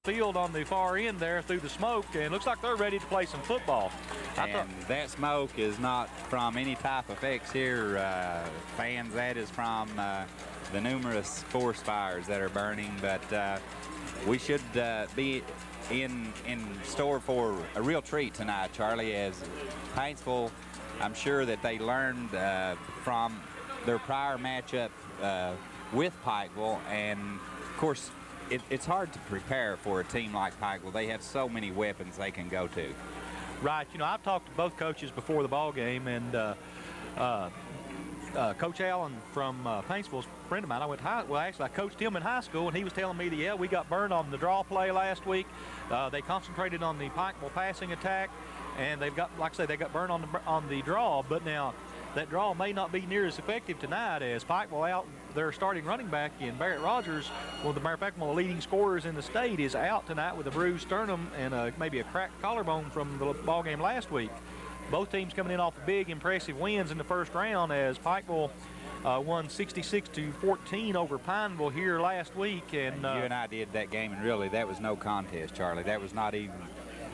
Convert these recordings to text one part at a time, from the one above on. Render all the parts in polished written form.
field on the far end there through the smoke, and looks like they're ready to play some football. And that smoke is not from any type of effects here, fans. That is from the numerous forest fires that are burning. But we should be in store for a real treat tonight, Charlie, as Paintsville, I'm sure that they learned from their prior matchup with Pikeville, and of course it's hard to prepare for a team like Pikeville. They have so many weapons they can go to. Right. You know, I've talked to both coaches before the ball game, and Coach Allen from Paintsville's a friend of mine. I coached him in high school, and he was telling me that, yeah, we got burned on the draw play last week. They concentrated on the Pikeville passing attack, and they've got, like I say, they got burned on the draw. But now that draw may not be near as effective tonight, as Pikeville out their starting running back in Barrett Rogers, one of the leading scorers in the state, is out tonight with a bruised sternum and maybe a cracked collarbone from the ball game last week. Both teams coming in off big, impressive wins in the first round, as Pikeville won 66-14 over Pineville here last week. And you and I did that game, and really that was no contest, Charlie. That was not even,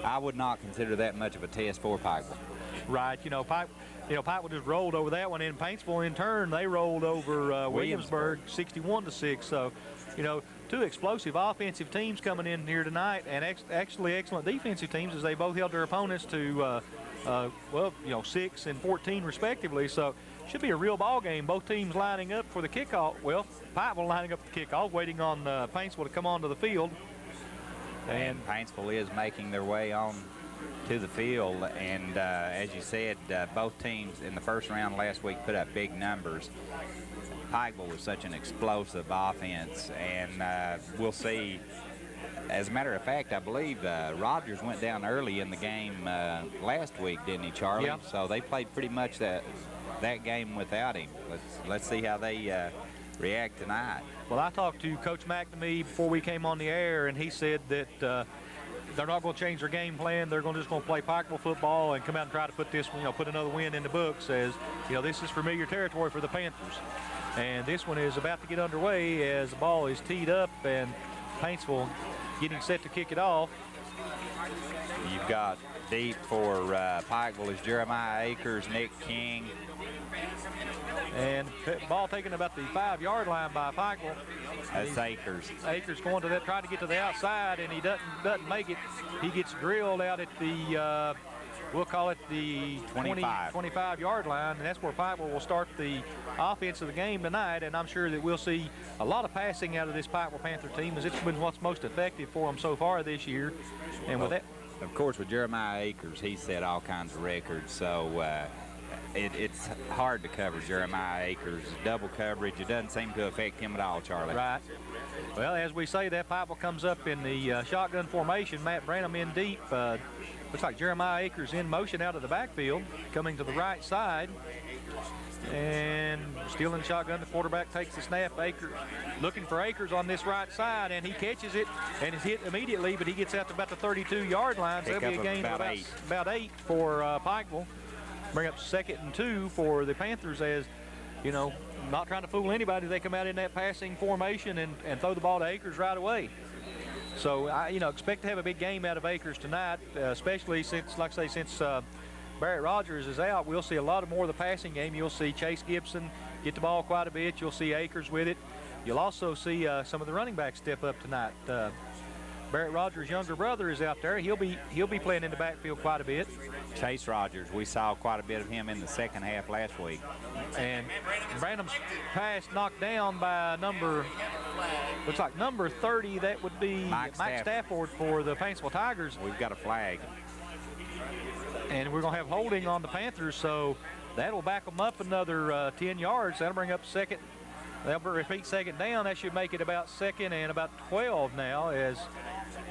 I would not consider that much of a test for Pikeville. Right. Pikeville just rolled over that one, and Paintsville in turn, they rolled over Williamsburg 61-6. So, two explosive offensive teams coming in here tonight, and actually excellent defensive teams, as they both held their opponents to 6 and 14 respectively. So should be a real ball game. Both teams lining up for the kickoff. Well, Pikeville lining up for the kickoff, waiting on Paintsville to come onto the field. And Paintsville is making their way on to the field, and as you said, both teams in the first round last week put up big numbers. Pikeville was such an explosive offense, and we'll see. As a matter of fact, I believe Rogers went down early in the game last week, didn't he, Charlie? Yep. So they played pretty much that game without him. Let's see how they react tonight. Well, I talked to Coach McNamee before we came on the air, and he said that they're not going to change their game plan. They're just going to play Pikeville football and come out and try to put another win in the books, as this is familiar territory for the Panthers. And this one is about to get underway as the ball is teed up, and Paintsville getting set to kick it off. You've got deep for Pikeville is Jeremiah Akers, Nick King. And ball taken about the 5-yard line by Pikeville. That's Akers. Akers going to that, trying to get to the outside, and he doesn't make it. He gets drilled out at the, we'll call it the 25-yard line, and that's where Pikeville will start the offense of the game tonight. And I'm sure that we'll see a lot of passing out of this Pikeville Panther team, as it's been what's most effective for them so far this year. And with that, of course, with Jeremiah Akers, he set all kinds of records. So it's hard to cover Jeremiah Akers. Double coverage, it doesn't seem to affect him at all, Charlie. Right. Well, as we say, that Pikeville comes up in the shotgun formation. Matt Branham in deep. Looks like Jeremiah Akers in motion out of the backfield, coming to the right side. And still in shotgun, the quarterback takes the snap. Akers looking for Akers on this right side, and he catches it and is hit immediately, but he gets out to about the 32-yard line. So that'll be a gain of about 8 for Pikeville. Bring up 2nd and 2 for the Panthers, as, not trying to fool anybody. They come out in that passing formation and throw the ball to Akers right away. So, expect to have a big game out of Akers tonight, especially since, like I say, since Barrett Rogers is out. We'll see a lot more of the passing game. You'll see Chase Gibson get the ball quite a bit. You'll see Akers with it. You'll also see some of the running backs step up tonight. Barrett Rogers' younger brother is out there. He'll be playing in the backfield quite a bit. Chase Rogers, we saw quite a bit of him in the second half last week. And Branham's pass knocked down by looks like number 30. That would be Mike Stafford for the Paintsville Tigers. We've got a flag. And we're going to have holding on the Panthers, so that'll back them up another 10 yards. That'll bring up second. They'll repeat second down. That should make it about 2nd and about 12 now, as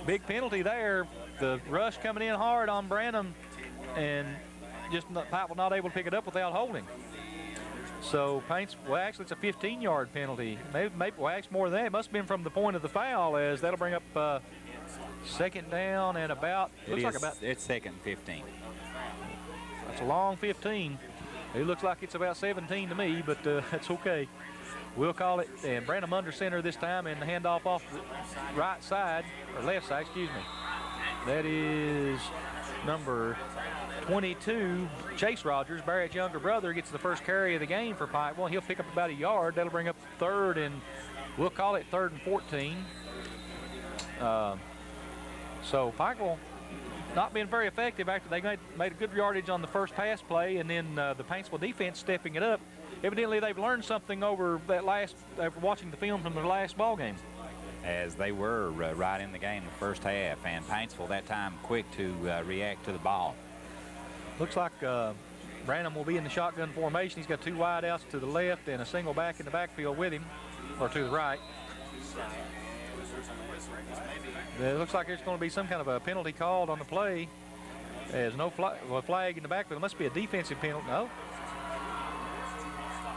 big penalty there. The rush coming in hard on Branham, and just Pikeville not able to pick it up without holding. So actually it's a 15-yard penalty. Maybe actually more than that. It must have been from the point of the foul, as that'll bring up second down and about. It's 2nd and 15. That's a long 15. It looks like it's about 17 to me, but that's okay. we'll call it, and Branham under center this time, and the handoff off the right side, or left side, excuse me. That is number 22, Chase Rogers, Barrett's younger brother, gets the first carry of the game for Pikeville. He'll pick up about a yard. That'll bring up third, and we'll call it 3rd and 14. So Pikeville not being very effective after they made a good yardage on the first pass play, and then the Paintsville defense stepping it up. Evidently, they've learned something over after watching the film from the last ball game. As they were right in the game the first half, and Paintsville that time quick to react to the ball. Looks like Branham will be in the shotgun formation. He's got 2 wide outs to the left and a single back in the backfield with him, or to the right. It looks like there's going to be some kind of a penalty called on the play. There's no flag in the backfield. It must be a defensive penalty. No.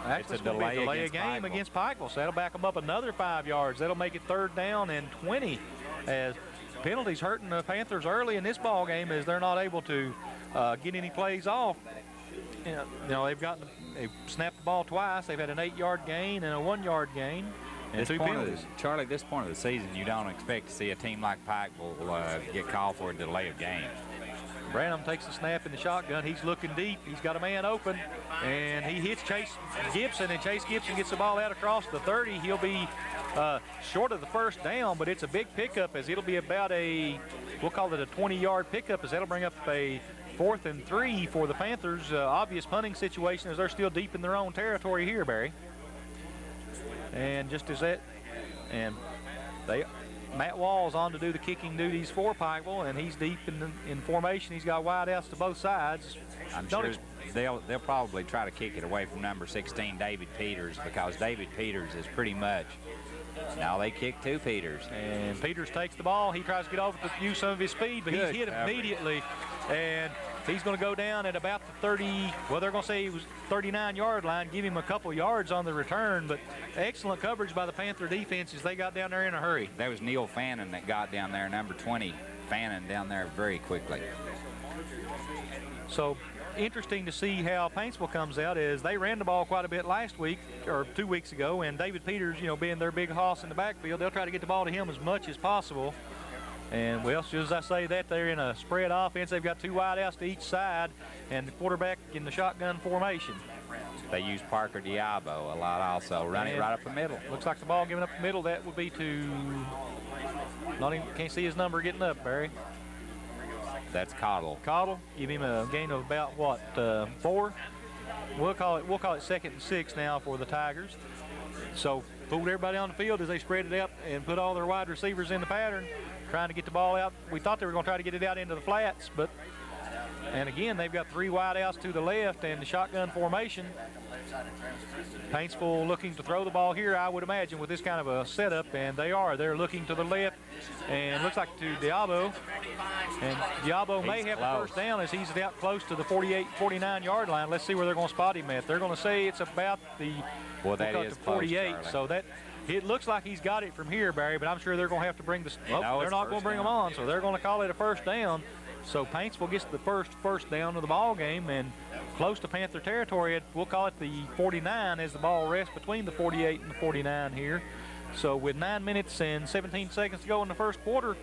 Actually, it's a delay of game against Pikeville. So that'll back them up another 5 yards. That'll make it 3rd down and 20. As penalties hurting the Panthers early in this ball game, as they're not able to get any plays off. You know, they've snapped the ball twice. They've had an 8-yard gain and a 1-yard gain. And 2 penalties. Charlie, at this point of the season, you don't expect to see a team like Pikeville get called for a delay of game. Branham takes the snap in the shotgun. He's looking deep. He's got a man open, and he hits Chase Gibson, and Chase Gibson gets the ball out across the 30. He'll be short of the 1st down, but it's a big pickup, as it'll be about we'll call it a 20-yard pickup, as that'll bring up a 4th and 3 for the Panthers. Obvious punting situation, as they're still deep in their own territory here, Barry. And just as that, and Matt Wall's on to do the kicking duties for Pikeville, and he's deep in formation. He's got wide outs to both sides. I'm sure they'll probably try to kick it away from number 16, David Peters, because David Peters is pretty much. Now they kick to Peters. And Peters takes the ball. He tries to get over to use some of his speed, but he's hit immediately. And he's going to go down at about the 30, well, they're going to say he was 39-yard line, give him a couple yards on the return, but excellent coverage by the Panther defense as they got down there in a hurry. That was Neil Fannin that got down there, number 20, Fannin down there very quickly. So interesting to see how Paintsville comes out, as they ran the ball quite a bit last week, or 2 weeks ago, and David Peters, you know, being their big hoss in the backfield, they'll try to get the ball to him as much as possible. And, well, as I say that, they're in a spread offense. They've got 2 wide outs to each side, and the quarterback in the shotgun formation. They use Parker Diabo a lot also, running right up the middle. Looks like the ball given up the middle. That would be to, can't see his number getting up, Barry. That's Cottle. Cottle, give him a gain of about, 4? We'll call it 2nd and 6 now for the Tigers. So pulled everybody on the field as they spread it out and put all their wide receivers in the pattern, trying to get the ball out. We thought they were going to try to get it out into the flats, and again, they've got 3 wide outs to the left and the shotgun formation. Paintsville looking to throw the ball here, I would imagine, with this kind of a setup, and they are. They're looking to the left, and looks like to Diabo. And Diabo may have the 1st down as he's out close to the 48, 49-yard line. Let's see where they're going to spot him at. They're going to say it's about the, that is 48, close, so that it looks like he's got it from here, Barry, but I'm sure they're going to have to bring the, they're not going to bring them on, so they're going to call it a 1st down. So Paintsville gets the first down of the ball game, and close to Panther territory. We'll call it the 49 as the ball rests between the 48 and the 49 here. So with 9 minutes and 17 seconds to go in the first quarter,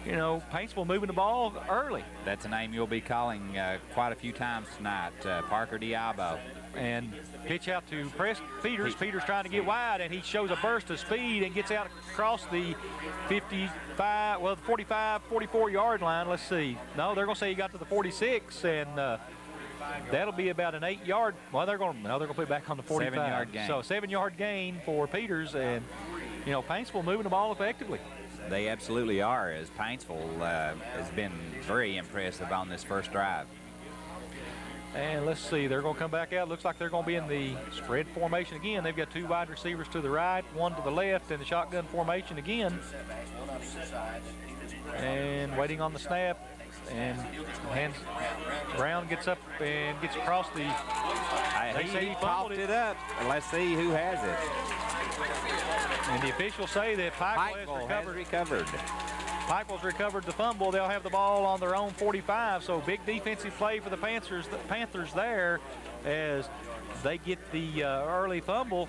you know, Paintsville moving the ball early. That's a name you'll be calling quite a few times tonight, Parker Diabo. And pitch out to Peters. Peters trying to get wide, and he shows a burst of speed and gets out across the 55, well, the 45, 44-yard line. Let's see. No, they're going to say he got to the 46, and that'll be about an 8-yard. Well, they're going to put it back on the 45. 7-yard gain. So 7-yard gain for Peters, and, you know, Paintsville moving the ball effectively. They absolutely are, as Paintsville has been very impressive on this first drive. And let's see, they're going to come back out. Looks like they're going to be in the spread formation again. They've got 2 wide receivers to the right, 1 to the left, and the shotgun formation again. And waiting on the snap. And Brown gets up and gets across the. They say he popped it up. Let's see who has it. And the officials say that Pikeville has recovered. Pikeville's recovered the fumble. They'll have the ball on their own 45. So big defensive play for the Panthers there, as they get the early fumble.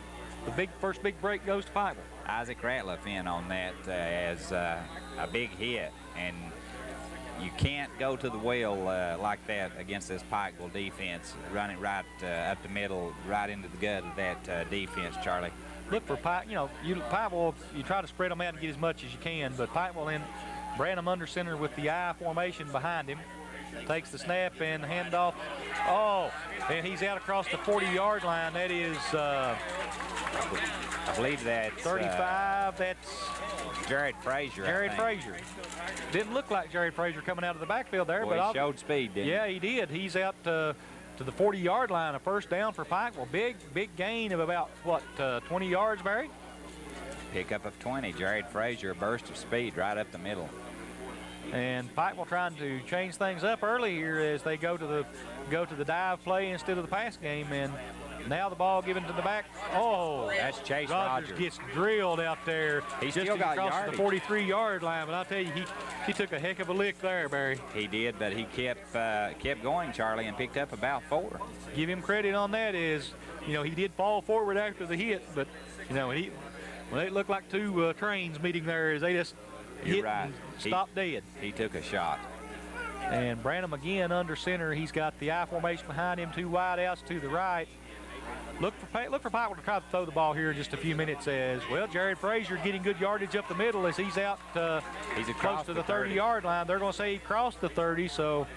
the first big break goes to Pikeville. Isaac Ratliff in on that as a big hit, and you can't go to the well like that against this Pikeville defense, running right up the middle, right into the gut of that defense, Charlie. Look for Pikeville, you try to spread them out and get as much as you can, but Pikeville in Branham under center with the I formation behind him. Takes the snap and the handoff. Oh, and he's out across the 40-yard line. That is, I believe that's 35. That's Jared Frazier. Jared Frazier. Didn't look like Jared Frazier coming out of the backfield there, Boy, but he showed speed, didn't he? Yeah, he did. He's out to the 40-yard line, a first down for Pikeville. Big gain of about, 20 yards, Barry? Pickup of 20. Jared Frazier, a burst of speed right up the middle. And Pikeville trying to change things up early here as they go to the dive play instead of the pass game. And now the ball given to the back. Oh, that's Chase Rogers Rogers. Gets drilled out there. He just still got across yardage. the 43-yard line. But I'll tell you, he took a heck of a lick there, Barry. He did, but he kept going, Charlie, and picked up about 4. Give him credit on that. Is he did fall forward after the hit, but it looked like two trains meeting there as they just hit and stopped dead. He took a shot. And Branham again under center. He's got the I formation behind him, 2 wide outs to the right. Look for Pikeville to try to throw the ball here in just a few minutes as well. Jared Frazier getting good yardage up the middle as he's out he's close to the 30-yard line. They're going to say he crossed the 30, so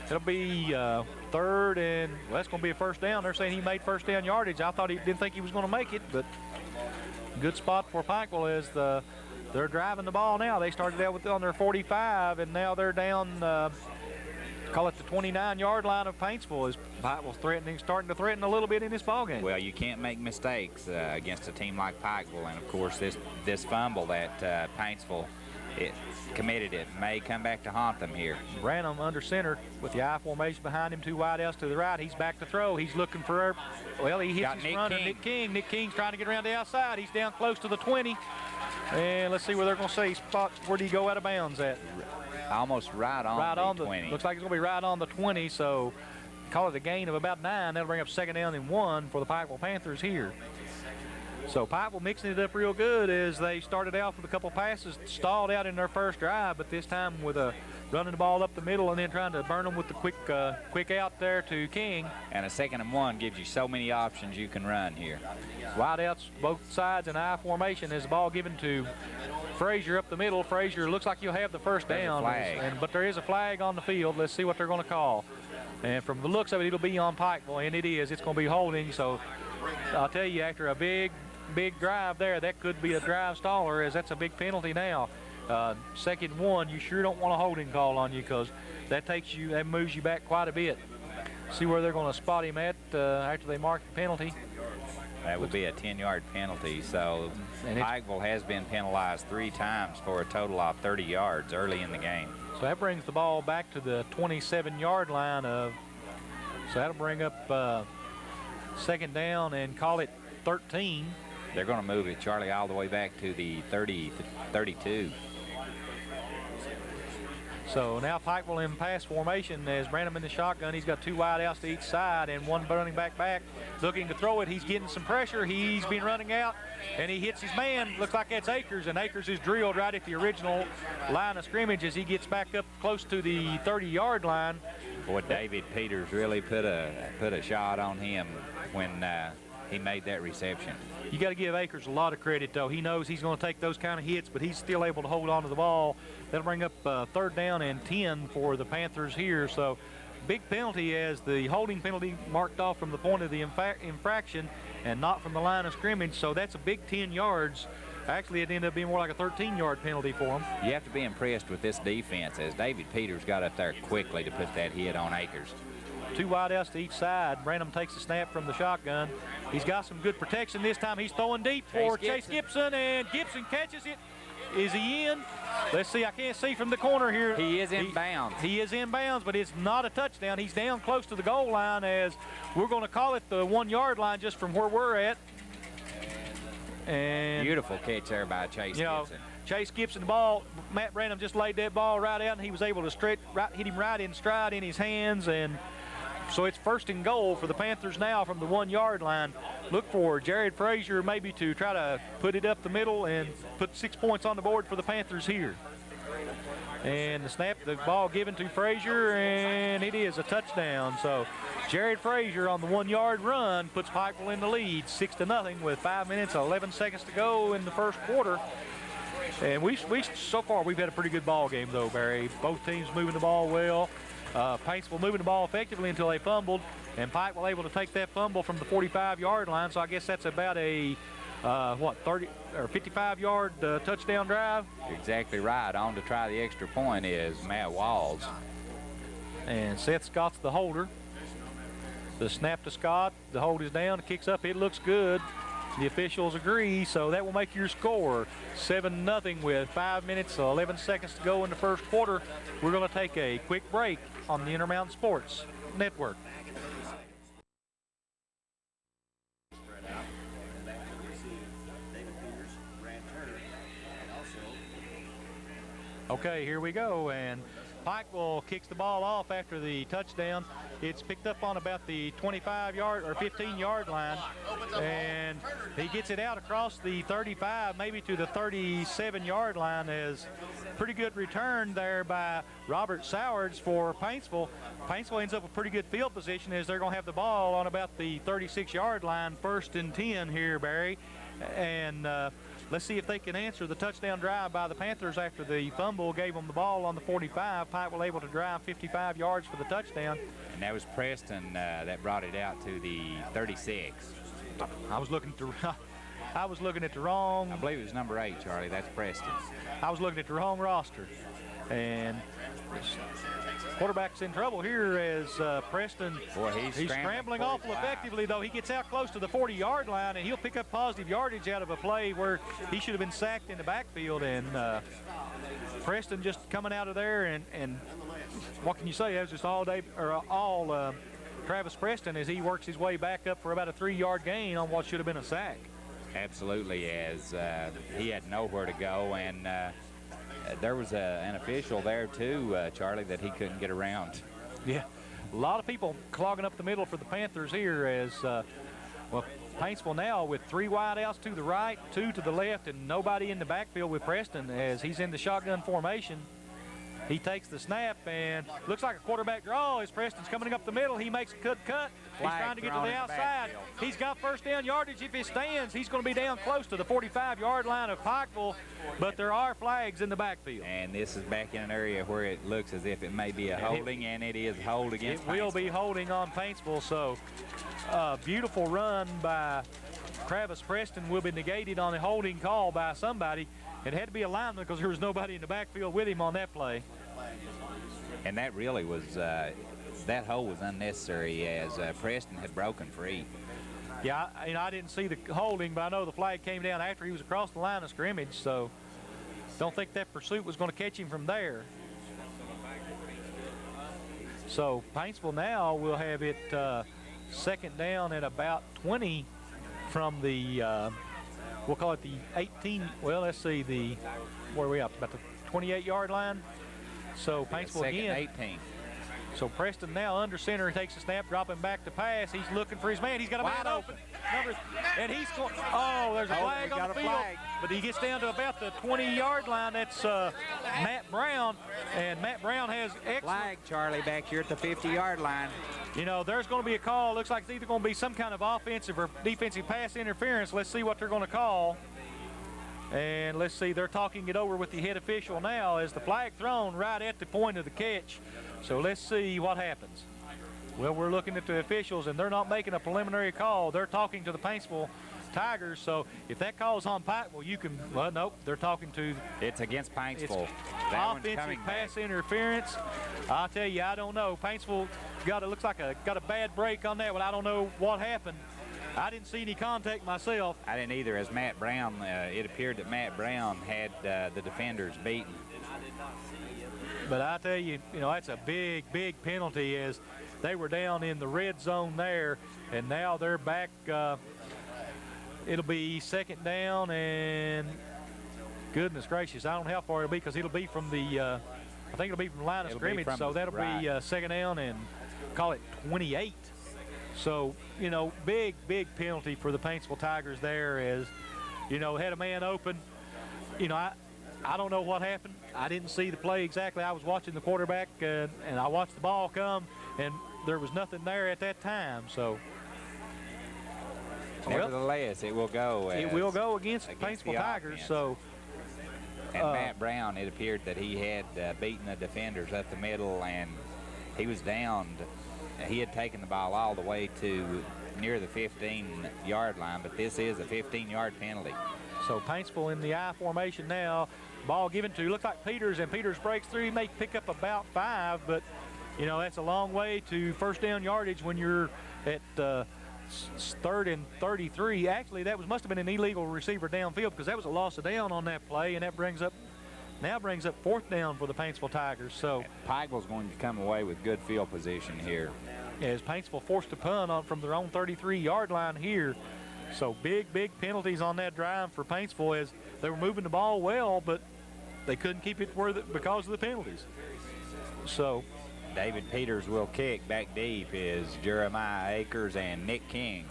it'll be third and that's going to be a first down. They're saying he made first down yardage. I thought he didn't think he was going to make it, but good spot for Pikeville as they're driving the ball now. They started out on their 45, and now they're down, call it the 29-yard line of Paintsville as Pikeville's starting to threaten a little bit in this ballgame. Well, you can't make mistakes against a team like Pikeville, and of course this fumble that Paintsville committed it may come back to haunt them here. Branham under center with the I formation behind him, 2 wide outs to the right. He's back to throw. He's looking for, he hits his runner, Nick King. Nick King's trying to get around the outside. He's down close to the 20. And let's see where they're going to say spot. Where do you go out of bounds at? Almost right on the 20. Looks like it's going to be right on the 20, so call it a gain of about 9. That'll bring up second down and 1 for the Pikeville Panthers here. So Pikeville mixing it up real good as they started out with a couple passes, stalled out in their first drive, but this time with running the ball up the middle and then trying to burn them with the quick out there to King. And a 2nd and 1 gives you so many options you can run here. Wide outs both sides in I formation as the ball given to Frazier up the middle. Frazier looks like he'll have the first down, but there is a flag on the field. Let's see what they're going to call. And from the looks of it, it'll be on Pikeville, and it is. It's going to be holding. So I'll tell you, after a big drive there, that could be a drive staller as that's a big penalty now. 2nd and 1, you sure don't want a holding call on you because that moves you back quite a bit. See where they're going to spot him at after they mark the penalty. That would be a 10-yard penalty. So Pikeville has been penalized 3 times for a total of 30 yards early in the game. So that brings the ball back to the 27-yard line so that'll bring up 2nd down and call it 13. They're going to move it, Charlie, all the way back to the 32. So now Pikeville in pass formation as Branham in the shotgun. He's got 2 wide outs to each side and 1 running back looking to throw it. He's getting some pressure. He's been running out and he hits his man. Looks like that's Akers, and Akers is drilled right at the original line of scrimmage as he gets back up close to the 30-yard line. Boy, David Peters really put a shot on him when he made that reception. You got to give Akers a lot of credit, though. He knows he's going to take those kind of hits, but he's still able to hold on to the ball. That'll bring up 3rd down and 10 for the Panthers here. So big penalty as the holding penalty marked off from the point of the infraction and not from the line of scrimmage. So that's a big 10 yards. Actually, it ended up being more like a 13-yard penalty for him. You have to be impressed with this defense as David Peters got up there quickly to put that hit on Akers. 2 wide outs to each side. Branham takes the snap from the shotgun. He's got some good protection this time. He's throwing deep for Chase Gibson, and Gibson catches it. Is he in? Let's see. I can't see from the corner here. He is in bounds. He is in bounds, but it's not a touchdown. He's down close to the goal line as we're going to call it the 1-yard line just from where we're at. And beautiful catch there by Chase Gibson. Chase Gibson, the ball, Matt Branham just laid that ball right out, and he was able to hit him right in stride in his hands and So it's 1st and goal for the Panthers now from the 1-yard line. Look for Jared Frazier maybe to try to put it up the middle and put 6 points on the board for the Panthers here. And the snap, the ball given to Frazier, and it is a touchdown. So Jared Frazier on the 1-yard run puts Pikeville in the lead, 6-0 with 5 minutes, 11 seconds to go in the first quarter. And so far we've had a pretty good ball game though, Barry. Both teams moving the ball well. Paintsville moving the ball effectively until they fumbled, and Pikeville able to take that fumble from the 45-yard line. So I guess that's about a 30 or 55-yard touchdown drive. Exactly right. On to try the extra point is Matt Walls. And Seth Scott's the holder. The snap to Scott, the hold is down, it kicks up, it looks good. The officials agree, so that will make your score 7-0 with 5 minutes, 11 seconds to go in the first quarter. We're going to take a quick break on the Intermountain Sports Network. Okay, here we go, and Pikeville kicks the ball off after the touchdown. It's picked up on about the 25-yard or 15-yard line, and he gets it out across the 35, maybe to the 37-yard line. As pretty good return there by Robert Sowards for Paintsville. Paintsville ends up with pretty good field position as they're going to have the ball on about the 36-yard line, 1st and 10 here, Barry. And let's see if they can answer the touchdown drive by the Panthers after the fumble gave them the ball on the 45. Pikeville able to drive 55 yards for the touchdown. And that was Preston that brought it out to the 36. I was looking at the wrong. I believe it was number 8, Charlie. That's Preston. I was looking at the wrong roster. And quarterback's in trouble here as Preston. Boy, he's scrambling awful effectively, though. He gets out close to the 40-yard line, and he'll pick up positive yardage out of a play where he should have been sacked in the backfield. And Preston just coming out of there, and what can you say? That was just all Travis Preston as he works his way back up for about a 3-yard gain on what should have been a sack. Absolutely, as he had nowhere to go, and there was an official there too, Charlie, that he couldn't get around. Yeah, a lot of people clogging up the middle for the Panthers here as, Paintsville now with 3 wideouts to the right, 2 to the left, and nobody in the backfield with Preston as he's in the shotgun formation. He takes the snap and looks like a quarterback draw as Preston's coming up the middle. He makes a good cut. He's trying to get to the outside. He's got 1st down yardage. If he stands, he's going to be down close to the 45-yard line of Pikeville, but there are flags in the backfield. And this is back in an area where it looks as if it may be a holding, and it is hold against Paintsville. It will be holding on Paintsville, so beautiful run by Travis Preston will be negated on a holding call by somebody. It had to be a lineman because there was nobody in the backfield with him on that play. And that really was, that hold was unnecessary as Preston had broken free. Yeah, I didn't see the holding, but I know the flag came down after he was across the line of scrimmage, so don't think that pursuit was going to catch him from there. So Paintsville now will have it 2nd down at about 20 from the, we'll call it the 18, well, let's see, where are we at, about the 28-yard line? So Paintsville again. 18. So Preston now under center, takes a snap, dropping back to pass. He's looking for his man. He's got a man open. And he's going, there's a flag on the field. But he gets down to about the 20-yard line. That's Matt Brown. And Matt Brown has excellent. Flag, Charlie, back here at the 50-yard line. You know, there's going to be a call. Looks like it's either going to be some kind of offensive or defensive pass interference. Let's see what they're going to call. And let's see, they're talking it over with the head official now as the flag thrown right at the point of the catch. So let's see what happens. Well, we're looking at the officials, and they're not making a preliminary call. They're talking to the Paintsville Tigers. So if that call's on Pikeville, you can, well, nope, they're talking to. It's against Paintsville. Offensive pass interference. I'll tell you, I don't know. Paintsville looks like got a bad break on that one. I don't know what happened. I didn't see any contact myself. I didn't either. As Matt Brown, it appeared that Matt Brown had the defenders beaten. But I tell you, that's a big, big penalty as they were down in the red zone there, and now they're back. It'll be 2nd down, and goodness gracious, I don't know how far it'll be because it'll be from the, I think it'll be from the line of scrimmage, so that'll be 2nd down and call it 28. So, you know, big penalty for the Paintsville Tigers there, as, you know, had a man open. You know, I don't know what happened. I didn't see the play exactly. I was watching the quarterback, and I watched the ball come, and there was nothing there at that time. So, nevertheless, it will go. It will go against the Paintsville Tigers. Offense. So, and Matt Brown, it appeared that he had beaten the defenders up the middle, and he was downed. He had taken the ball all the way to near the 15-yard line, but this is a 15-yard penalty. So Paintsville in the I formation now. Ball given to, looks like Peters, and Peters breaks through. He may pick up about 5, but, you know, that's a long way to first down yardage when you're at 3rd and 33. Actually, that must have been an illegal receiver downfield, because that was a loss of down on that play, and that brings up 4th down for the Paintsville Tigers. So Pikeville's going to come away with good field position here. As Paintsville forced to punt from their own 33-yard line here. So big penalties on that drive for Paintsville, as they were moving the ball well, but they couldn't keep it because of the penalties. So David Peters will kick. Back deep is Jeremiah Akers and Nick King.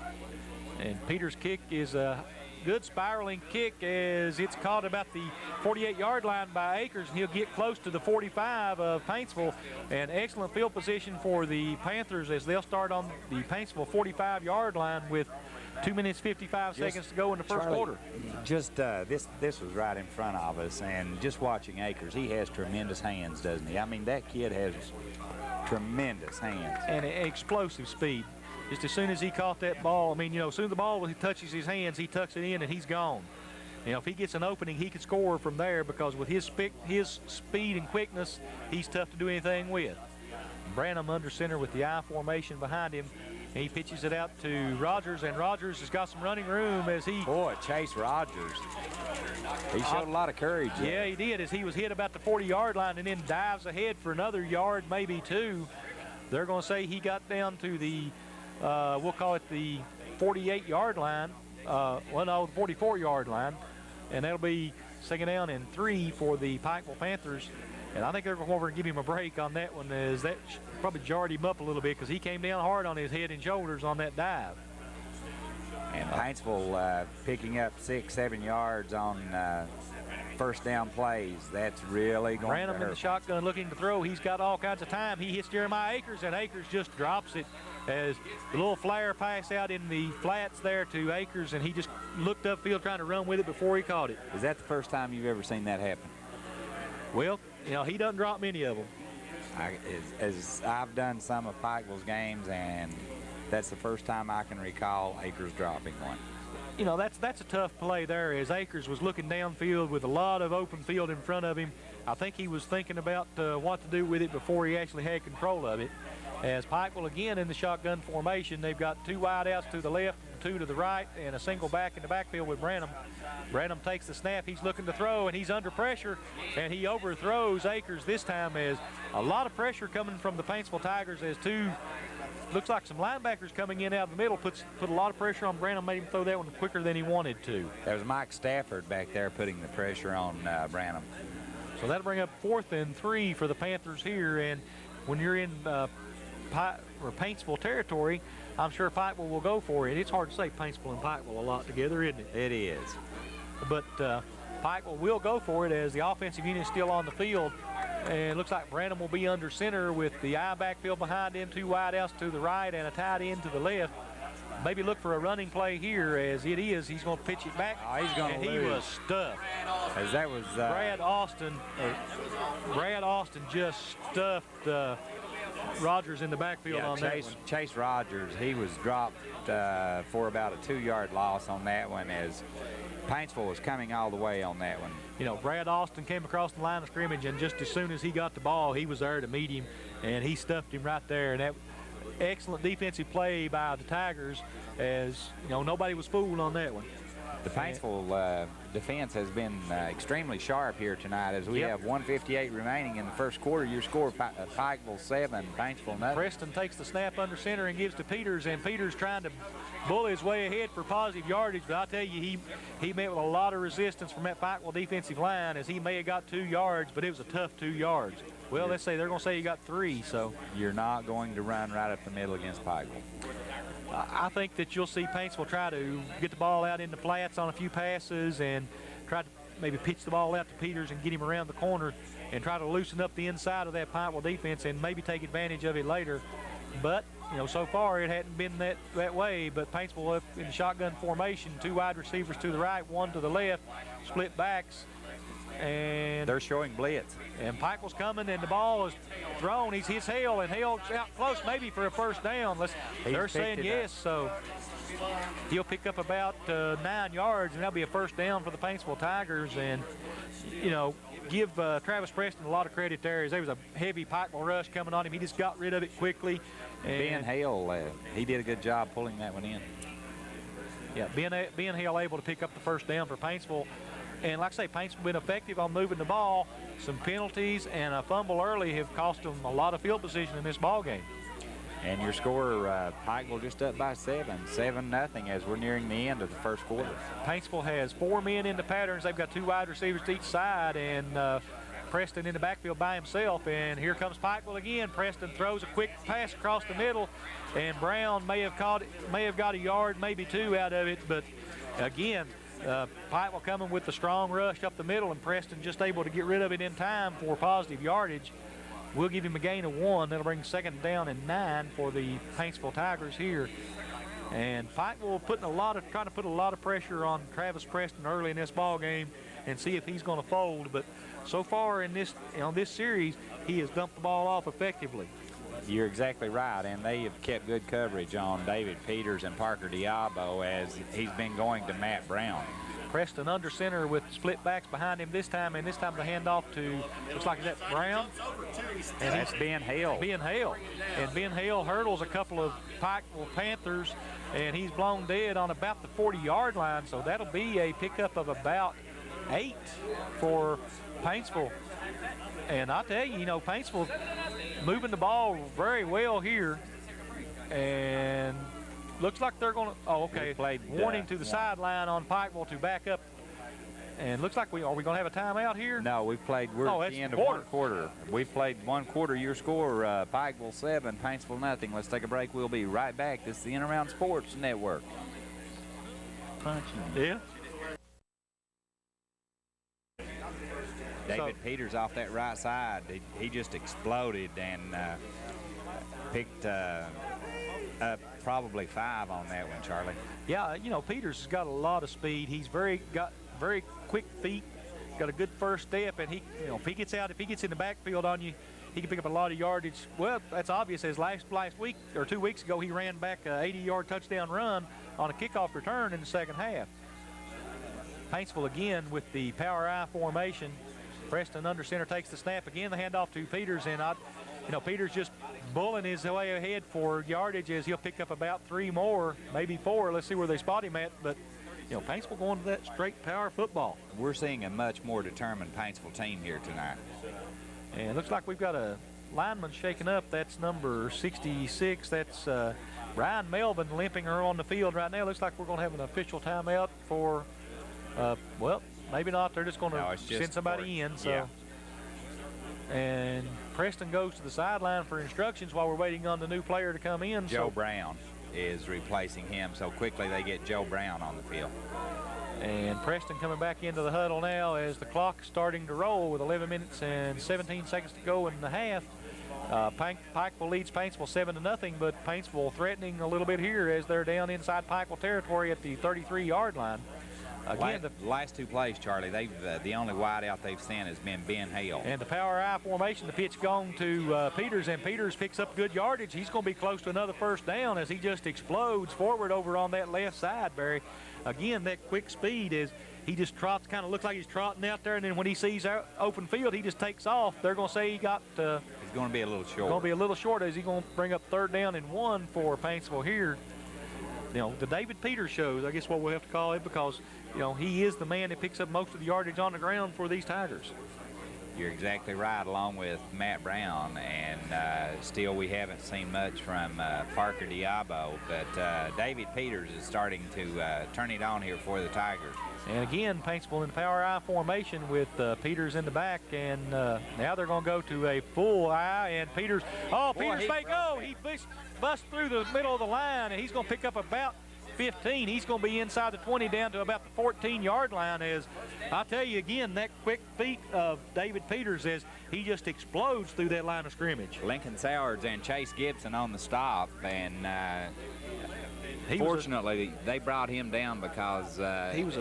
And Peters' kick is a good spiraling kick, as it's caught about the 48-yard line by Akers, and he'll get close to the 45 of Paintsville. And excellent field position for the Panthers, as they'll start on the Paintsville 45-yard line with 2 minutes 55 seconds to go in the first quarter. Just this was right in front of us, and just watching Akers, he has tremendous hands, doesn't he? I mean, that kid has tremendous hands. And explosive speed. Just as soon as he caught that ball, I mean, you know, as soon as the ball touches his hands, he tucks it in and he's gone. You know, if he gets an opening, he could score from there, because with his speed and quickness, he's tough to do anything with. Branham under center with the I formation behind him. He pitches it out to Rogers, and Rogers has got some running room as he... Boy, Chase Rogers. He showed a lot of courage. Yeah, he did, as he was hit about the 40-yard line and then dives ahead for another yard, maybe 2. They're going to say he got down to the, we'll call it the 48-yard line. The 44-yard line. And that'll be 2nd down and 3 for the Pikeville Panthers. And I think they're going to go over and give him a break on that one, as that probably jarred him up a little bit, because he came down hard on his head and shoulders on that dive. And Paintsville picking up 6-7 yards on first down plays. That's really going Branham to hurt. in the shotgun looking to throw. He's got all kinds of time. He hits Jeremiah Akers, and Akers just drops it, as the little flare pass out in the flats there to Akers, and he just looked upfield trying to run with it before he caught it. Is that the first time you've ever seen that happen? Well, you know, he doesn't drop many of them. As I've done some of Pikeville's games, and that's the first time I can recall Akers dropping one. You know, that's a tough play there, as Akers was looking downfield with a lot of open field in front of him. I think he was thinking about what to do with it before he actually had control of it. As Pikeville again in the shotgun formation, they've got 2 wideouts to the left, 2 to the right, and a single back in the backfield with Branham. Branham takes the snap. He's looking to throw, and he's under pressure, and he overthrows Akers this time, as a lot of pressure coming from the Paintsville Tigers, as 2, looks like some linebackers coming in out of the middle, put a lot of pressure on Branham, made him throw that one quicker than he wanted to. That was Mike Stafford back there putting the pressure on Branham. So that'll bring up 4th and 3 for the Panthers here, and when you're in Paintsville territory, I'm sure Pikeville will go for it. It's hard to say Paintsville and Pikeville a lot together, isn't it? It is. But Pikeville will go for it, as the offensive unit is still on the field. And it looks like Branham will be under center with the I backfield behind him, 2 wideouts to the right and a tight end to the left. Maybe look for a running play here, as it is. He's going to pitch it back. Oh, he's going to lose. He was stuffed. As that was Brad Austin just stuffed Rogers in the backfield on that one. Chase Rogers, he was dropped for about a 2-yard loss on that one, as Paintsville was coming all the way on that one. You know, Brad Austin came across the line of scrimmage, and just as soon as he got the ball, he was there to meet him, and he stuffed him right there. And that excellent defensive play by the Tigers, as, you know, nobody was fooled on that one. The Paintsville defense has been extremely sharp here tonight, as we have 1:58 remaining in the first quarter. Your score, Pikeville 7, Paintsville nothing. Preston takes the snap under center and gives to Peters, and Peters trying to bull his way ahead for positive yardage, but I tell you, he met with a lot of resistance from that Pikeville defensive line, as he may have got 2 yards, but it was a tough 2 yards. Well, let's say they're going to say you got 3, so. You're not going to run right up the middle against Pikeville. I think that you'll see Paintsville try to get the ball out in the flats on a few passes and try to maybe pitch the ball out to Peters and get him around the corner and try to loosen up the inside of that Pikeville defense and maybe take advantage of it later. But, you know, so far it hadn't been that way. But Paintsville up in the shotgun formation, 2 wide receivers to the right, 1 to the left, split backs. And they're showing blitz. And Pikeville's coming, and the ball is thrown. He's Hale, and Hale's out close maybe for a first down. They're saying yes, so he'll pick up about 9 yards, and that'll be a first down for the Paintsville Tigers. And, you know, give Travis Preston a lot of credit there. There was a heavy Pikeville rush coming on him. He just got rid of it quickly. And Ben Hale, he did a good job pulling that one in. Yeah, Ben Hale able to pick up the first down for Paintsville. And like I say, Paintsville been effective on moving the ball. Some penalties and a fumble early have cost them a lot of field position in this ball game. And your score, Pikeville just up by 7-0 as we're nearing the end of the first quarter. Paintsville has 4 men in the patterns. They've got 2 wide receivers to each side, and Preston in the backfield by himself. And here comes Pikeville again. Preston throws a quick pass across the middle, and Brown may have got a yard, maybe 2 out of it. But again, Pikeville coming with the strong rush up the middle, and Preston just able to get rid of it in time for positive yardage. We'll give him a gain of 1. That'll bring second down and 9 for the Paintsville Tigers here. And Pikeville trying to put a lot of pressure on Travis Preston early in this ball game and see if he's going to fold. But so far in this series, he has dumped the ball off effectively. You're exactly right, and they have kept good coverage on David Peters and Parker Diabo as he's been going to Matt Brown. Preston under center with split backs behind him this time, and this time the handoff to, looks like that's Brown. And that's Ben Hale. Ben Hale. And Ben Hale hurdles a couple of Pikeville Panthers, and he's blown dead on about the 40-yard line, so that'll be a pickup of about 8 for Paintsville. And I tell you, Paintsville moving the ball very well here, and looks like they're going to, warning to the sideline on Pikeville to back up. And looks like are we going to have a timeout here? No, we're at the end of one quarter. We've played 1 quarter. Your score, Pikeville 7, Paintsville nothing. Let's take a break. We'll be right back. This is the In Around Sports Network. Yeah. David Peters off that right side. He just exploded and picked up probably 5 on that one, Charlie. Yeah, Peters has got a lot of speed. He's got very quick feet, got a good first step, and if he gets in the backfield on you, he can pick up a lot of yardage. Well, that's obvious, as last week or 2 weeks ago, he ran back a 80-yard touchdown run on a kickoff return in the second half. Paintsville again with the power I formation. Preston under center takes the snap again. The handoff to Peters, and Peters just bulling his way ahead for yardage as he'll pick up about 3 more, maybe 4. Let's see where they spot him at. But Paintsville going to that straight power football. We're seeing a much more determined Paintsville team here tonight. And it looks like we've got a lineman shaking up. That's number 66. That's Ryan Melvin limping her on the field right now. Looks like we're going to have an official timeout for, maybe not. They're just going to send somebody in. So. Yeah. And Preston goes to the sideline for instructions while we're waiting on the new player to come in. Joe Brown is replacing him, so quickly they get Joe Brown on the field. And Preston coming back into the huddle now as the clock is starting to roll with 11 minutes and 17 seconds to go in the half. Pikeville leads Paintsville 7-0, but Paintsville threatening a little bit here as they're down inside Pikeville territory at the 33-yard line. Again, the last 2 plays, Charlie, the only wide out they've sent has been Ben Hale. And the power I formation, the pitch gone to Peters, and Peters picks up good yardage. He's going to be close to another first down as he just explodes forward over on that left side, Barry. Again, that quick speed is he just trots, kind of looks like he's trotting out there, and then when he sees open field, he just takes off. They're going to say he got he's going to be a little short. Going to be a little short as he's going to bring up 3rd down and 1 for Paintsville here. The David Peters shows, I guess what we'll have to call it, because he is the man that picks up most of the yardage on the ground for these Tigers. You're exactly right, along with Matt Brown, and still we haven't seen much from Parker Diabo, but David Peters is starting to turn it on here for the Tigers. And again, Paintsville in the power I formation with Peters in the back, and now they're going to go to a full I, and Peters, Peters may go. He busts through the middle of the line, and he's going to pick up about 15. He's going to be inside the 20 down to about the 14-yard line. As I'll tell you again, that quick feet of David Peters as he just explodes through that line of scrimmage. Lincoln Sowards and Chase Gibson on the stop, and fortunately they brought him down because he was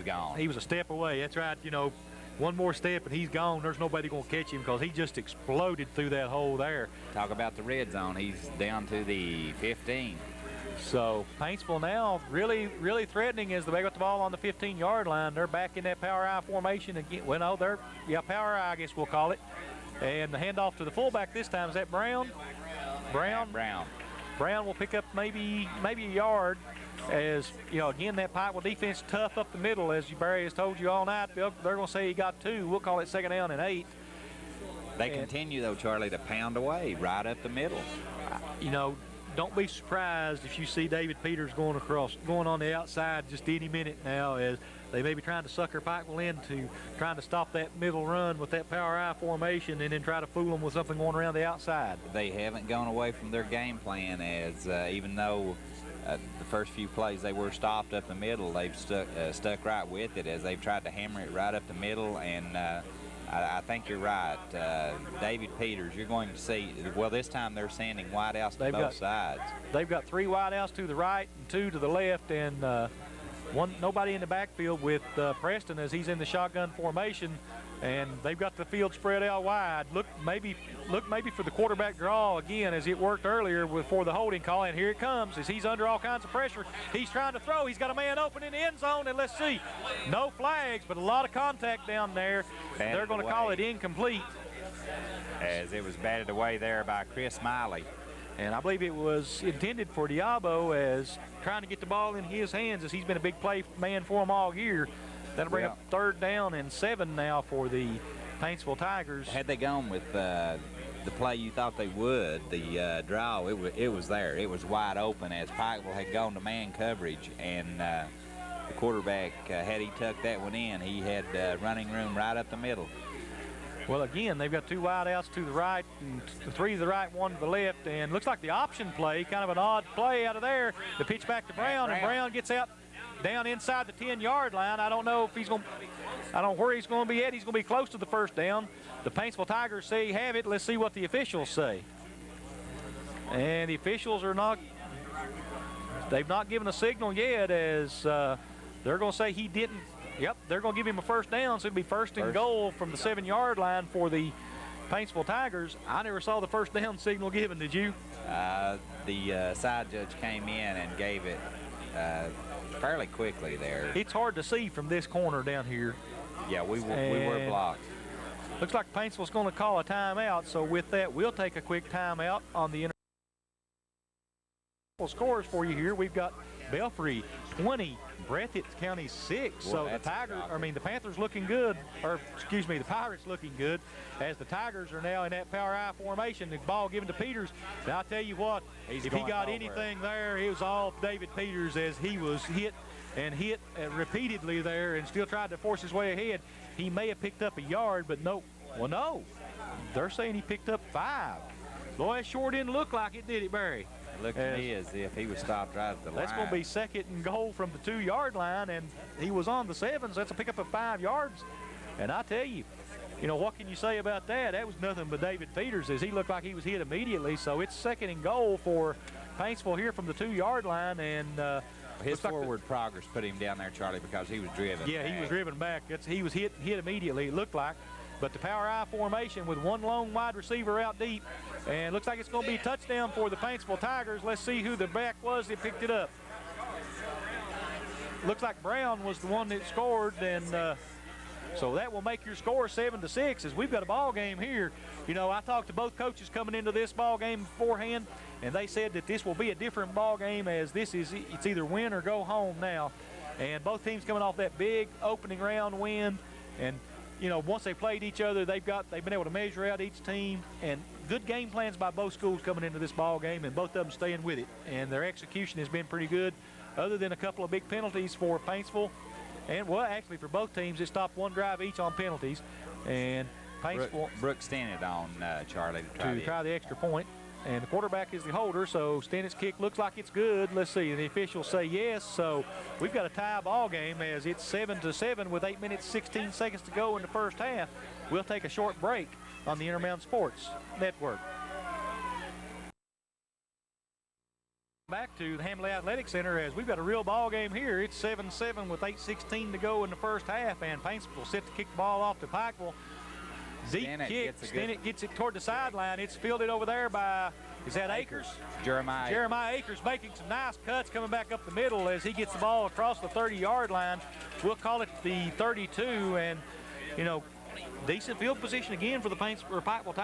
gone. He was a step away. That's right. You know, one more step and he's gone. There's nobody going to catch him because he just exploded through that hole there. Talk about the red zone. He's down to the 15. So Paintsville now really, really threatening as they got the ball on the 15-yard line. They're back in that power I formation again. Well, no, power I guess we'll call it. And the handoff to the fullback this time, is that Brown? Brown will pick up maybe a yard. As you know, again, that Pikeville defense tough up the middle, as Barry has told you all night. They're going to say he got 2. We'll call it 2nd down and 8. They continue though, Charlie, to pound away right up the middle. You know, don't be surprised if you see David Peters going on the outside just any minute now, as they may be trying to sucker Pikeville into trying to stop that middle run with that power I formation and then try to fool them with something going around the outside. They haven't gone away from their game plan, as even though the first few plays they were stopped up the middle, they've stuck right with it as they've tried to hammer it right up the middle. And I think you're right. David Peters, you're going to see, well, this time they're sending wideouts to both sides. They've got 3 wideouts to the right and 2 to the left, and nobody in the backfield with Preston as he's in the shotgun formation, and they've got the field spread out wide. Look maybe for the quarterback draw again, as it worked earlier before the holding call, and here it comes as he's under all kinds of pressure. He's trying to throw. He's got a man open in the end zone, and let's see, no flags, but a lot of contact down there. They're going to call it incomplete. As it was batted away there by Chris Miley. And I believe it was intended for Diabo, as trying to get the ball in his hands, as he's been a big play man for him all year. That'll bring up 3rd down and 7 now for the Paintsville Tigers. Had they gone with the play you thought they would, the draw, it was there. It was wide open as Pikeville had gone to man coverage, and the quarterback, had he tucked that one in, he had running room right up the middle. Well, again, they've got 2 wideouts to the right and 3 to the right, 1 to the left, and looks like the option play, kind of an odd play out of there. The pitch back to Brown, and Brown gets out down inside the 10-yard line. I don't know where he's going to be at. He's going to be close to the 1st down. The Paintsville Tigers say have it. Let's see what the officials say. And the officials they've not given a signal yet, as they're going to say he didn't. Yep, they're going to give him a 1st down, so it'll be first and goal from the 7-yard line for the Paintsville Tigers. I never saw the 1st down signal given, did you? The side judge came in and gave it fairly quickly there. It's hard to see from this corner down here. Yeah, we were blocked. Looks like Paintsville's going to call a timeout, so with that, we'll take a quick timeout on the scores for you here. We've got Belfry 20, Breathitt County 6. Well, so the Panthers looking good, or excuse me, the Pirates looking good, as the Tigers are now in that power I formation. The ball given to Peters. Now I'll tell you what, if he got anything there, it was all David Peters, as he was hit repeatedly there and still tried to force his way ahead. He may have picked up a yard, but no. Well, no. They're saying he picked up 5. Boy, it sure didn't look like it, did it, Barry? It looked to me as if he was stopped right at the line. That's going to be 2nd and goal from the 2-yard line, and he was on the 7, so that's a pickup of 5 yards. And I tell you, what can you say about that? That was nothing but David Peters, as he looked like he was hit immediately. So it's 2nd and goal for Paintsville here from the 2-yard line, and his forward progress put him down there, Charlie, because he was driven. Yeah, he was driven back. He was hit immediately, it looked like. But the power I formation with 1 lone wide receiver out deep, and looks like it's going to be a touchdown for the Paintsville Tigers. Let's see who the back was that picked it up. Looks like Brown was the one that scored, and so that will make your score 7-6, as we've got a ball game here. I talked to both coaches coming into this ball game beforehand, and they said that this will be a different ball game, as it's either win or go home now. And both teams coming off that big opening round win, and you know, once they played each other, they've been able to measure out each team, and good game plans by both schools coming into this ball game, and both of them staying with it. And their execution has been pretty good, other than a couple of big penalties for Paintsville. And, well, actually, for both teams, it stopped one drive each on penalties. And Paintsville... Brooks Stennett on Charlie to try the extra point. And the quarterback is the holder, so Stennett's kick looks like it's good. Let's see, and the officials say yes. So we've got a tie ball game as it's 7-7 with 8 minutes, 16 seconds to go in the first half. We'll take a short break on the Intermountain Sports Network. Back to the Hamley Athletic Center as we've got a real ball game here. It's 7-7 with 8:16 to go in the first half, and Paintsville set to kick the ball off to Pikeville. Deep kick. Stennett gets it toward the sideline. It's fielded over there by, is that Akers? Jeremiah Akers making some nice cuts coming back up the middle as he gets the ball across the 30-yard line. We'll call it the 32, and, you know, decent field position again for the Pikeville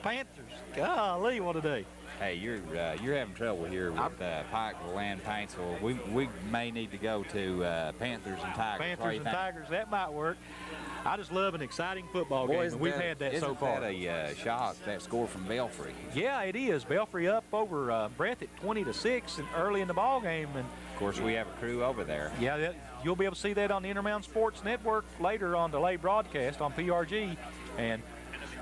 Panthers. Golly, what a day. Hey, you're having trouble here with Pikeville and Paintsville. We may need to go to Panthers and Tigers. Panthers and Tigers, that might work. I just love an exciting football game, and we've had that so far. Isn't that a shock, that score from Belfry? Yeah, it is. Belfry up over Breath at 20-6 and early in the ball game. And of course, we have a crew over there. Yeah, you'll be able to see that on the Intermountain Sports Network later on delayed broadcast on PRG. And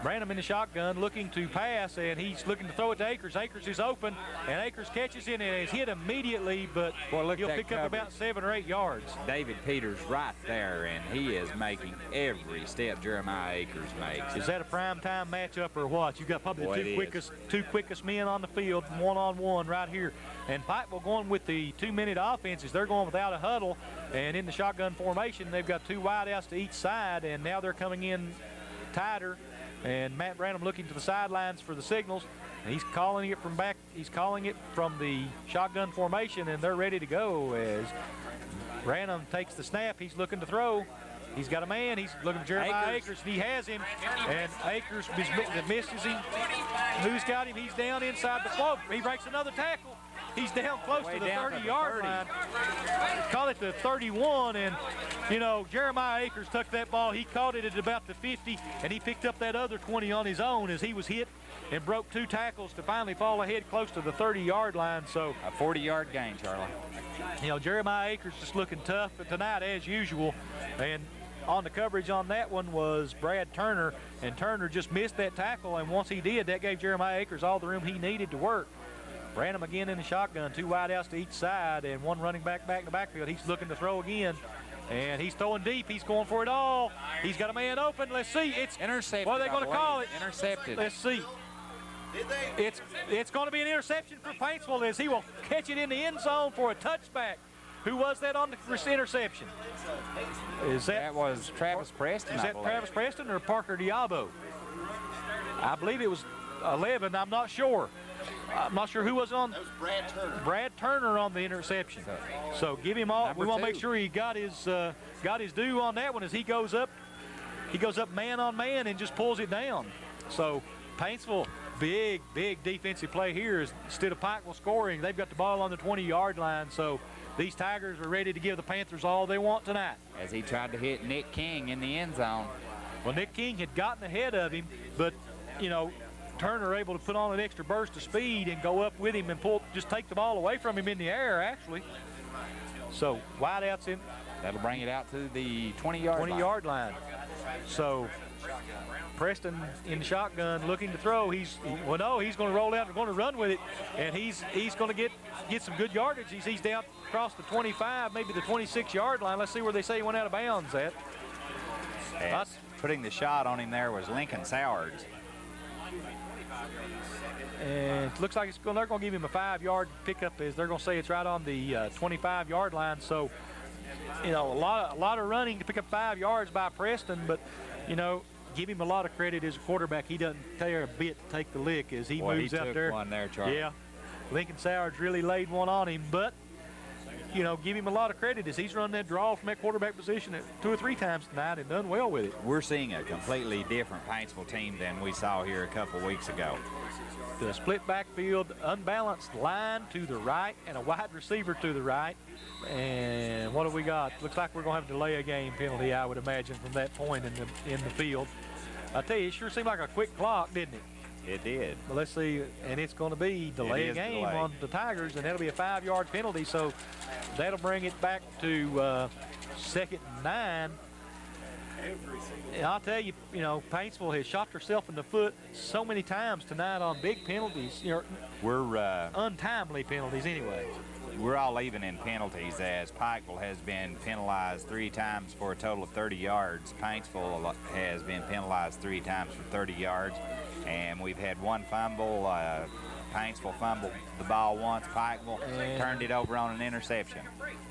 Branham in the shotgun looking to pass, and he's looking to throw it to Akers. Akers is open, and Akers catches it and is hit immediately, but he'll pick up about 7 or 8 yards. David Peters right there, and he is making every step Jeremiah Akers makes. Is that a prime time matchup or what? You've got probably the two quickest men on the field, one-on-one right here. And Pikeville going with the 2-minute offenses. They're going without a huddle, and in the shotgun formation, they've got 2 wideouts to each side, and now they're coming in tighter. And Matt Branham looking to the sidelines for the signals. And he's calling it from back. He's calling it from the shotgun formation, and they're ready to go as Branham takes the snap. He's looking to throw. He's got a man. He's looking for Jeremiah Akers, and he has him. And Akers misses him. Who's got him? He's down inside the slope. He breaks another tackle. He's down close to the 30-yard line. Call it the 31, and, you know, Jeremiah Akers took that ball. He caught it at about the 50, and he picked up that other 20 on his own as he was hit and broke 2 tackles to finally fall ahead close to the 30-yard line. So a 40-yard gain, Charlie. You know, Jeremiah Akers just looking tough tonight as usual, and on the coverage on that one was Brad Turner, and Turner just missed that tackle, and once he did, that gave Jeremiah Akers all the room he needed to work. Branham again in the shotgun, 2 wideouts to each side, and 1 running back in the backfield. He's looking to throw again, and he's throwing deep. He's going for it all. He's got a man open. Let's see. It's intercepted. What are they going to call it? Intercepted. Let's see. It's going to be an interception for Paintsville as he will catch it in the end zone for a touchback. Who was that on the interception? That was Travis Preston. Is that Travis Preston or Parker Diabo? I believe it was 11. I'm not sure. I'm not sure who was on. That was Brad Turner. Brad Turner on the interception. So give him all. We want to make sure he got his due on that one as he goes up. He goes up man on man and just pulls it down. So Paintsville, big defensive play here. Instead of Pikeville scoring, they've got the ball on the 20-yard line. So these Tigers are ready to give the Panthers all they want tonight. As he tried to hit Nick King in the end zone. Well, Nick King had gotten ahead of him, but, you know, Turner able to put on an extra burst of speed and go up with him and just take the ball away from him in the air, actually. So wideouts in. That'll bring it out to the 20-yard line. So Preston in the shotgun looking to throw. He's going to roll out and going to run with it, and he's going to get some good yardage. He's down across the 25, maybe the 26-yard line. Let's see where they say he went out of bounds at. Putting the shot on him there was Lincoln Sowards. And it looks like they're going to give him a 5-yard pickup, as they're going to say it's right on the 25-yard line. So, you know, a lot of running to pick up 5 yards by Preston, but, you know, give him a lot of credit as a quarterback. He doesn't care a bit to take the lick as he moves out there. One there, Charlie. Yeah, Lincoln Sowards really laid one on him, but give him a lot of credit as he's run that draw from that quarterback position 2 or 3 times tonight and done well with it. We're seeing a completely different Paintsville team than we saw here a couple weeks ago. The split backfield, unbalanced line to the right and a wide receiver to the right. And what do we got? Looks like we're going to have a delay a game penalty, I would imagine, from that point in the field. I tell you, it sure seemed like a quick clock, didn't it? It did. Well, let's see, and it's going to be delay a game on the Tigers, and that'll be a 5-yard penalty, so that'll bring it back to 2nd and 9. And I'll tell you, Paintsville has shot herself in the foot so many times tonight on big penalties. We're untimely penalties anyway. We're all even in penalties, as Pikeville has been penalized 3 times for a total of 30 yards. Paintsville has been penalized 3 times for 30 yards, and we've had 1 fumble. Paintsville fumbled the ball once. Pikeville turned it over on an interception.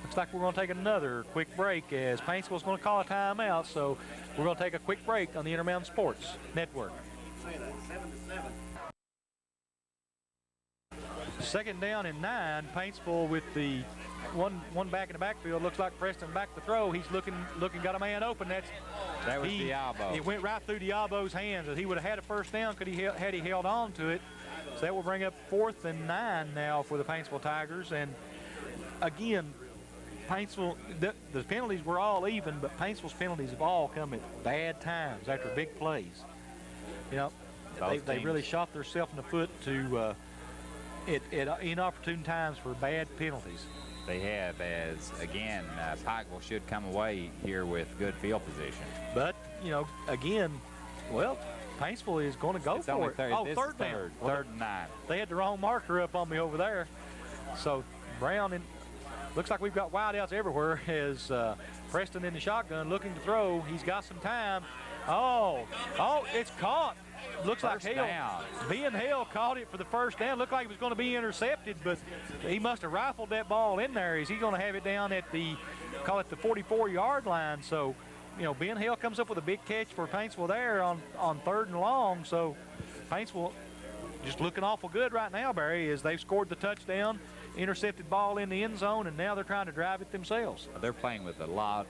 Looks like we're going to take another quick break as Paintsville's going to call a timeout, so we're going to take a quick break on the Intermountain Sports Network. 2nd down and 9. Paintsville with the one back in the backfield. Looks like Preston back to throw. He's looking, got a man open. That was Diabo. It went right through Diabo's hands. If he would have had a first down, had he held on to it. So that will bring up 4th and 9 now for the Paintsville Tigers. And again, Paintsville, the penalties were all even, but Paintsville's penalties have all come at bad times after big plays. They really shot themselves in the foot to at inopportune times for bad penalties. They have, as again, Pikeville should come away here with good field position. But again, Paintsville is going to go for it. Third down. 3rd and 9. They had the wrong marker up on me over there. So Brown, looks like we've got wideouts everywhere as Preston in the shotgun looking to throw. He's got some time. Oh, it's caught. Looks like Hale caught it for the first down. Looked like it was going to be intercepted, but he must have rifled that ball in there. Is he going to have it down at the 44-yard line? So, Ben Hale comes up with a big catch for Paintsville there on 3rd and long. So Paintsville just looking awful good right now, Barry, as they've scored the touchdown, intercepted ball in the end zone, and now they're trying to drive it themselves. They're playing with a lot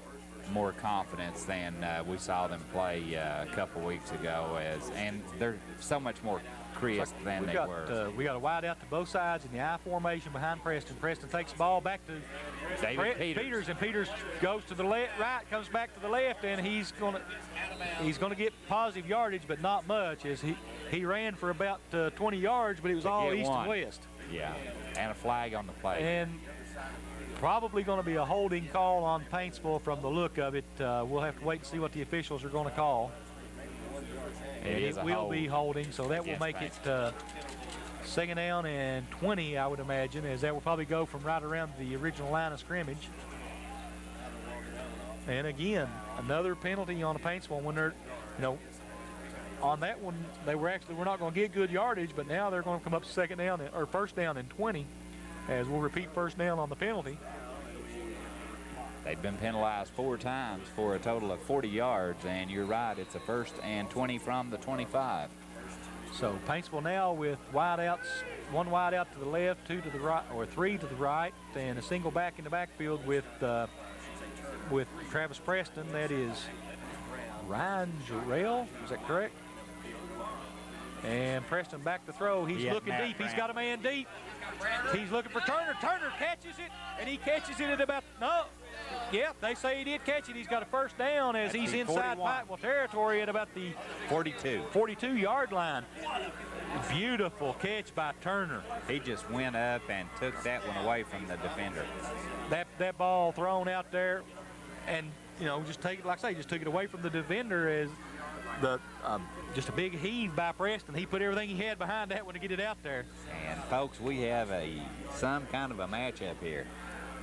more confidence than we saw them play a couple weeks ago, and they're so much more crisp than they were. We got a wide out to both sides in the I formation behind Preston. Preston takes the ball back to Peters, and Peters goes to the right, comes back to the left, and he's going to get positive yardage, but not much, as he ran for about 20 yards, but it was all east and west. Yeah, and a flag on the play. And probably going to be a holding call on Paintsville from the look of it. We'll have to wait and see what the officials are going to call. It will be holding, so that will make it 2nd down and 20, I would imagine, as that will probably go from right around the original line of scrimmage. And again, another penalty on a Paintsville when they're, on that one, we're not going to get good yardage, but now they're going to come up 2nd down or 1st down and 20. As we'll repeat 1st down on the penalty. They've been penalized 4 times for a total of 40 yards, and you're right, it's a 1st and 20 from the 25. So Paintsville now with wideouts, 1 wide out to the left, 2 to the right, or 3 to the right, and a single back in the backfield with Travis Preston. That is Ryan Jarrell, is that correct? And Preston back to throw. He's looking deep. He's got a man deep. He's looking for Turner. Turner catches it, and he catches it at about, they say he did catch it. He's got a 1st down as he's inside Pikeville territory at about the 42-yard line. Beautiful catch by Turner. He just went up and took that one away from the defender. That ball thrown out there, and just take it, like I say, just took it away from the defender as just a big heave by Preston. He put everything he had behind that one to get it out there. And folks, we have some kind of a matchup here.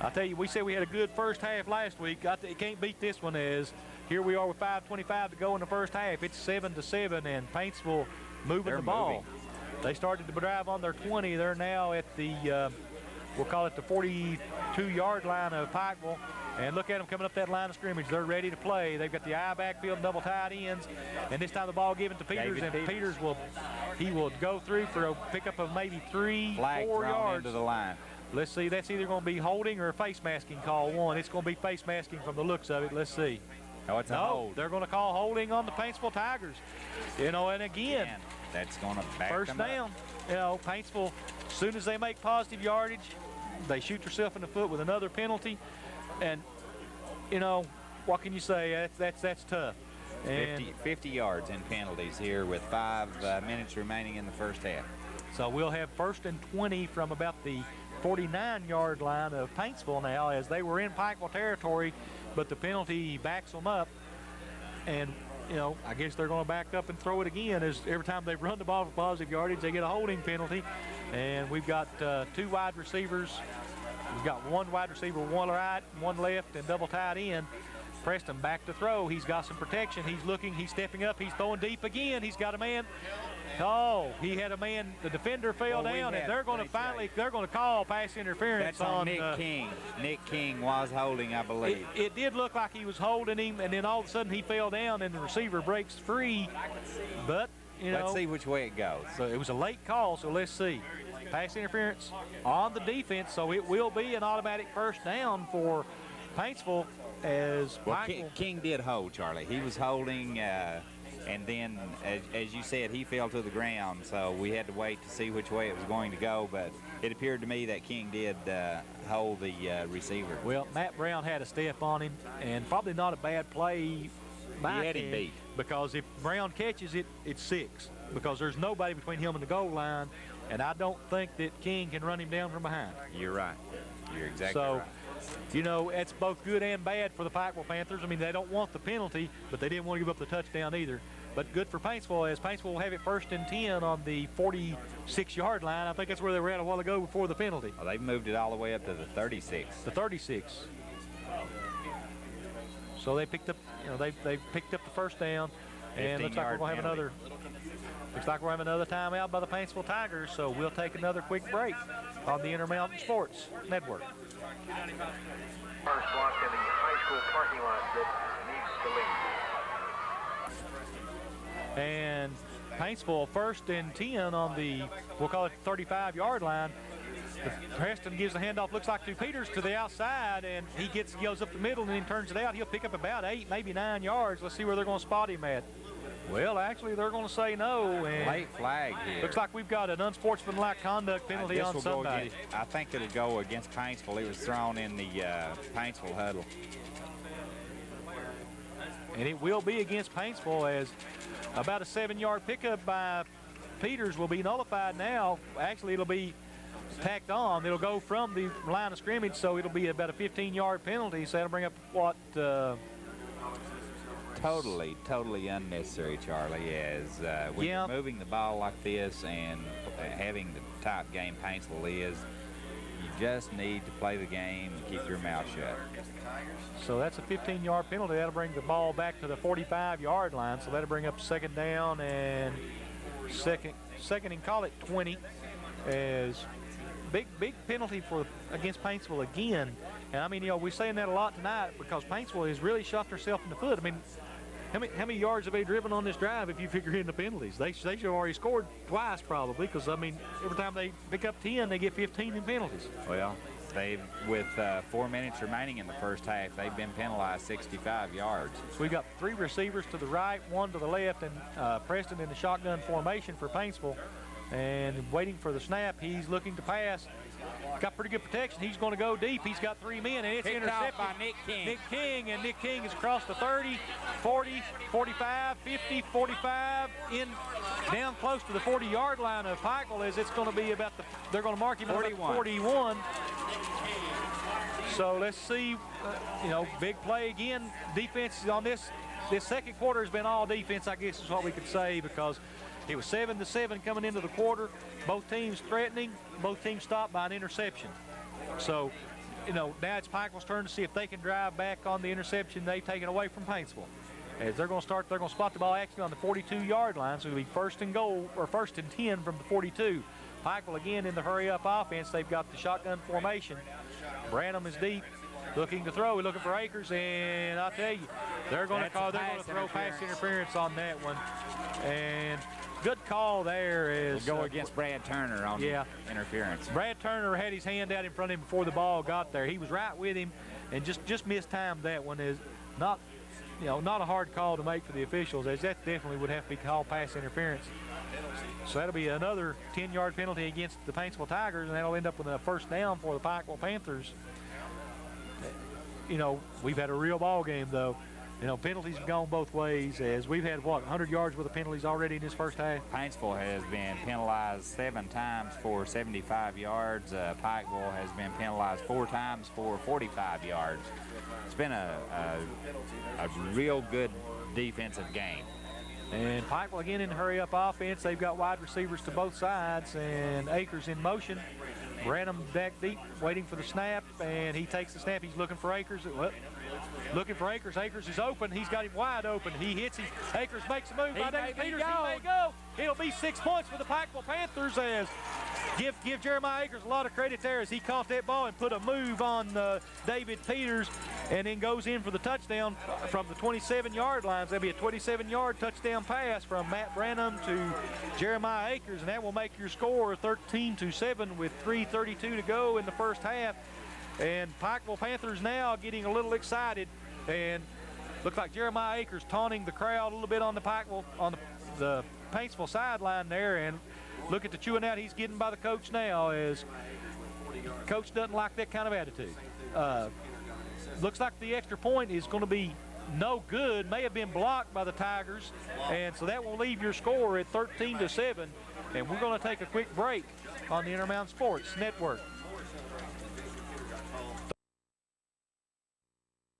I tell you, we said we had a good first half last week. You can't beat this one, as here we are with 5:25 to go in the first half. It's 7-7, and Paintsville moving the ball. They started to drive on their 20. They're now at the, we'll call it the 42-yard line of Pikeville. And look at them coming up that line of scrimmage. They're ready to play. They've got the I backfield, double tight ends, and this time the ball given to Peters, and Peters will go through for a pickup of maybe 3-4 yards. Into the line. Let's see, that's either going to be holding or face masking call one. It's going to be face masking from the looks of it. Let's see. Oh, it's a hold. They're going to call holding on the Paintsville Tigers. You know, and again, that's going to back first them down. up. You know, Paintsville, as soon as they make positive yardage, they shoot themselves in the foot with another penalty. And, you know, what can you say? That's tough. And 50 yards in penalties here with 5 minutes remaining in the first half. so we'll have 1st and 20 from about the 49-yard line of Paintsville now, as they were in Pikeville territory, but the penalty backs them up. And, you know, I guess they're going to back up and throw it again, as every time they run the ball for positive yardage, they get a holding penalty. And we've got 2 wide receivers. We've got 1 wide receiver, 1 right, 1 left, and double tight end. Preston back to throw. He's got some protection. He's looking, he's stepping up, he's throwing deep again. He's got a man. Oh, he had a man. The defender fell down, and they're going to they're going to call pass interference. That's on Nick King. Nick King was holding, I believe. It did look like he was holding him, and then all of a sudden he fell down, and the receiver breaks free. But, you know. Let's see which way it goes. So it was a late call, so let's see. Pass interference on the defense, so it will be an automatic first down for Paintsville. As King did hold, Charlie. He was holding, and then, as you said, he fell to the ground. So we had to wait to see which way it was going to go. But it appeared to me that King did hold the receiver. Well, Matt Brown had a step on him, and probably not a bad play by He had him King, beat. because if Brown catches it, it's 6, because there's nobody between him and the goal line, and I don't think that King can run him down from behind. You're right. You're exactly right. You know, it's both good and bad for the Pikeville Panthers. I mean, they don't want the penalty, but they didn't want to give up the touchdown either. But good for Paintsville, as Paintsville will have it 1st and 10 on the 46-yard line. I think that's where they were at a while ago before the penalty. Well, they've moved it all the way up to the 36. The 36. So they picked up, you know, they picked up the first down, and looks like we're going to have another. Looks like we're having another timeout by the Paintsville Tigers. So we'll take another quick break on the Intermountain Sports Network. First block in the high school parking lot that needs to leave. And Paintsville 1st and 10 on the, we'll call it 35-yard line. Preston gives the handoff, looks like to Peters to the outside, and he goes up the middle and then turns it out. He'll pick up about 8, maybe 9 yards. Let's see where they're going to spot him at. Well, actually, they're going to say no. And late flag here. Looks like we've got an unsportsmanlike conduct penalty on somebody. I think it'll go against Paintsville. It was thrown in the Paintsville huddle. And it will be against Paintsville, as about a 7-yard pickup by Peters will be nullified now. Actually, it'll be tacked on. It'll go from the line of scrimmage, so it'll be about a 15-yard penalty. So that'll bring up what? Totally unnecessary, Charlie, as when you're moving the ball like this and having the type game Paintsville is, you just need to play the game and keep your mouth shut. So that's a 15-yard penalty. That'll bring the ball back to the 45-yard line. So that'll bring up 2nd down and second and call it 20, as big penalty against Paintsville again. And I mean, you know, we're saying that a lot tonight because Paintsville has really shot herself in the foot. I mean, how many yards have they driven on this drive if you figure in the penalties? They should have already scored twice probably, because, I mean, every time they pick up 10, they get 15 in penalties. Well, with 4 minutes remaining in the first half, they've been penalized 65 yards. So we've got 3 receivers to the right, 1 to the left, and Preston in the shotgun formation for Paintsville. And waiting for the snap, he's looking to pass. Got pretty good protection. He's going to go deep. He's got 3 men, and it's intercepted by Nick King. And Nick King is across the 30, 40, 45, 50, 45, down close to the 40-yard line of Pikeville, as it's going to be about they're going to mark him at 41. So let's see, you know, big play again. Defense on this second quarter has been all defense, I guess is what we could say, because it was 7-7 coming into the quarter. Both teams threatening. Both teams stopped by an interception. So, you know, now it's Pikeville's turn to see if they can drive back on the interception they've taken away from Paintsville. As they're going to spot the ball actually on the 42-yard line, so it'll be 1st and goal, or 1st and 10 from the 42. Pikeville again in the hurry-up offense. They've got the shotgun formation. Branham is deep, looking to throw. We're looking for Akers, and I'll tell you, they're going to throw pass interference on that one. And good call there. As We'll go against Brad Turner on interference. Brad Turner had his hand out in front of him before the ball got there. He was right with him and just mistimed that one. Is not, not a hard call to make for the officials, as that definitely would have to be called pass interference. So that'll be another 10-yard penalty against the Paintsville Tigers, and that'll end up with a first down for the Pikeville Panthers. We've had a real ball game, though. Penalties have gone both ways, as we've had, 100 yards worth of penalties already in this first half? Paintsville has been penalized 7 times for 75 yards. Pikeville has been penalized 4 times for 45 yards. It's been a real good defensive game. And Pikeville again in hurry-up offense. They've got wide receivers to both sides, and Akers in motion. Branham back deep, waiting for the snap, and he takes the snap. He's looking for Akers. Looking for Akers. Akers is open. He's got him wide open. He hits him. Akers makes a move by David Peters. He may go. It'll be 6 points for the Pikeville Panthers. As give Jeremiah Akers a lot of credit there, as he caught that ball and put a move on David Peters, and then goes in for the touchdown from the 27-yard line. That'll be a 27-yard touchdown pass from Matt Branham to Jeremiah Akers, and that will make your score 13-7 with 3:32 to go in the first half. And Pikeville Panthers now getting a little excited, and looks like Jeremiah Akers taunting the crowd a little bit on the Pikeville, on the Paintsville sideline there, and look at the chewing out he's getting by the coach now, as coach doesn't like that kind of attitude. Looks like the extra point is going to be no good, may have been blocked by the Tigers, and so that will leave your score at 13-7, and we're going to take a quick break on the Intermountain Sports Network.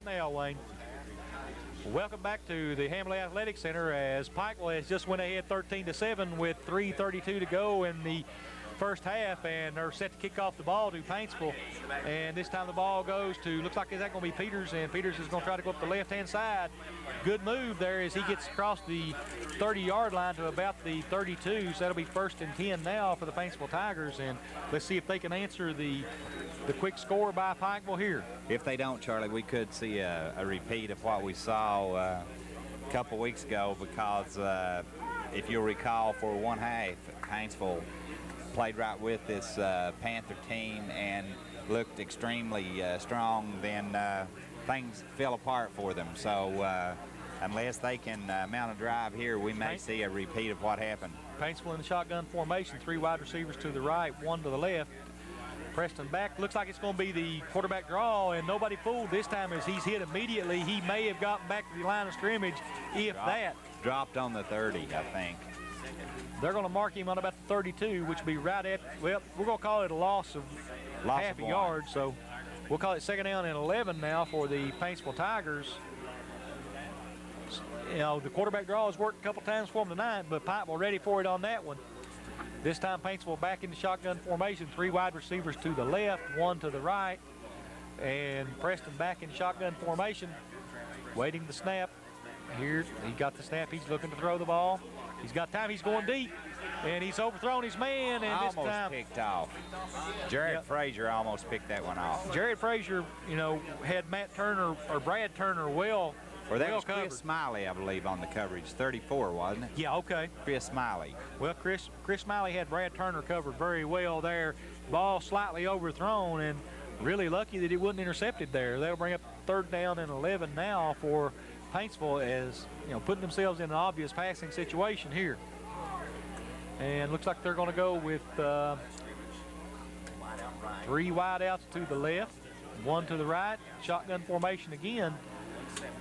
Now, Wayne, welcome back to the Hamley Athletic Center, as Pikeville has just went ahead 13-7 with 3:32 to go in the first half, and they're set to kick off the ball to Paintsville. And this time the ball goes to, looks like it's going to be Peters, and Peters is going to try to go up the left-hand side. Good move there as he gets across the 30-yard line to about the 32, so that'll be 1st and 10 now for the Paintsville Tigers, and let's see if they can answer the quick score by Pikeville here. If they don't, Charlie, we could see a repeat of what we saw a couple weeks ago, because if you'll recall, for one half, Paintsville played right with this Panther team and looked extremely strong. Then things fell apart for them. So unless they can mount a drive here, we may see a repeat of what happened. Paintsville in the shotgun formation, 3 wide receivers to the right, 1 to the left. Preston back. Looks like it's going to be the quarterback draw, and nobody fooled this time as he's hit immediately. He may have gotten back to the line of scrimmage, if that. Dropped on the 30, I think. They're going to mark him on about the 32, which will be right at, well, we're going to call it a loss of half a yard. So we'll call it 2nd down and 11 now for the Paintsville Tigers. The quarterback draw has worked a couple times for them tonight, but Pikeville ready for it on that one. This time Paintsville back into shotgun formation, 3 wide receivers to the left, 1 to the right. And Preston back in shotgun formation, waiting the snap. Here, he got the snap. He's looking to throw the ball. He's got time. He's going deep, and he's overthrown his man. And almost this time picked off. Jared Frazier almost picked that one off. Jared Frazier, had Matt Turner or Brad Turner well. Or that was covered. Chris Smiley, I believe, on the coverage. 34, wasn't it? Yeah, okay. Chris Smiley. Well, Chris Smiley had Brad Turner covered very well there. Ball slightly overthrown, and really lucky that it wasn't intercepted there. They'll bring up 3rd down and 11 now for Paintsville, as putting themselves in an obvious passing situation here. And looks like they're going to go with 3 wide outs to the left, 1 to the right. Shotgun formation again.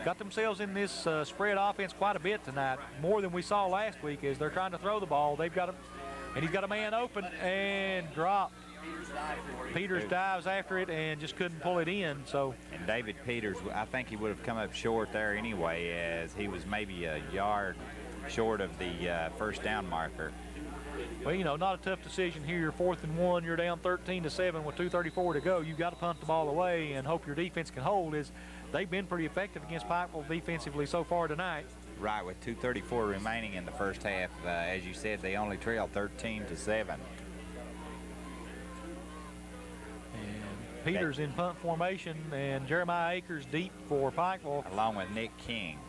Got themselves in this spread offense quite a bit tonight, more than we saw last week, as they're trying to throw the ball. They've got him, and he's got a man open and dropped. Peters dives after it and just couldn't pull it in. So, and David Peters, I think he would have come up short there anyway, as he was maybe a yard short of the 1st down marker. Well, not a tough decision here. 4th and 1, you're down 13-7 with 2:34 to go. You've got to punt the ball away and hope your defense can hold, as they've been pretty effective against Pikeville defensively so far tonight. Right, with 2:34 remaining in the first half. As you said, they only trail 13-7. Peters in punt formation, and Jeremiah Akers deep for Pikeville. Along with Nick King.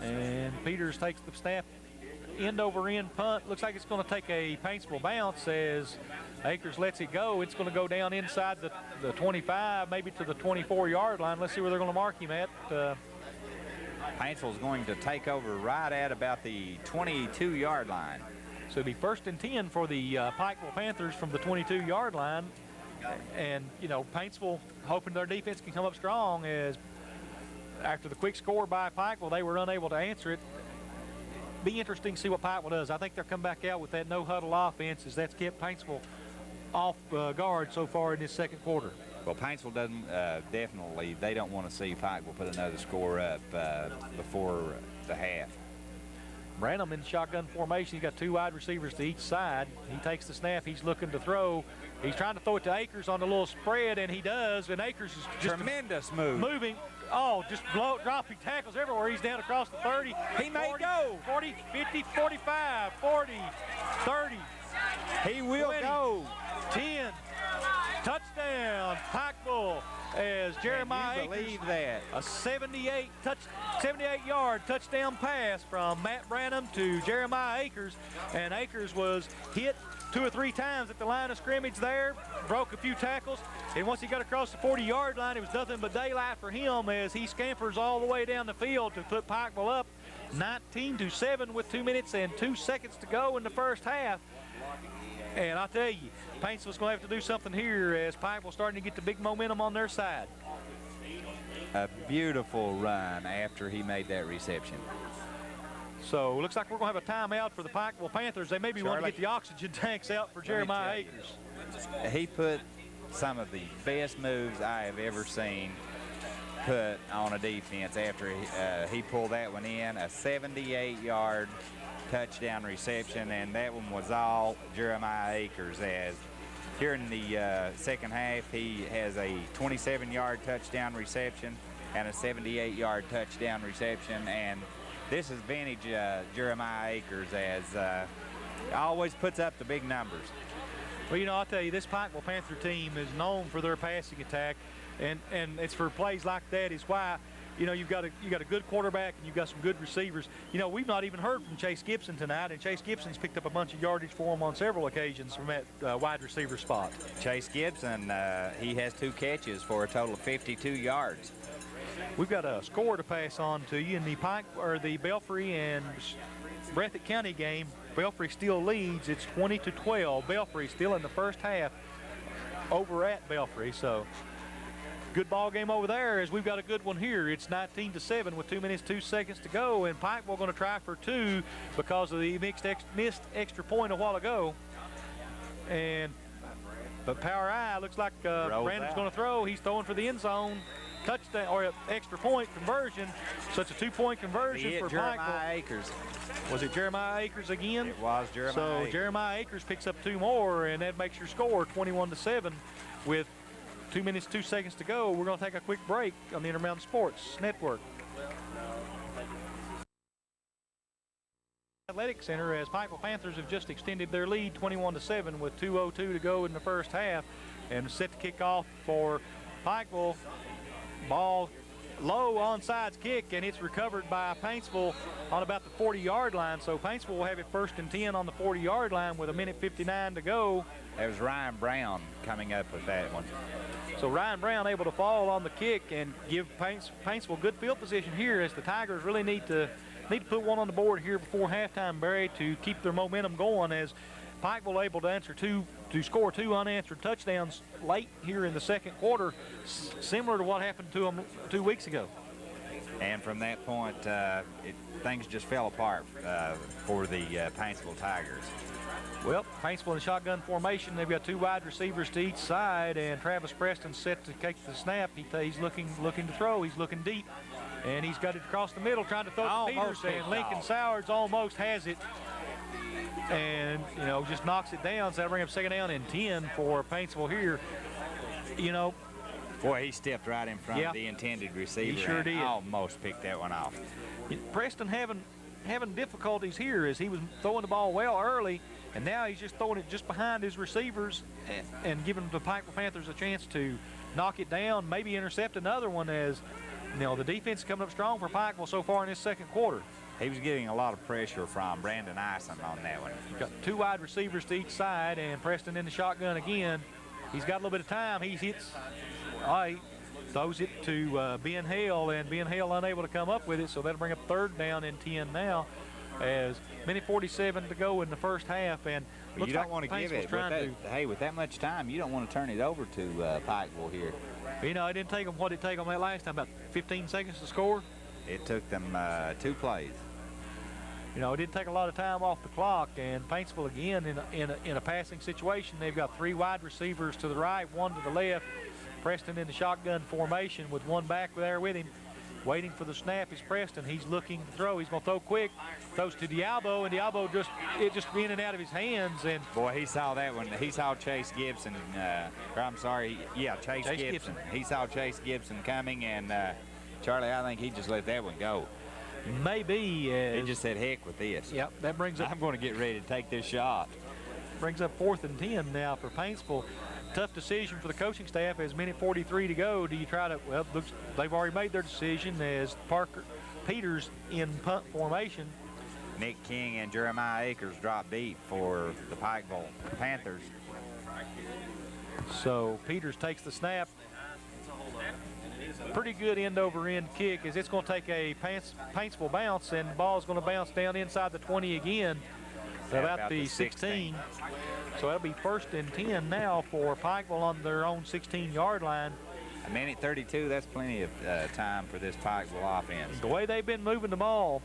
And Peters takes the snap end-over-end punt. Looks like it's going to take a Paintsville bounce as Akers lets it go. It's going to go down inside the 25, maybe to the 24-yard line. Let's see where they're going to mark him at. Paintsville's going to take over right at about the 22-yard line. So it'll be 1st and 10 for the Pikeville Panthers from the 22-yard line. And, you know, Paintsville hoping their defense can come up strong, as after the quick score by Pikeville, they were unable to answer it. Be interesting to see what Pikeville does. I think they'll come back out with that no-huddle offense, as that's kept Paintsville off guard so far in this second quarter. Well, Paintsville doesn't definitely, they don't want to see Pikeville put another score up before the half. Branham in shotgun formation. He's got 2 wide receivers to each side. He takes the snap. He's looking to throw. He's trying to throw it to Akers on the little spread, and he does. And Akers is just tremendous move. Moving. Oh, just dropping tackles everywhere. He's down across the 30. He may go. 40, 50, 45, 40, 30. He will 20, go. 10. Touchdown, Pikeville, as Jeremiah Can you Akers. believe that? A 78-yard touchdown pass from Matt Branham to Jeremiah Akers. And Akers was hit 2 or 3 times at the line of scrimmage there, broke a few tackles, and once he got across the 40-yard line, it was nothing but daylight for him as he scampers all the way down the field to put Pikeville up 19-7 with 2 minutes and 2 seconds to go in the first half. And I'll tell you, Paintsville's going to have to do something here as Pikeville's starting to get the big momentum on their side. A beautiful run after he made that reception. So looks like we're going to have a timeout for the Pikeville Panthers. They maybe want to get the oxygen tanks out for Jeremiah Akers. He put some of the best moves I have ever seen put on a defense after he pulled that one in. A 78-yard touchdown reception, and that one was all Jeremiah Akers. As here in the second half, he has a 27-yard touchdown reception and a 78-yard touchdown reception, and this is vintage Jeremiah Akers, as always puts up the big numbers. Well, you know, I'll tell you, this Pikeville Panther team is known for their passing attack, and it's for plays like that is why, you know, you've got a good quarterback and you've got some good receivers. You know, we've not even heard from Chase Gibson tonight, and Chase Gibson's picked up a bunch of yardage for him on several occasions from that wide receiver spot. Chase Gibson, he has 2 catches for a total of 52 yards. We've got a score to pass on to you in the the Belfry and Breathitt County game. Belfry still leads. It's 20-12. Belfry still in the first half over at Belfry. So good ball game over there, as we've got a good one here. It's 19-7 with 2 minutes 2 seconds to go, and Pikeville going to try for 2 because of the missed extra point a while ago. But Power Eye looks like Brandon's going to throw. He's throwing for the end zone. Touchdown or extra point conversion. So it's a 2-point conversion for Jeremiah Pikeville. Akers. Was it Jeremiah Akers again? It was Jeremiah Akers. Jeremiah Akers picks up 2 more, and that makes your score 21-7 with 2 minutes 2 seconds to go. We're going to take a quick break on the Intermountain Sports Network. Athletic Center, as Pikeville Panthers have just extended their lead 21-7 with 2:02 to go in the first half, and set to kick off for Pikeville. Ball low onside kick, and it's recovered by Paintsville on about the 40-yard line. So Paintsville will have it 1st and 10 on the 40-yard line with 1:59 to go. It was Ryan Brown coming up with that one. So Ryan Brown able to fall on the kick and give Paintsville good field position here, as the Tigers really need to put one on the board here before halftime, Barry, to keep their momentum going, as Pikeville able to score 2 unanswered touchdowns late here in the second quarter, similar to what happened to them 2 weeks ago. And from that point, things just fell apart for the Paintsville Tigers. Well, Paintsville in shotgun formation. They've got 2 wide receivers to each side, and Travis Preston's set to take the snap. He's looking to throw. He's looking deep, and he's got it across the middle, trying to throw to Peters, and Lincoln Sowards almost has it, and, you know, just knocks it down. So that'll bring up 2nd down and 10 for Paintsville here. You know, boy, he stepped right in front of the intended receiver. He sure did. Almost picked that one off. Preston having difficulties here, as he was throwing the ball well early, and now he's just throwing it just behind his receivers and giving the Pikeville Panthers a chance to knock it down, maybe intercept another one, as, you know, the defense is coming up strong for Pikeville so far in this second quarter. He was getting a lot of pressure from Brandon Ison on that one. Got 2 wide receivers to each side, and Preston in the shotgun again. He's got a little bit of time. He hits, throws it to Ben Hale, and Ben Hale unable to come up with it, so that'll bring up 3rd down and 10 now. As minute 47 to go in the first half, and you don't want to give it. With that much time, you don't want to turn it over to Pikeville here. You know, it didn't take them what did it take them that last time, about 15 seconds to score. It took them 2 plays. You know, it didn't take a lot of time off the clock, and Paintsville again in a passing situation. They've got 3 wide receivers to the right, 1 to the left. Preston in the shotgun formation with 1 back there with him. Waiting for the snap is Preston. He's looking to throw. He's going to throw quick. Throws to Diabo, and Diabo just in and out of his hands. And boy, he saw that one. He saw Chase Gibson. Chase Gibson. He saw Chase Gibson coming, and Charlie, I think he just let that one go. Maybe. He just said, heck with this. Yep, that brings up. I'm going to get ready to take this shot. Brings up 4th and 10 now for Paintsville. Tough decision for the coaching staff as minute 43 to go. Do you try to, well, looks they've already made their decision as Parker Peters in punt formation. Nick King and Jeremiah Akers drop deep for the Pikeville Panthers. So Peters takes the snap. Pretty good end-over-end kick as it's going to take a Paintsville bounce, and the ball is going to bounce down inside the 20 again, about the 16. So that'll be 1st and 10 now for Pikeville on their own 16-yard line. A minute 32, that's plenty of time for this Pikeville offense. The way they've been moving the ball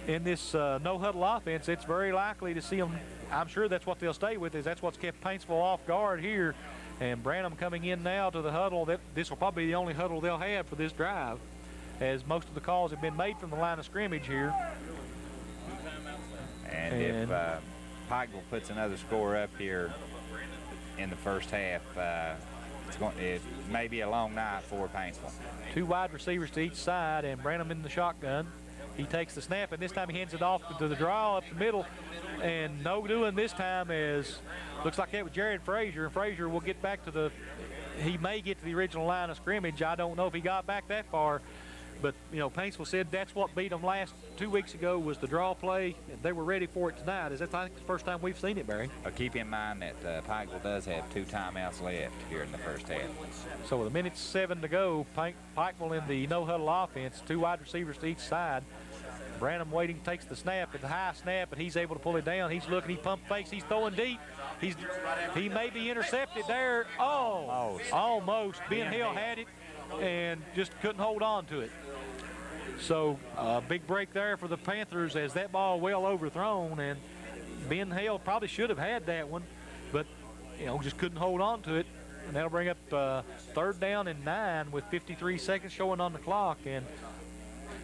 in this no-huddle offense, it's very likely to see them. I'm sure that's what they'll stay with, is that's what's kept Paintsville off guard here. And Branham coming in now to the huddle. This will probably be the only huddle they'll have for this drive, as most of the calls have been made from the line of scrimmage here. And if Pikeville puts another score up here in the first half, it may be a long night for Paintsville. 2 wide receivers to each side, and Branham in the shotgun. He takes the snap, and this time he hands it off to the draw up the middle. And no doing this time is, looks like that was Jared Frazier. And Frazier will get back to he may get to the original line of scrimmage. I don't know if he got back that far. But, you know, Paintsville said that's what beat them 2 weeks ago was the draw play. And they were ready for it tonight. Is that, I think, the first time we've seen it, Barry? Keep in mind that Pikeville does have 2 timeouts left here in the first half. So with 1:07 to go, Pikeville in the no-huddle offense, 2 wide receivers to each side. Branham waiting, takes the snap at the high snap, and he's able to pull it down. He's looking, he pump fakes, he's throwing deep. He may be intercepted there. Almost. Ben Hill had it and just couldn't hold on to it. So big break there for the Panthers as that ball well overthrown, and Ben Hale probably should have had that one, but just couldn't hold on to it. And that'll bring up 3rd down and 9 with 53 seconds showing on the clock, and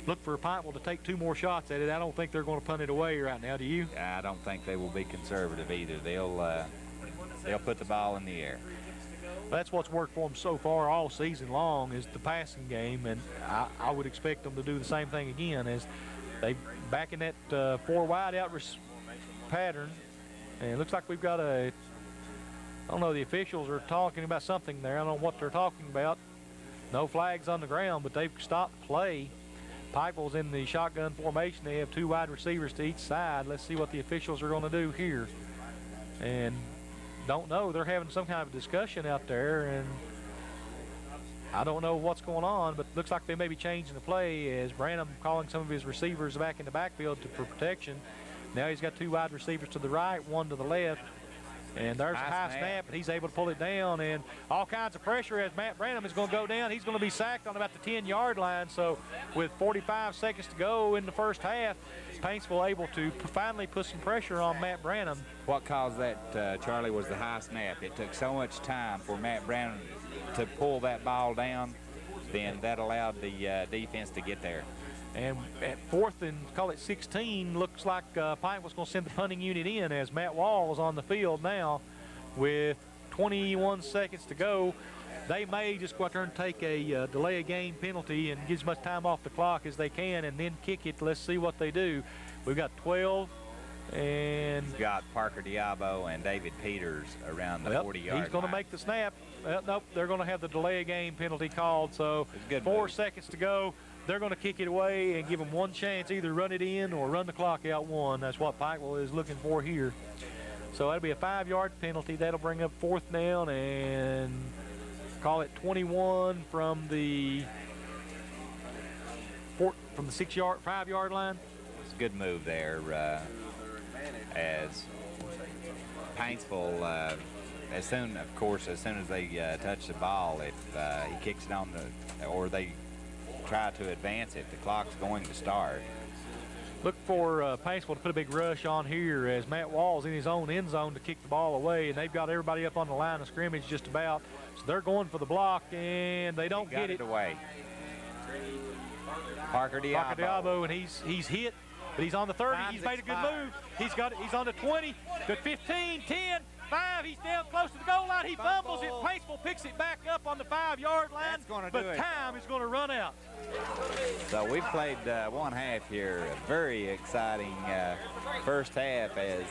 look for Pikeville to take 2 more shots at it. I don't think they're going to punt it away right now. Do you? I don't think they will be conservative either. They'll put the ball in the air. That's what's worked for them so far all season long is the passing game, and I would expect them to do the same thing again as they back in that 4 wide out pattern. And it looks like we've got I don't know, the officials are talking about something there. I don't know what they're talking about. No flags on the ground, but they've stopped play. Pikeville's in the shotgun formation. They have 2 wide receivers to each side. Let's see what the officials are going to do here. And don't know. They're having some kind of discussion out there, and I don't know what's going on, but looks like they may be changing the play as Branham calling some of his receivers back in the backfield for protection. Now he's got 2 wide receivers to the right, 1 to the left. And there's a high snap, and he's able to pull it down, and all kinds of pressure as Matt Branham is going to go down. He's going to be sacked on about the 10-yard line. So with 45 seconds to go in the first half, Paintsville able to finally put some pressure on Matt Branham. What caused that, Charlie, was the high snap. It took so much time for Matt Branham to pull that ball down, then that allowed the defense to get there. And at 4th and call it 16, looks like Pikeville's going to send the punting unit in as Matt Wall is on the field now with 21 seconds to go. They may just go out there and take a delay of game penalty and get as much time off the clock as they can and then kick it. Let's see what they do. We've got 12 and... We've got Parker Diabo and David Peters around the 40-yard line. He's going to make the snap. Nope, they're going to have the delay of game penalty called. So 4 seconds to go. they're going to kick it away and give them one chance, either run it in or run the clock out one. That's what Pikeville is looking for here. So that'll be a 5-yard penalty. That'll bring up 4th down and call it 21 from the 5-yard line. It's a good move there, as Paintsville, as soon as they touch the ball, if he kicks it on or they try to advance it, the clock's going to start. Look for Paintsville to put a big rush on here as Matt Wall's in his own end zone to kick the ball away, and they've got everybody up on the line of scrimmage just about. So they're going for the block, and they don't get it away. Parker Diabo, and he's hit, but he's on the 30. He's made a good move. He's on the 20, the 15, 10, 5. He's down close to the goal line. He fumbles it. Paintsville picks it back up on the 5-yard line, but time is going to run out. So we played one half here, a very exciting first half as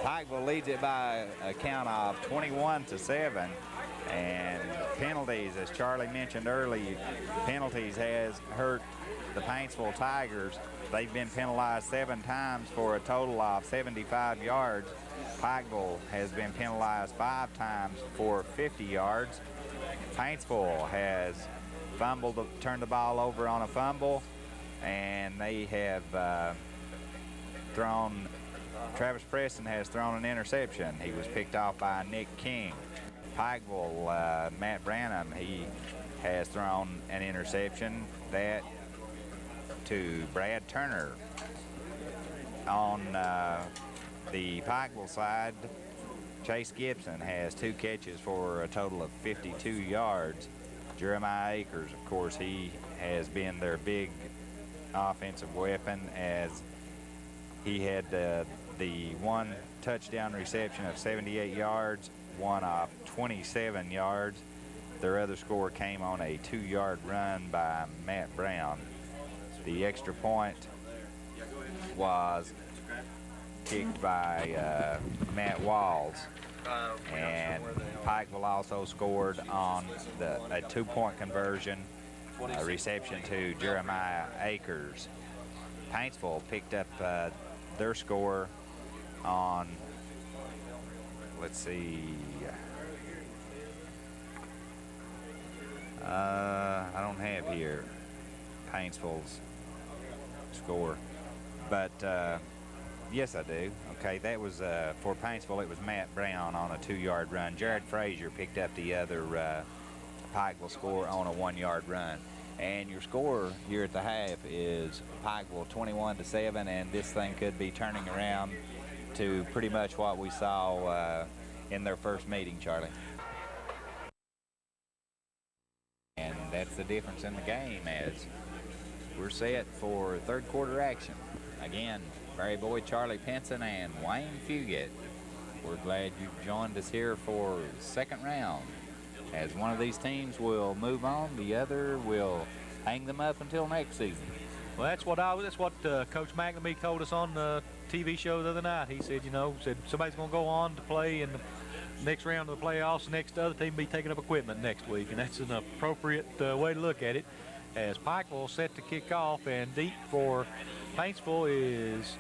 Pikeville leads it by a count of 21-7. And penalties, as Charlie mentioned earlier, penalties has hurt the Paintsville Tigers. They've been penalized 7 times for a total of 75 yards. Pikeville has been penalized 5 times for 50 yards. Paintsville has turned the ball over on a fumble, and they have Travis Preston has thrown an interception. He was picked off by Nick King. Pikeville, Matt Branham, he has thrown an interception, that to Brad Turner. On the Pikeville side, Chase Gibson has 2 catches for a total of 52 yards. Jeremiah Akers, of course, he has been their big offensive weapon, as he had the 1 touchdown reception of 78 yards, 1 of 27 yards. Their other score came on a 2-yard run by Matt Brown. The extra point was kicked by Matt Walls. And Pikeville also scored on a 2-point conversion, a reception to Jeremiah Akers. Paintsville picked up their score on, let's see, I don't have here Paintsville's score, but yes, I do. Okay, that was for Paintsville. It was Matt Brown on a 2-yard run. Jared Frazier picked up the other Pikeville score on a 1-yard run. And your score here at the half is Pikeville 21-7, and this thing could be turning around to pretty much what we saw in their first meeting, Charlie. And that's the difference in the game, as we're set for 3rd quarter action. Again, Barry Boy, Charlie Pinson, and Wayne Fugate. We're glad you've joined us here for 2nd round. As one of these teams will move on, the other will hang them up until next season. Well, that's what Coach McNamee told us on the TV show the other night. He said, somebody's going to go on to play in the next round of the playoffs. The next other team will be taking up equipment next week, and that's an appropriate way to look at it. As Pikeville set to kick off, and deep for Paintsville is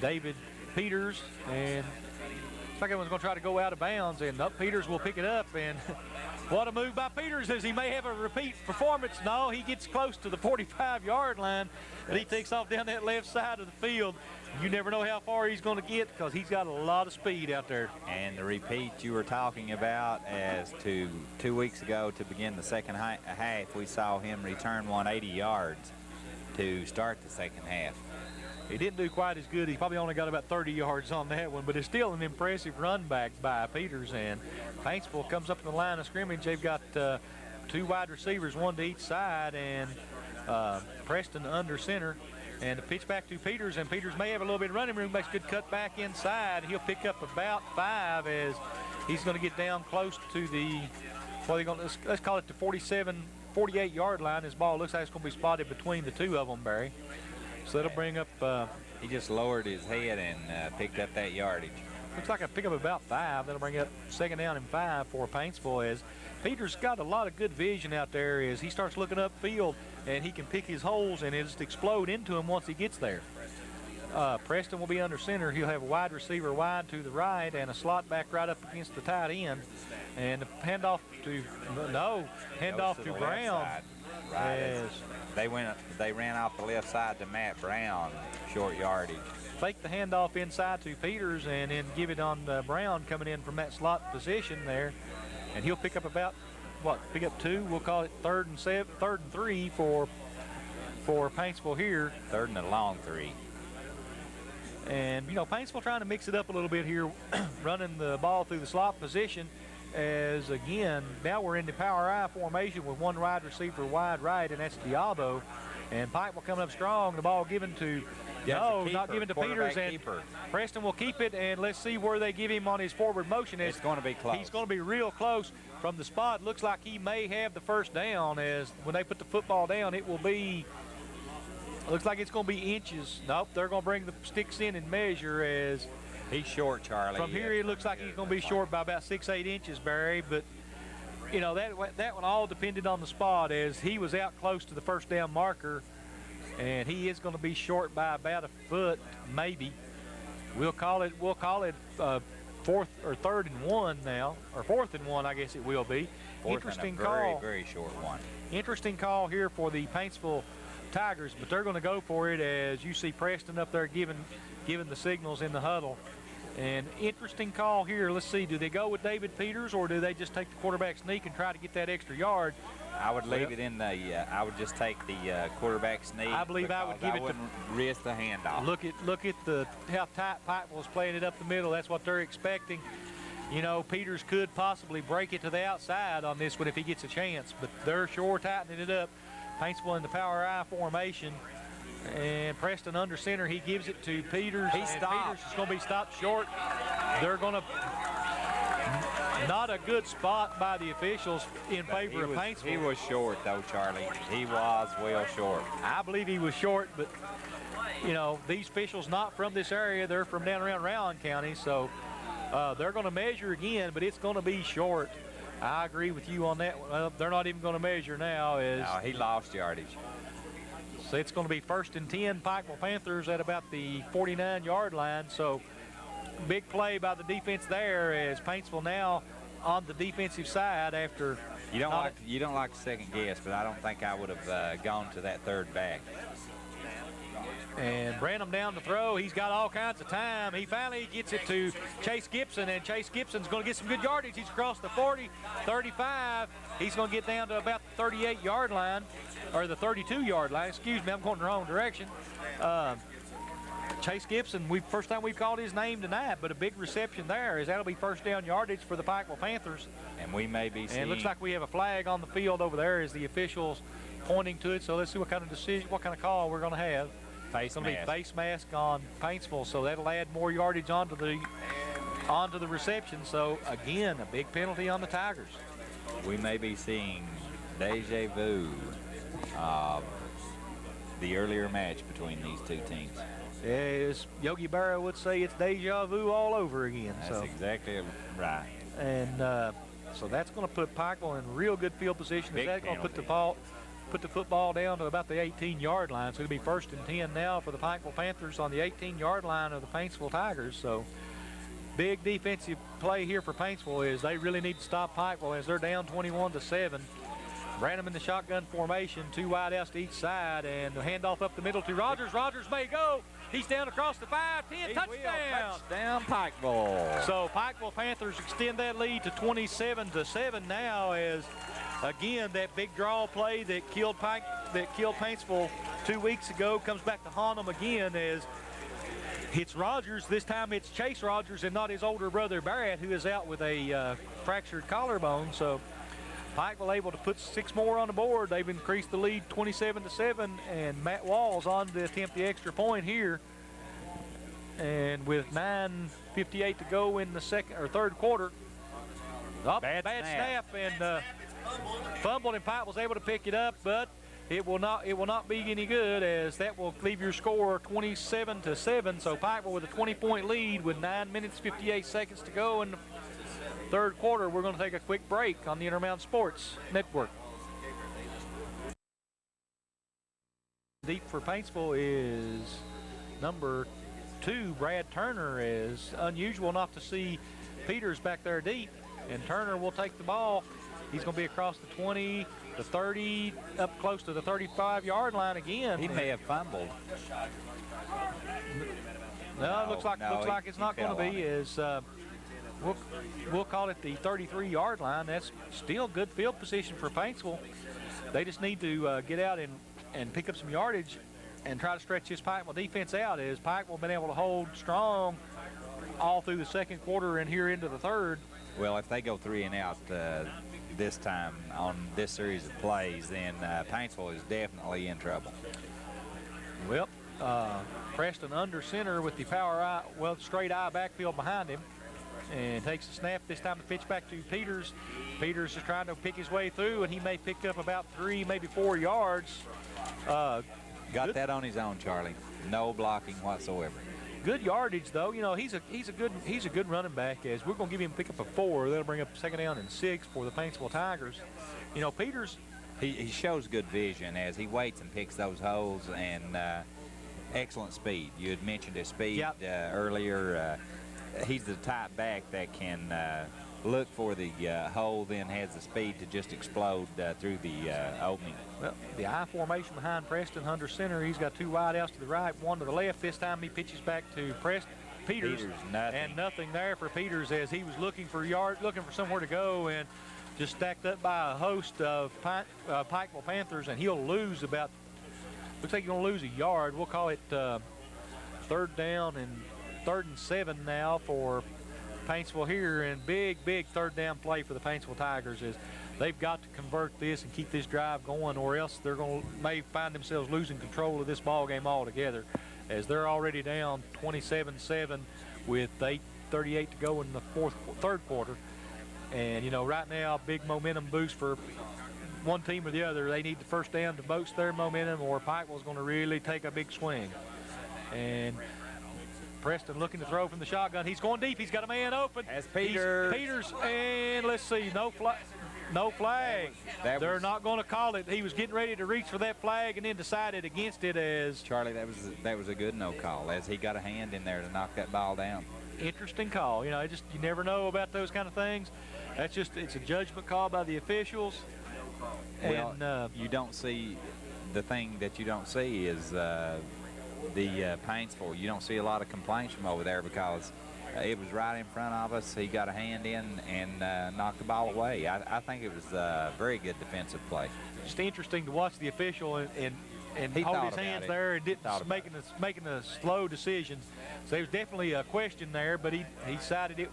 David Peters, and looks like everyone's going to try to go out of bounds, and Peters will pick it up, and what a move by Peters, as he may have a repeat performance. No, he gets close to the 45-yard line, and he takes off down that left side of the field. You never know how far he's going to get, because he's got a lot of speed out there. And the repeat you were talking about, as to 2 weeks ago to begin the second half, we saw him return 180 yards to start the second half. He didn't do quite as good. He probably only got about 30 yards on that one, but it's still an impressive run back by Peters. And Paintsville comes up to the line of scrimmage. They've got 2 wide receivers, 1 to each side, and Preston under center. And the pitch back to Peters, and Peters may have a little bit of running room, makes a good cut back inside. He'll pick up about 5, as he's going to get down close to the, let's call it the 48-yard line. His ball looks like it's going to be spotted between the 2 of them, Barry. So that'll bring up. He just lowered his head and picked up that yardage. Looks like a pickup of about 5. That'll bring up 2nd down and 5 for Paintsville, as Peters got a lot of good vision out there as he starts looking upfield. and he can pick his holes and it'll just explode into him once he gets there. Preston will be under center. He'll have a wide receiver wide to the right and a slot back right up against the tight end. And the handoff to Brown. Right. As They ran off the left side to Matt Brown, short yardage. fake the handoff inside to Peters and then give it on Brown coming in from that slot position there. And he'll pick up about, pick up 2. We'll call it 3rd and 3 for Paintsville here. 3rd and a long 3. And, Paintsville trying to mix it up a little bit here, running the ball through the slot position as, again, now we're in the power I formation with one wide receiver wide right, and that's Diallo. And Pikeville coming up strong. The ball given to, not given to Peters. And Preston will keep it, and let's see where they give him on his forward motion. It's going to be close. He's going to be real close from the spot. Looks like he may have the first down, as when they put the football down, it will be, looks like it's going to be inches. Nope, they're going to bring the sticks in and measure as he's short, Charlie. From here, it looks like he's going to be short by about 6-8 inches, Barry. But, that one all depended on the spot, as he was out close to the first down marker, and he is going to be short by about a foot, maybe. We'll call it 4th or 3rd and 1 now, or 4th and 1, I guess it will be. Interesting call. Very short one. Interesting call here for the Paintsville Tigers, but they're going to go for it, as you see Preston up there giving the signals in the huddle. And interesting call here. Let's see, do they go with David Peters, or do they just take the quarterback sneak and try to get that extra yard? I would leave it in the, I would just take the quarterback sneak. I believe I would give it to, risk the handoff. Look at how tight Pikeville's playing it up the middle. That's what they're expecting. Peters could possibly break it to the outside on this one if he gets a chance, but they're sure tightening it up. Paintsville in the power I formation. And Preston under center, he gives it to Peters. He stopped. Peters is going to be stopped short. They're going to, not a good spot by the officials in favor of Paintsville. He was short though, Charlie. He was well short. I believe he was short, but these officials not from this area. They're from down around Rowan County, so they're going to measure again, but it's going to be short. I agree with you on that. They're not even going to measure now. No, he lost yardage. So it's going to be 1st and 10, Pikeville Panthers at about the 49-yard line. So big play by the defense there, as Paintsville now on the defensive side after. You don't like to second guess, but I don't think I would have gone to that 3rd back. And Branham down to throw. He's got all kinds of time. He finally gets it to Chase Gibson, and Chase Gibson's going to get some good yardage. He's across the 40, 35. He's going to get down to about the 38-yard line, or the 32-yard line. Excuse me, I'm going the wrong direction. Chase Gibson, first time we've called his name tonight, but a big reception there, as that'll be first down yardage for the Pikeville Panthers. And we may be seeing. And it looks like we have a flag on the field over there as the officials pointing to it. So let's see what kind of decision, what kind of call we're going to have. Face mask. Face mask on Paintsville, so that'll add more yardage onto the reception. So again, a big penalty on the Tigers. We may be seeing deja vu of the earlier match between these two teams. As Yogi Berra would say, it's deja vu all over again. That's exactly right. And so that's going to put Pikeville in real good field position. Big That's going to put the football down to about the 18-yard line. So it'll be 1st and 10 now for the Pikeville Panthers on the 18-yard line of the Paintsville Tigers. So big defensive play here for Paintsville, is they really need to stop Pikeville as they're down 21-7. Branham in the shotgun formation, 2 wide outs to each side, and the handoff up the middle to Rogers. Rogers may go. He's down across the 5-10, touchdown. Touchdown, Pikeville. So Pikeville Panthers extend that lead to 27-7 now, as again that big draw play that killed Paintsville 2 weeks ago comes back to haunt them again, as it's Rogers. This time it's Chase Rogers and not his older brother Barrett, who is out with a fractured collarbone. So Pikeville able to put 6 more on the board. They've increased the lead 27-7, and Matt Walls on to attempt the extra point here. And with 9:58 to go in the 3rd quarter, bad snap, and fumbled, and Pikeville's able to pick it up, but it will not be any good, as that will leave your score 27-7. So Pikeville with a 20-point lead with 9 minutes 58 seconds to go in the 3rd quarter. We're going to take a quick break on the Intermountain Sports Network. deep for Paintsville is number 2, Brad Turner. Is unusual not to see Peters back there deep, and Turner will take the ball. He's going to be across the 20, the 30, up close to the 35-yard line again. He may have fumbled. No, it looks like it's not going to be. We'll call it the 33-yard line. That's still good field position for Paintsville. They just need to get out and pick up some yardage and try to stretch this Pikeville defense out, as Pikeville been able to hold strong all through the second quarter and here into the third. Well, if they go 3 and out this time on this series of plays, then Paintsville is definitely in trouble. Well, Preston under center with the straight eye backfield behind him, and takes the snap. This time the pitch back to Peters. Peters is trying to pick his way through, and he may pick up about 3, maybe 4 yards. Got that on his own, Charlie. No blocking whatsoever. Good yardage, though. You know, he's a good running back. As we're going to give him a pick up of 4. That'll bring up 2nd down and 6 for the Paintsville Tigers. You know, Peters. He shows good vision as he waits and picks those holes, and excellent speed. You had mentioned his speed earlier. He's the type back that can look for the hole, then has the speed to just explode through the opening. Well, the I formation behind Preston under center. He's got 2 wide outs to the right, 1 to the left. This time he pitches back to Peters, nothing. And nothing there for Peters, as he was looking for somewhere to go, and just stacked up by a host of Pikeville Panthers, and he'll lose about, looks like he's going to lose a yard. We'll call it 3rd down and 3rd and 7 now for Paintsville here, and big 3rd down play for the Paintsville Tigers. Is they've got to convert this and keep this drive going, or else they're may find themselves losing control of this ball game altogether, as they're already down 27-7 with 8:38 to go in the third quarter. And you know, right now, big momentum boost for one team or the other. They need the 1st down to boost their momentum, or Pikeville's going to really take a big swing. And Preston looking to throw from the shotgun. He's going deep. He's got a man open. As Peters. Peters, and let's see, no flag. They're not going to call it. He was getting ready to reach for that flag and then decided against it. As Charlie, that was a good no call, as he got a hand in there to knock that ball down. Interesting call. You know, you never know about those kind of things. It's a judgment call by the officials. Well, and you don't see, the thing that you don't see is the Paintsville. You don't see a lot of complaints from over there, because it was right in front of us. He got a hand in and knocked the ball away. I think it was a very good defensive play. Just interesting to watch the official and He hold thought his about hands it. there and didn't Thought about making a slow decision. So there was definitely a question there, but he decided it.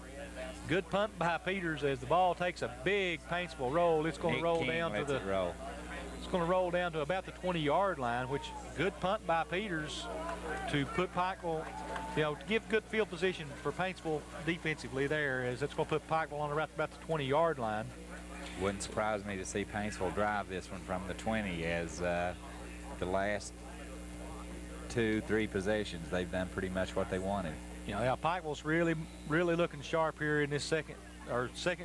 Good punt by Peters, as the ball takes a big Paintsville roll. It's going to roll down to the. It's going to roll down to about the 20-yard line, which good punt by Peters to put Pikeville, you know, to give good field position for Paintsville defensively there, as it's going to put Pikeville on about the 20-yard line. Wouldn't surprise me to see Paintsville drive this one from the 20, as the last 2-3 possessions they've done pretty much what they wanted. You know, yeah, Pikeville's really looking sharp here in this second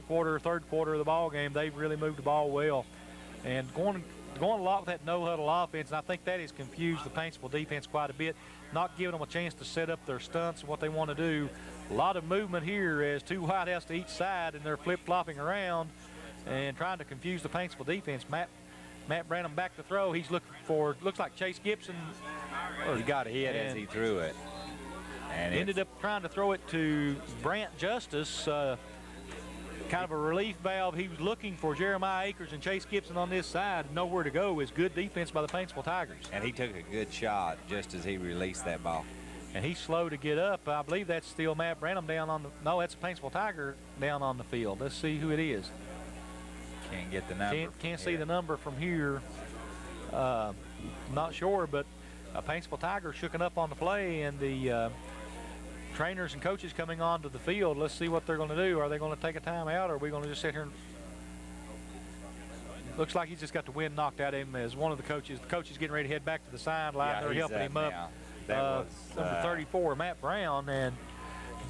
quarter, third quarter of the ball game. They've really moved the ball well, and going a lot with that no-huddle offense, and I think that has confused the Paintsville defense quite a bit, not giving them a chance to set up their stunts and what they want to do. A lot of movement here, as 2 wideouts to each side, and they're flip-flopping around and trying to confuse the Paintsville defense. Matt Branham back to throw. He's looking for, looks like Chase Gibson. He got hit as he threw it. And ended up trying to throw it to Brant Justice, kind of a relief valve. He was looking for Jeremiah Akers and Chase Gibson on this side. Nowhere to go. Is good defense by the Paintsville Tigers. And he took a good shot just as he released that ball. And he's slow to get up. I believe that's still Matt Branham down on the, no, that's a Paintsville Tiger down on the field. Let's see who it is. Can't get the number. Can't see the number from here. Not sure, but Paintsville Tiger shooken up on the play, and the trainers and coaches coming onto the field. Let's see what they're going to do. Are they going to take a timeout, or are we going to just sit here and... Looks like he's just got the wind knocked out of him, as one of the coach is getting ready to head back to the sideline. Yeah, they're helping him up. Now. That was number 34, Matt Brown, and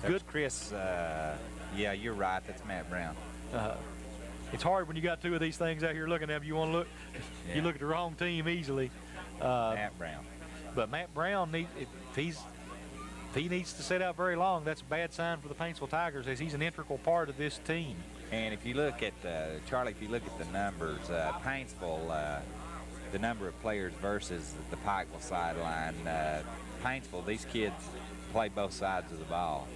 good Chris. Yeah, you're right. That's Matt Brown. It's hard when you got 2 of these things out here looking at them. You want to look, you look at the wrong team easily. Matt Brown. But Matt Brown, if he needs to sit out very long, that's a bad sign for the Paintsville Tigers, as he's an integral part of this team. And if you look at, Charlie, if you look at the numbers, Paintsville, the number of players versus the Pikeville sideline, Paintsville, these kids play both sides of the ball.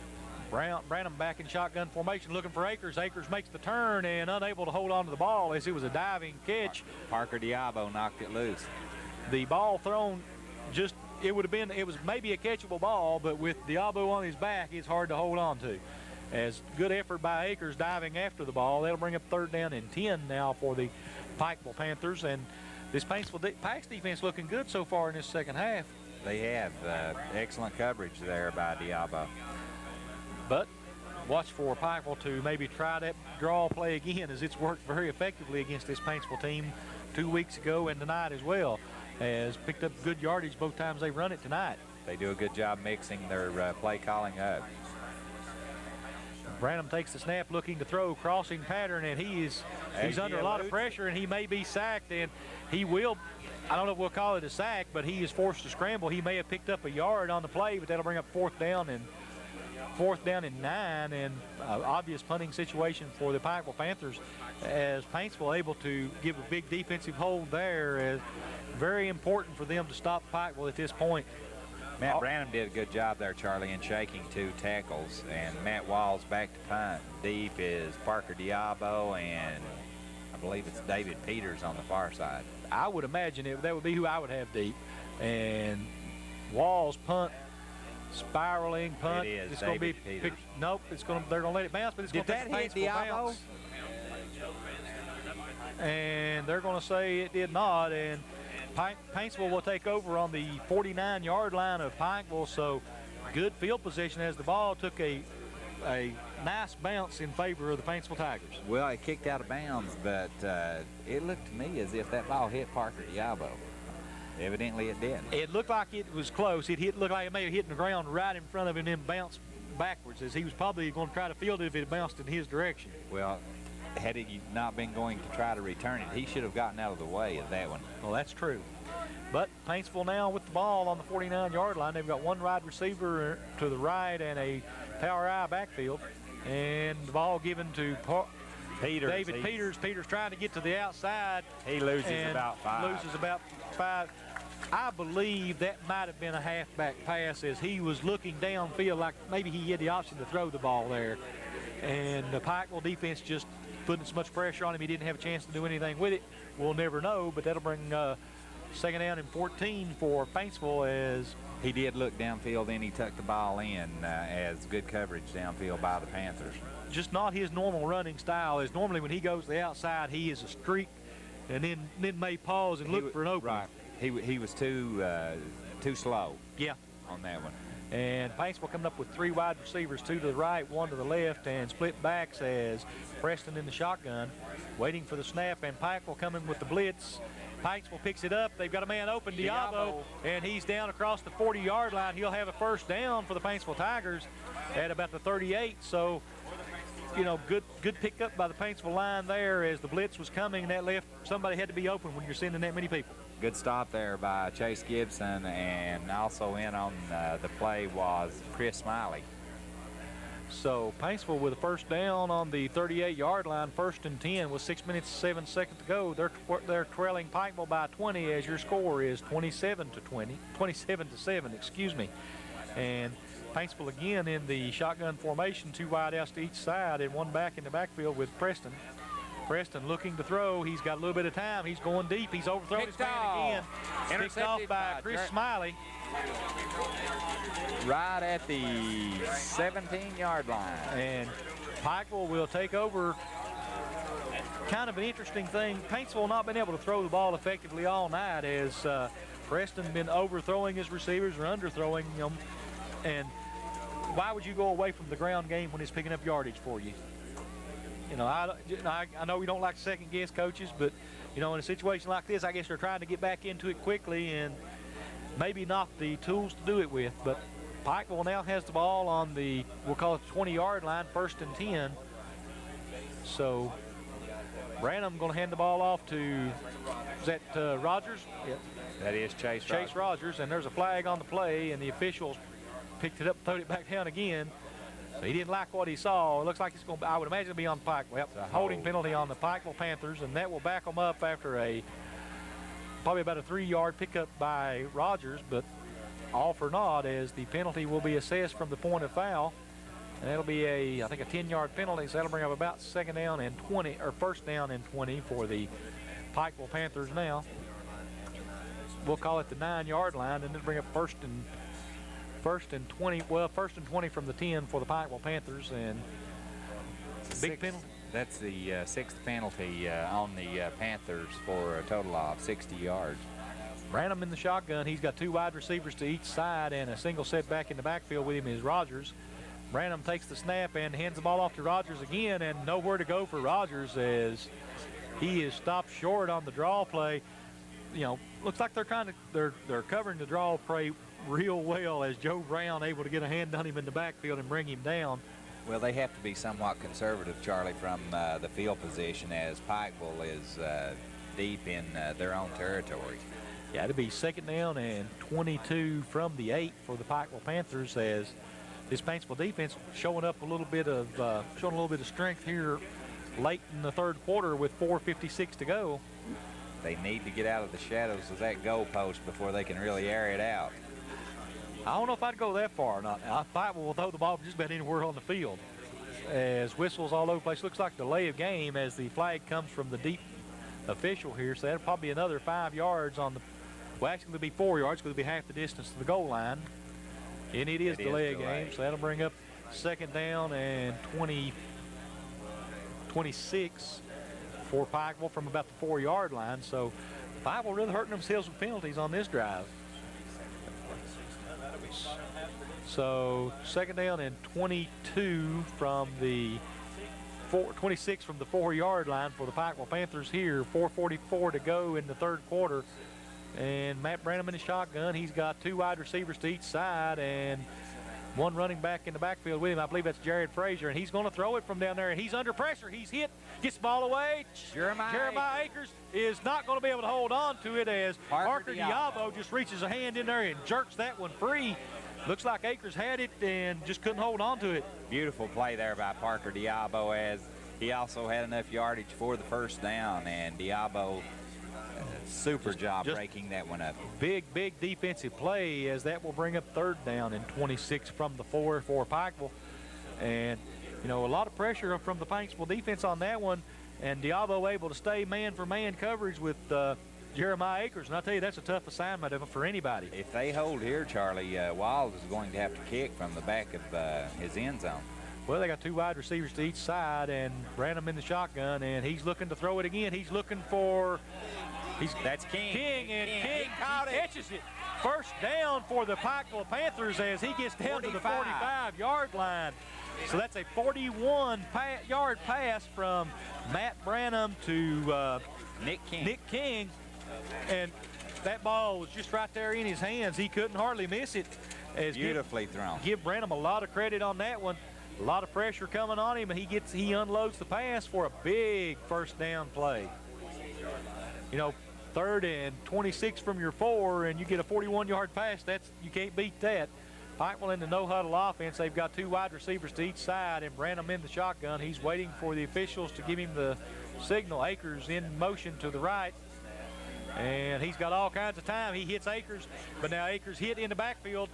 Branham back in shotgun formation looking for Akers. Akers makes the turn and unable to hold on to the ball as it was a diving catch. Parker Diabo knocked it loose. The ball thrown it was maybe a catchable ball, but with Diabo on his back, it's hard to hold on to. As good effort by Akers diving after the ball. That'll bring up 3rd down and 10 now for the Pikeville Panthers. And this Paintsville Pikes defense looking good so far in this second half. They have excellent coverage there by Diabo. But watch for Pikeville to maybe try that draw play again, as it's worked very effectively against this Paintsville team 2 weeks ago and tonight as well. Has picked up good yardage both times they run it tonight. They do a good job mixing their play calling up. Branham takes the snap, looking to throw, crossing pattern, and he's under a lot of pressure, and he may be sacked, and he will. I don't know if we'll call it a sack, but he is forced to scramble. He may have picked up a yard on the play, but that'll bring up 4th down and 9, and obvious punting situation for the Pikeville Panthers, as Paintsville able to give a big defensive hold there. As very important for them to stop Pikeville at this point. Matt Branham did a good job there, Charlie, in shaking 2 tackles, and Matt Walls back to punt. Deep is Parker Diabo, and I believe it's David Peters on the far side. I would imagine that would be who I would have deep. And Walls punt, spiraling punt. It is it's going to be Peters. Nope, they're going to let it bounce, but it's going to take a Paintsville bounce. And they're going to say it did not, and Paintsville will take over on the 49-yard line of Pikeville, so good field position as the ball took a nice bounce in favor of the Paintsville Tigers. Well, it kicked out of bounds, but it looked to me as if that ball hit Parker Diabo. Evidently it did. It looked like it was close. Looked like it may have hit the ground right in front of him and bounced backwards, as he was probably going to try to field it if it bounced in his direction. Well, had he not been going to try to return it, he should have gotten out of the way of that one. Well, that's true. But Paintsville now with the ball on the 49-yard line. They've got 1 wide receiver to the right and a power I backfield. And the ball given to David Peters. Peters trying to get to the outside. He loses about 5. I believe that might have been a halfback pass, as he was looking downfield like maybe he had the option to throw the ball there. And the Pikeville defense just putting so much pressure on him, he didn't have a chance to do anything with it. We'll never know, but that'll bring 2nd down and 14 for Paintsville, as he did look downfield, then he tucked the ball in as good coverage downfield by the Panthers. Just not his normal running style, as normally when he goes to the outside, he is a streak and then may pause and look for an opening. Right. He was too slow. Yeah. On that one. And Paintsville coming up with 3 wide receivers, 2 to the right, 1 to the left, and split backs as Preston in the shotgun, waiting for the snap, and Pikeville coming with the blitz. Paintsville picks it up. They've got a man open, Diabo, and he's down across the 40-yard line. He'll have a 1st down for the Paintsville Tigers at about the 38. So, good pickup by the Paintsville line there, as the blitz was coming, and that left somebody had to be open when you're sending that many people. Good stop there by Chase Gibson, and also in on the play was Chris Smiley. So Paintsville with a 1st down on the 38-yard line, 1st and 10 with 6 minutes 7 seconds to go. They're trailing Pikeville by 20, as your score is 27 to 7, excuse me. And Paintsville again in the shotgun formation, 2 wide outs to each side and 1 back in the backfield with Preston. Preston looking to throw. He's got a little bit of time. He's going deep. He's overthrown his man again. Picked off by Chris Smiley. Right at the 17-yard line. And Pikeville will take over. Kind of an interesting thing. Paintsville not been able to throw the ball effectively all night, as Preston been overthrowing his receivers or underthrowing them. And why would you go away from the ground game when it's picking up yardage for you? I know we don't like to second-guess coaches, but, in a situation like this, I guess they're trying to get back into it quickly and maybe not the tools to do it with. But Pikeville now has the ball on the, we'll call it the 20-yard line, 1st and 10. So Branham going to hand the ball off to, is that Rogers? Yep. That is Chase Rogers, and there's a flag on the play, and the officials picked it up and threw it back down again. So he didn't like what he saw. It looks like it's going to, I would imagine, be on Pikeville. Yep, holding penalty on the Pikeville Panthers, and that will back them up after probably about a 3-yard pickup by Rogers, but all for naught, as the penalty will be assessed from the point of foul. And that'll be I think a 10-yard penalty, so that'll bring up about second down and 20, or first down and 20 for the Pikeville Panthers now. We'll call it the 9-yard line, and then bring up first and 20. Well, first and 20 from the 10 for the Pikeville Panthers, and big penalty. That's the 6th penalty on the Panthers for a total of 60 yards. Branham in the shotgun. He's got 2 wide receivers to each side, and a single set back in the backfield with him is Rogers. Branham takes the snap and hands the ball off to Rogers again, and nowhere to go for Rogers as he is stopped short on the draw play. You know, looks like they're covering the draw play real well, as Joe Brown able to get a hand on him in the backfield and bring him down. Well, they have to be somewhat conservative, Charlie, from the field position, as Pikeville is deep in their own territory. Yeah, it'll be second down and 22 from the 8 for the Pikeville Panthers, as this Paintsville defense showing a little bit of strength here late in the third quarter with 4:56 to go. They need to get out of the shadows of that goalpost before they can really air it out. I don't know if I'd go that far or not. Pikeville will throw the ball just about anywhere on the field, as whistles all over the place. Looks like delay of game as the flag comes from the deep official here, so that'll probably be another 5 yards on the, well, actually it'll be 4 yards because it'll be half the distance to the goal line. And it is delay of game, so that'll bring up second down and 26 for Pikeville from about the 4-yard line. So Pikeville really hurting themselves with penalties on this drive. So second down and 22 from the 26 from the 4-yard line for the Pikeville Panthers here. 4:44 to go in the third quarter. And Matt Branham in the shotgun. He's got 2 wide receivers to each side and 1 running back in the backfield with him. I believe that's Jared Frazier, and he's going to throw it from down there, and he's under pressure. He's hit, gets the ball away. Jeremiah Akers is not going to be able to hold on to it, as Parker Diabo just reaches a hand in there and jerks that one free. Looks like Akers had it and just couldn't hold on to it. Beautiful play there by Parker Diabo, as he also had enough yardage for the first down, and Diabo, super job breaking that one up. Big defensive play, as that will bring up third down and 26 from the 4 for Pikeville. And, you know, a lot of pressure from the Paintsville defense on that one, and Diabo able to stay man-for-man coverage with Jeremiah Akers. And I tell you, that's a tough assignment for anybody. If they hold here, Charlie, Wild is going to have to kick from the back of his end zone. Well, they got 2 wide receivers to each side, and Branham in the shotgun, and he's looking to throw it again. He's looking for... That's King. King catches it. First down for the Pikeville Panthers as he gets down to the 45-yard line. So that's a 41-yard pass from Matt Branham to Nick King. And that ball was just right there in his hands. He couldn't hardly miss it. Beautifully thrown. Give Branham a lot of credit on that one. A lot of pressure coming on him, and he unloads the pass for a big first down play. You know, 3rd and 26 from your 4, and you get a 41-yard pass. You can't beat that. Pikeville in the no-huddle offense. They've got 2 wide receivers to each side, and Branham in the shotgun. He's waiting for the officials to give him the signal. Akers in motion to the right, and he's got all kinds of time. He hits Akers, but now Akers hit in the backfield.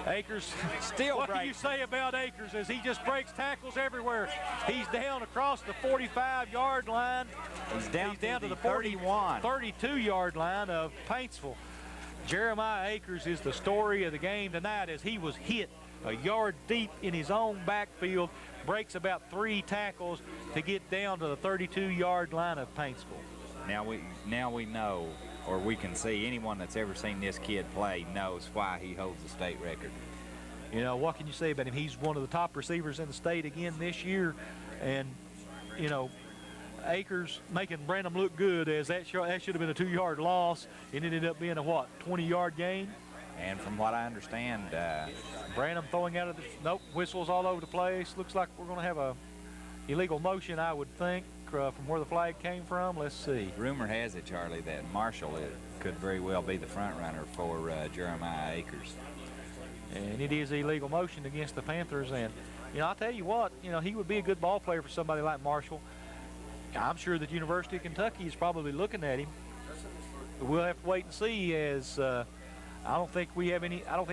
Akers still what can you say about Akers, as he just breaks tackles everywhere? He's down across the 45-yard line. He's down to the 32-yard line of Paintsville. Jeremiah Akers is the story of the game tonight, as he was hit a yard deep in his own backfield, breaks about 3 tackles to get down to the 32-yard line of Paintsville. Now we know, or we can see, anyone that's ever seen this kid play knows why he holds the state record. You know, what can you say about him? He's one of the top receivers in the state again this year, and, you know, Akers making Branham look good, as that should have been a 2-yard loss. It ended up being a, 20-yard gain? And from what I understand, Branham throwing out of the, whistles all over the place. Looks like we're going to have a illegal motion, I would think. from where the flag came from. Let's see. Rumor has it, Charlie, that Marshall could very well be the front runner for Jeremiah Akers. And it is illegal motion against the Panthers. And, I'll tell you what, he would be a good ball player for somebody like Marshall. I'm sure that University of Kentucky is probably looking at him. We'll have to wait and see, as I don't think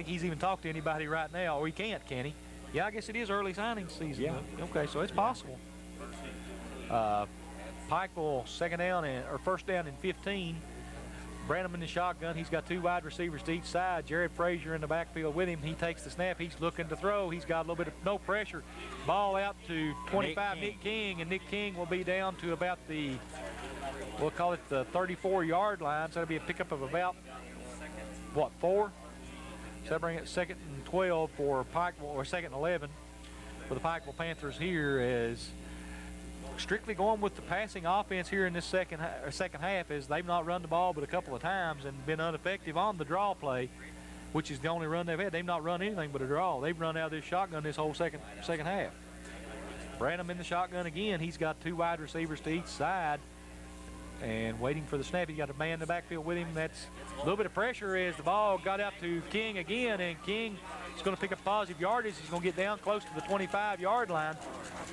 he's even talked to anybody right now, or he can't, can he? Yeah, I guess it is early signing season. Yeah. Okay, so it's possible. Pikeville first down and 15. Branham in the shotgun. He's got 2 wide receivers to each side. Jared Frazier in the backfield with him. He takes the snap. He's looking to throw. He's got a little bit of no pressure. Ball out to 25, Nick King, and Nick King will be down to about we'll call it the 34-yard line. So that'll be a pickup of about, 4? So that'll bring it 2nd and 12 for Pikeville, or 2nd and 11 for the Pikeville Panthers here, as strictly going with the passing offense here in this second half, as they've not run the ball but a couple of times and been ineffective on the draw play, which is the only run they've had. They've not run anything but a draw. They've run out of this shotgun this whole second half. Branham in the shotgun again. He's got 2 wide receivers to each side and waiting for the snap. He's got a man in the backfield with him. That's a little bit of pressure as the ball got out to King again, and King is going to pick up positive yardage. He's going to get down close to the 25-yard line.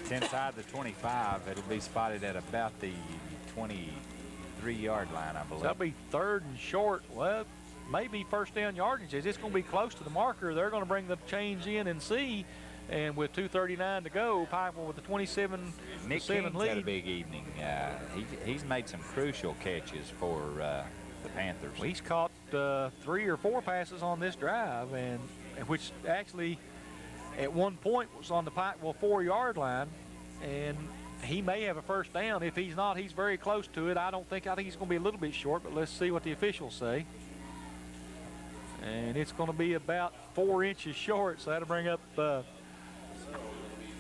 It's inside the 25. It'll be spotted at about the 23-yard line, I believe. So that'll be 3rd and short. Well, maybe first down yardage. It's going to be close to the marker. They're going to bring the chains in and see. And with 2:39 to go, Pikeville with the 27-7 Nick King's lead. had a big evening. He's made some crucial catches for the Panthers. He's caught 3 or 4 passes on this drive, and which actually at one point was on the Pikeville 4-yard line, and he may have a first down. If he's not, he's very close to it. I think he's going to be a little bit short, but let's see what the officials say. And it's going to be about 4 inches short, so that'll bring up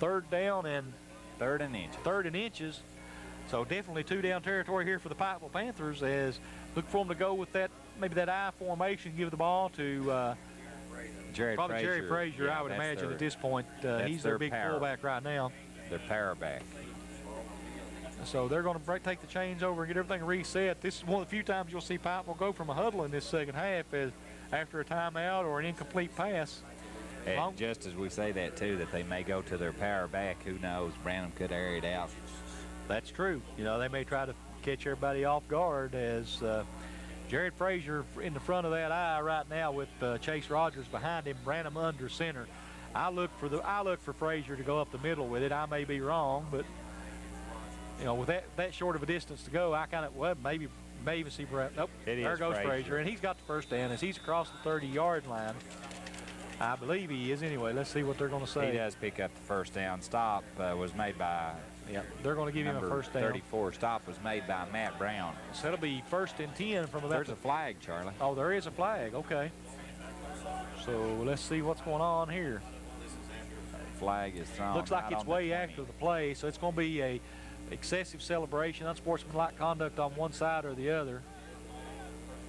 3rd down and 3rd and inches. 3rd and inches. So definitely 2-down territory here for the Pikeville Panthers, as look for them to go with maybe that I formation, give the ball to Jerry Frazier, yeah, I would imagine at this point. He's their their big fullback right now. Their power back. So they're going to take the chains over and get everything reset. This is one of the few times you'll see Pikeville go from a huddle in this second half after a timeout or an incomplete pass. And just as we say that, too, that they may go to their power back, who knows? Branham could air it out. That's true. They may try to catch everybody off guard, as Jared Frazier in the front of that eye right now with Chase Rogers behind him, Branham under center. I look for Frazier to go up the middle with it. I may be wrong, but with that short of a distance to go, I kind of may even see Branham. Nope, there goes Frazier, and he's got the first down as he's across the 30-yard line. I believe he is anyway. Let's see what they're going to say. He does pick up the first down. Stop was made by they're going to give him a first down. 34. Stop was made by Matt Brown. So that'll be 1st and 10 from about. There's a flag, Charlie. Oh, there is a flag. Okay. So let's see what's going on here. Flag is thrown. Looks like right it's on way after the play, so it's going to be a excessive celebration, unsportsmanlike conduct on one side or the other.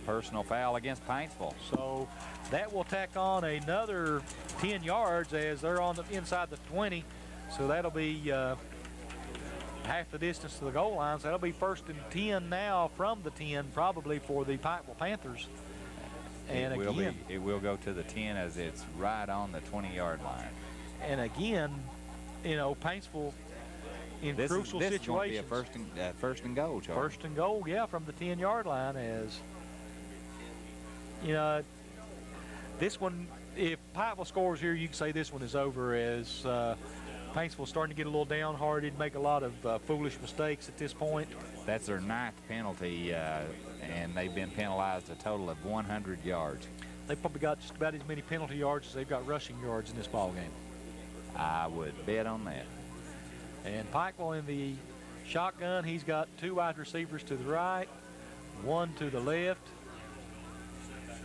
Personal foul against Paintsville. So that will tack on another 10 yards as they're on the inside the 20. So that'll be half the distance to the goal line. So that'll be 1st and 10 now from the 10, probably for the Pikeville Panthers. And it will go to the 10 as it's right on the 20-yard line. And again, Paintsville in crucial this situations. Is going to be a first and goal, Charlie. 1st and goal, yeah, from the 10-yard line, as this one, if Pikeville scores here, you can say this one is over, as Paintsville starting to get a little downhearted, make a lot of foolish mistakes at this point. That's their 9th penalty, and they've been penalized a total of 100 yards. They've probably got just about as many penalty yards as they've got rushing yards in this ball game. I would bet on that. And Pikeville in the shotgun, he's got 2 wide receivers to the right, 1 to the left.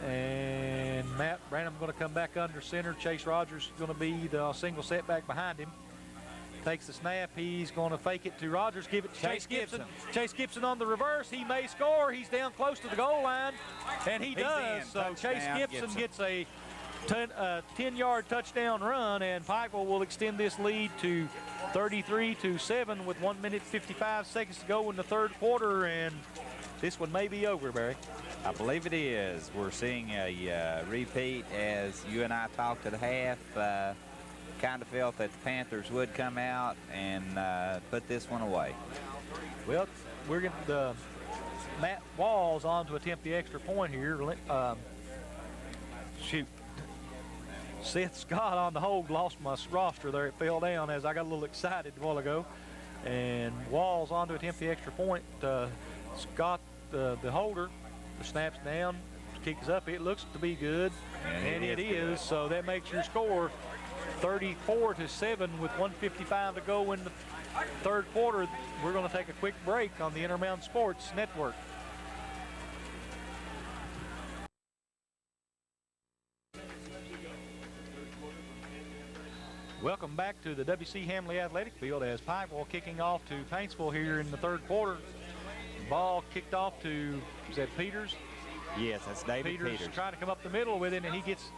And Matt Branham going to come back under center. Chase Rogers is going to be the single setback behind him. Takes the snap. He's going to fake it to Rogers. Give it to Chase Gibson. Chase Gibson on the reverse. He may score. He's down close to the goal line, and he does. So Chase Gibson gets a 10-yard touchdown run, and Pikeville will extend this lead to 33-7 with 1 minute 55 seconds to go in the third quarter, and this one may be over, Barry. I believe it is. We're seeing a repeat as you and I talked at the half. Kind of felt that the Panthers would come out and put this one away. Well, we're getting the Matt Walls on to attempt the extra point here. Shoot. Seth Scott on the hold lost my roster there. It fell down as I got a little excited a while ago. And Walls on to attempt the extra point. Scott, the holder, the snap's down, kicks up. It looks to be good, and it is. So that makes your score 34-7 with 1:55 to go in the third quarter. We're going to take a quick break on the Intermountain Sports Network. Welcome back to the W.C. Hamley Athletic Field as Pikeville kicking off to Paintsville here in the third quarter. Ball kicked off to, is that Peters? Yes, that's David Peters. Trying to come up the middle with it, and he gets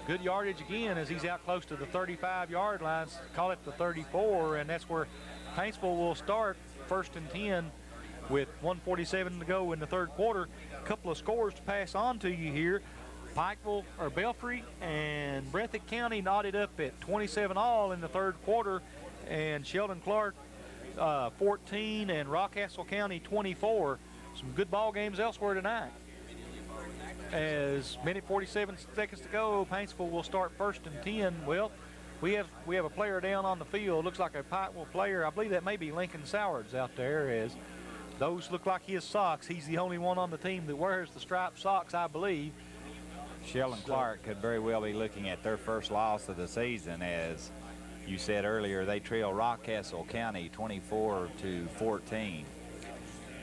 good yardage again as he's out close to the 35-yard line. Call it the 34, and that's where Paintsville will start first and 10 with 1:47 to go in the third quarter. A couple of scores to pass on to you here. Pikeville, or Belfry, and Breathitt County knotted up at 27 all in the third quarter, and Sheldon Clark 14 and Rockcastle County 24. Some good ball games elsewhere tonight. As minute 47 seconds to go, Paintsville will start first and 10. Well, we have a player down on the field. Looks like a Pikeville player. I believe that may be Lincoln Sowards out there, as those look like his socks. He's the only one on the team that wears the striped socks, I believe. Sheldon Clark could very well be looking at their first loss of the season. As you said earlier, they trail Rockcastle County 24-14.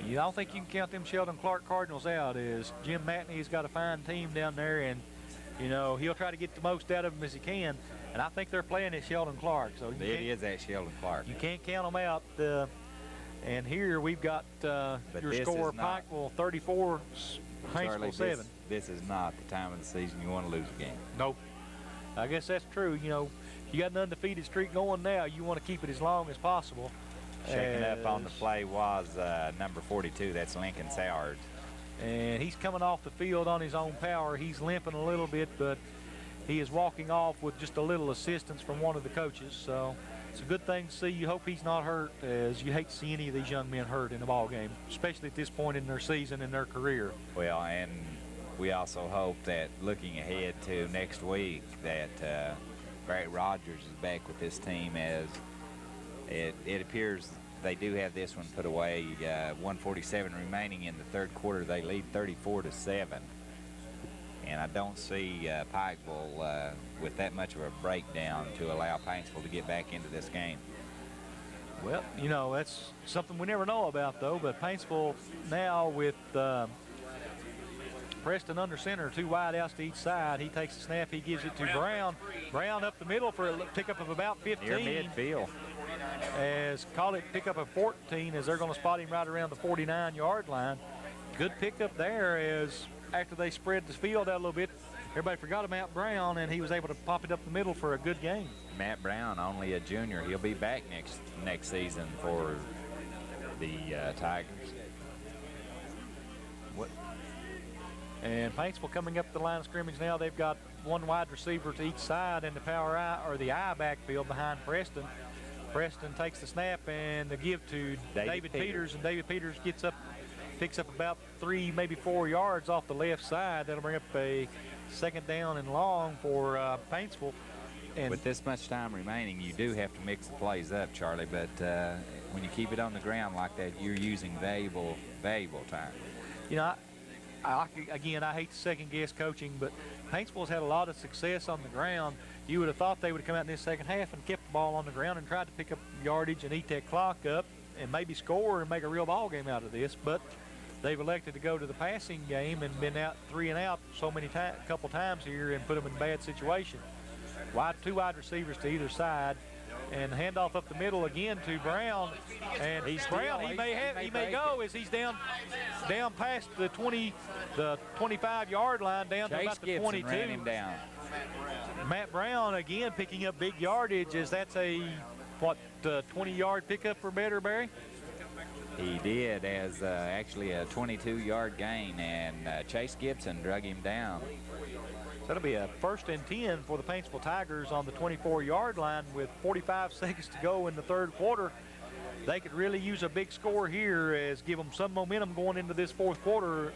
I don't think you can count them Sheldon Clark Cardinals out, as Jim Matney's got a fine team down there, and you know he'll try to get the most out of them as he can, and I think they're playing at Sheldon Clark. So it is at Sheldon Clark. You can't count them out. And here we've got your score: Pikeville 34, Paintsville 7. This is not the time of the season you want to lose a game. Nope. I guess that's true. You know, you got an undefeated streak going now. You want to keep it as long as possible. Shaking up on the play was number 42. That's Lincoln Sowards. And he's coming off the field on his own power. He's limping a little bit, but he is walking off with just a little assistance from one of the coaches. So it's a good thing to see. You hope he's not hurt, as you hate to see any of these young men hurt in a ball game, especially at this point in their season and their career. Well, and we also hope that looking ahead to next week that Barry Rogers is back with this team, as it appears they do have this one put away. 1:47 remaining in the third quarter. They lead 34-7. And I don't see Pikeville with that much of a breakdown to allow Paintsville to get back into this game. Well, you know, that's something we never know about, though. But Paintsville now with Preston under center, two wide outs to each side. He takes the snap. He gives it to Brown. Brown up the middle for a pickup of about 15. Near midfield. As call it pickup of 14, as they're going to spot him right around the 49-yard line. Good pickup there, as after they spread the field out a little bit, everybody forgot about Brown, and he was able to pop it up the middle for a good game. Matt Brown, only a junior. He'll be back next season for the Tigers. And Paintsville coming up the line of scrimmage now. They've got one wide receiver to each side in the power I, or the I backfield behind Preston. Preston takes the snap and the give to David Peters, and David Peters picks up about 3, maybe 4 yards off the left side. That'll bring up a second down and long for Paintsville. And with this much time remaining, you do have to mix the plays up, Charlie, but when you keep it on the ground like that, you're using valuable time. You know, again, I hate to second-guess coaching, but Paintsville's had a lot of success on the ground. You would have thought they would have come out in this second half and kept the ball on the ground and tried to pick up yardage and eat that clock up and maybe score and make a real ball game out of this, but they've elected to go to the passing game and been out 3 and out so many couple times here and put them in a bad situation. Two wide receivers to either side. And handoff up the middle again to Brown. And He's Brown, still- he may break go as he's down past the 25-yard line, down to Chase about the Gibson 22. ran him down. Matt Brown again picking up big yardage, as that's a 20-yard pickup or better, Barry? He did, as actually a 22-yard gain, and Chase Gibson drug him down. That'll be a 1st and 10 for the Paintsville Tigers on the 24-yard line with 45 seconds to go in the 3rd quarter. They could really use a big score here as give them some momentum going into this 4th quarter.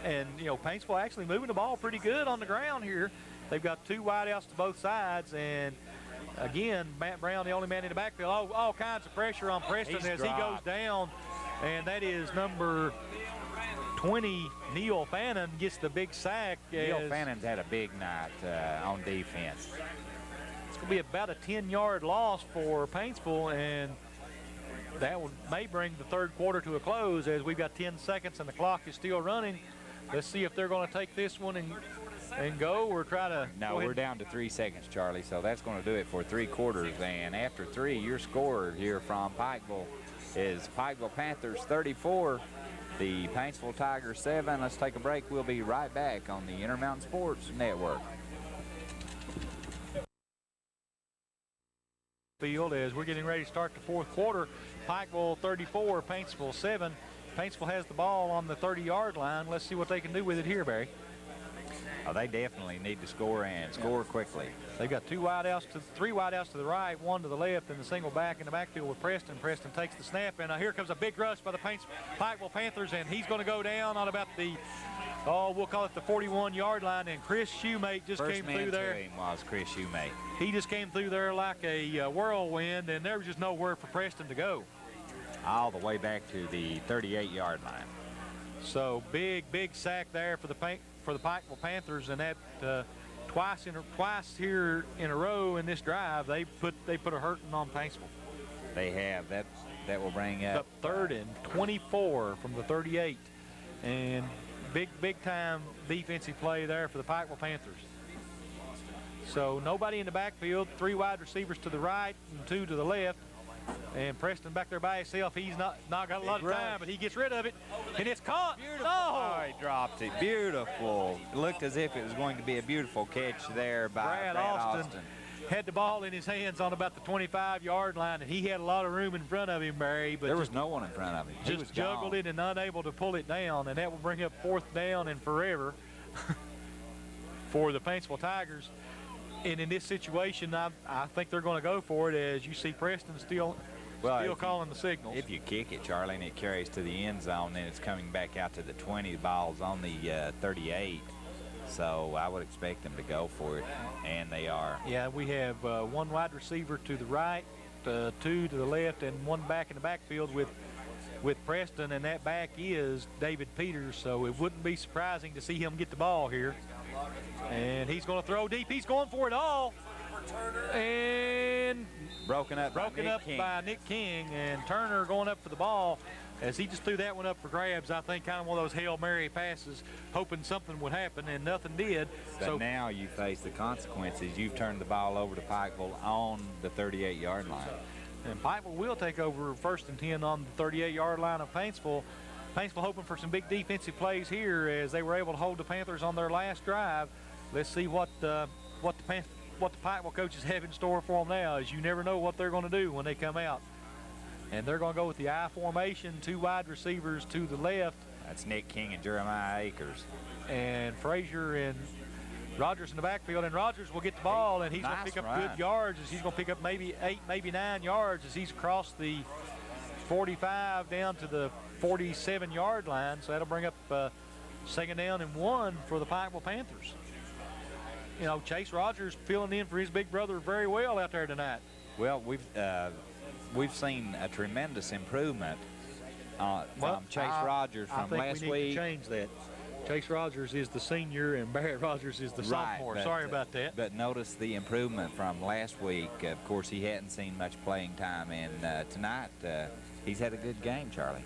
And, you know, Paintsville actually moving the ball pretty good on the ground here. They've got 2 wideouts to both sides, and again, Matt Brown, the only man in the backfield. All kinds of pressure on Preston He's as dropped. he goes down, and that is number 20, Neil Fannin, gets the big sack. Neil Fannon's had a big night on defense. It's going to be about a 10-yard loss for Paintsville, and that may bring the 3rd quarter to a close as we've got 10 seconds and the clock is still running. Let's see if they're going to take this one and go or try to. No, we're down to 3 seconds, Charlie, so that's going to do it for 3 quarters. And after 3, your score here from Pikeville is Pikeville Panthers 34, the Paintsville Tigers 7. Let's take a break. We'll be right back on the Intermountain Sports Network. Field as we're getting ready to start the 4th quarter. Pikeville 34, Paintsville 7. Paintsville has the ball on the 30-yard line. Let's see what they can do with it here, Barry. Oh, they definitely need to score and score quickly. They've got 3 wideouts to the right, 1 to the left, and the single back in the backfield with Preston. Preston takes the snap, and here comes a big rush by the Pikeville Panthers, and he's going to go down on about the, we'll call it the 41-yard line, and Chris Shoemate just First came man through there. to him was Chris Shoemate. He just came through there like a whirlwind, and there was just nowhere for Preston to go. All the way back to the 38-yard line. So big sack there for the Pikeville Panthers, and that twice here in a row in this drive they put a hurting on Paintsville. They have that will bring up 3rd and 24 from the 38, and big time defensive play there for the Pikeville Panthers. So nobody in the backfield, 3 wide receivers to the right and 2 to the left. And Preston back there by himself. He's not got a lot of time, but he gets rid of it. And it's caught. Beautiful. Oh, he dropped it. Beautiful. It looked as if it was going to be a beautiful catch there by Brad Austin. Had the ball in his hands on about the 25-yard line, and he had a lot of room in front of him, Barry. But there was no one in front of him. He was just juggled gone. it and unable to pull it down, and that will bring up 4th down and forever for the Paintsville Tigers. And in this situation, I think they're going to go for it, as you see Preston still calling the signals. If you kick it, Charlie, and it carries to the end zone, then it's coming back out to the 20. The ball's on the 38. So I would expect them to go for it, and they are. Yeah, we have 1 wide receiver to the right, 2 to the left, and 1 back in the backfield with Preston, and that back is David Peters. So it wouldn't be surprising to see him get the ball here. And he's going to throw deep. He's going for it all. And broken up by Nick King. And Turner going up for the ball as he just threw that one up for grabs. I think kind of one of those Hail Mary passes, hoping something would happen, and nothing did. But so now you face the consequences. You've turned the ball over to Pikeville on the 38-yard line. And Pikeville will take over 1st and 10 on the 38-yard line of Paintsville. Paintsville hoping for some big defensive plays here as they were able to hold the Panthers on their last drive. Let's see what the Pikeville coaches have in store for them now, as you never know what they're going to do when they come out. And they're going to go with the I formation, 2 wide receivers to the left. That's Nick King and Jeremiah Akers. And Frazier and Rogers in the backfield. And Rogers will get the ball, and he's going to pick up good yards, as he's going to pick up maybe 8, maybe 9 yards as he's across the 45 down to the 47-yard line. So that'll bring up 2nd down and 1 for the Pikeville Panthers. You know, Chase Rogers filling in for his big brother very well out there tonight. Well, we've seen a tremendous improvement from Chase Rogers from last we need week. To change that. Chase Rogers is the senior and Barrett Rogers is the sophomore. But, sorry about that. But notice the improvement from last week. Of course, he hadn't seen much playing time, and tonight he's had a good game, Charlie.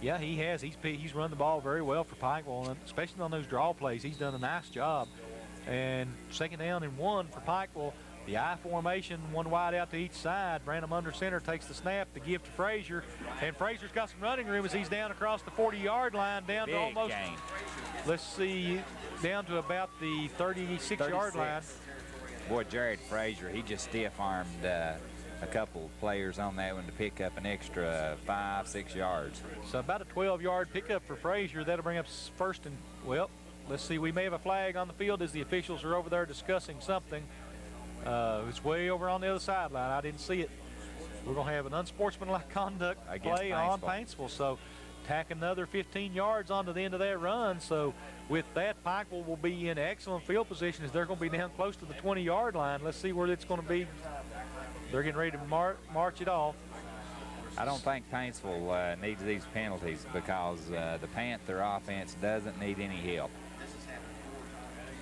Yeah, he has. He's run the ball very well for Pikeville, and especially on those draw plays. He's done a nice job. And 2nd down and 1 for Pikeville. The I formation, one wide out to each side. Branham under center takes the snap to give to Frazier. And Frazier's got some running room as he's down across the 40-yard line, down Big to almost, gain. let's see, down to about the 36-yard line. Boy, Jared Frazier, he just stiff-armed a couple players on that one to pick up an extra 5-6 yards. So about a 12-yard pickup for Frazier. That'll bring up first and, well, let's see, we may have a flag on the field as the officials are over there discussing something. It's way over on the other sideline. I didn't see it. We're going to have an unsportsmanlike conduct play on Paintsville. So tack another 15 yards onto the end of that run. So with that, Pikeville will be in excellent field position as they're going to be down close to the 20-yard line. Let's see where it's going to be. They're getting ready to march it off. I don't think Paintsville needs these penalties because the Panther offense doesn't need any help.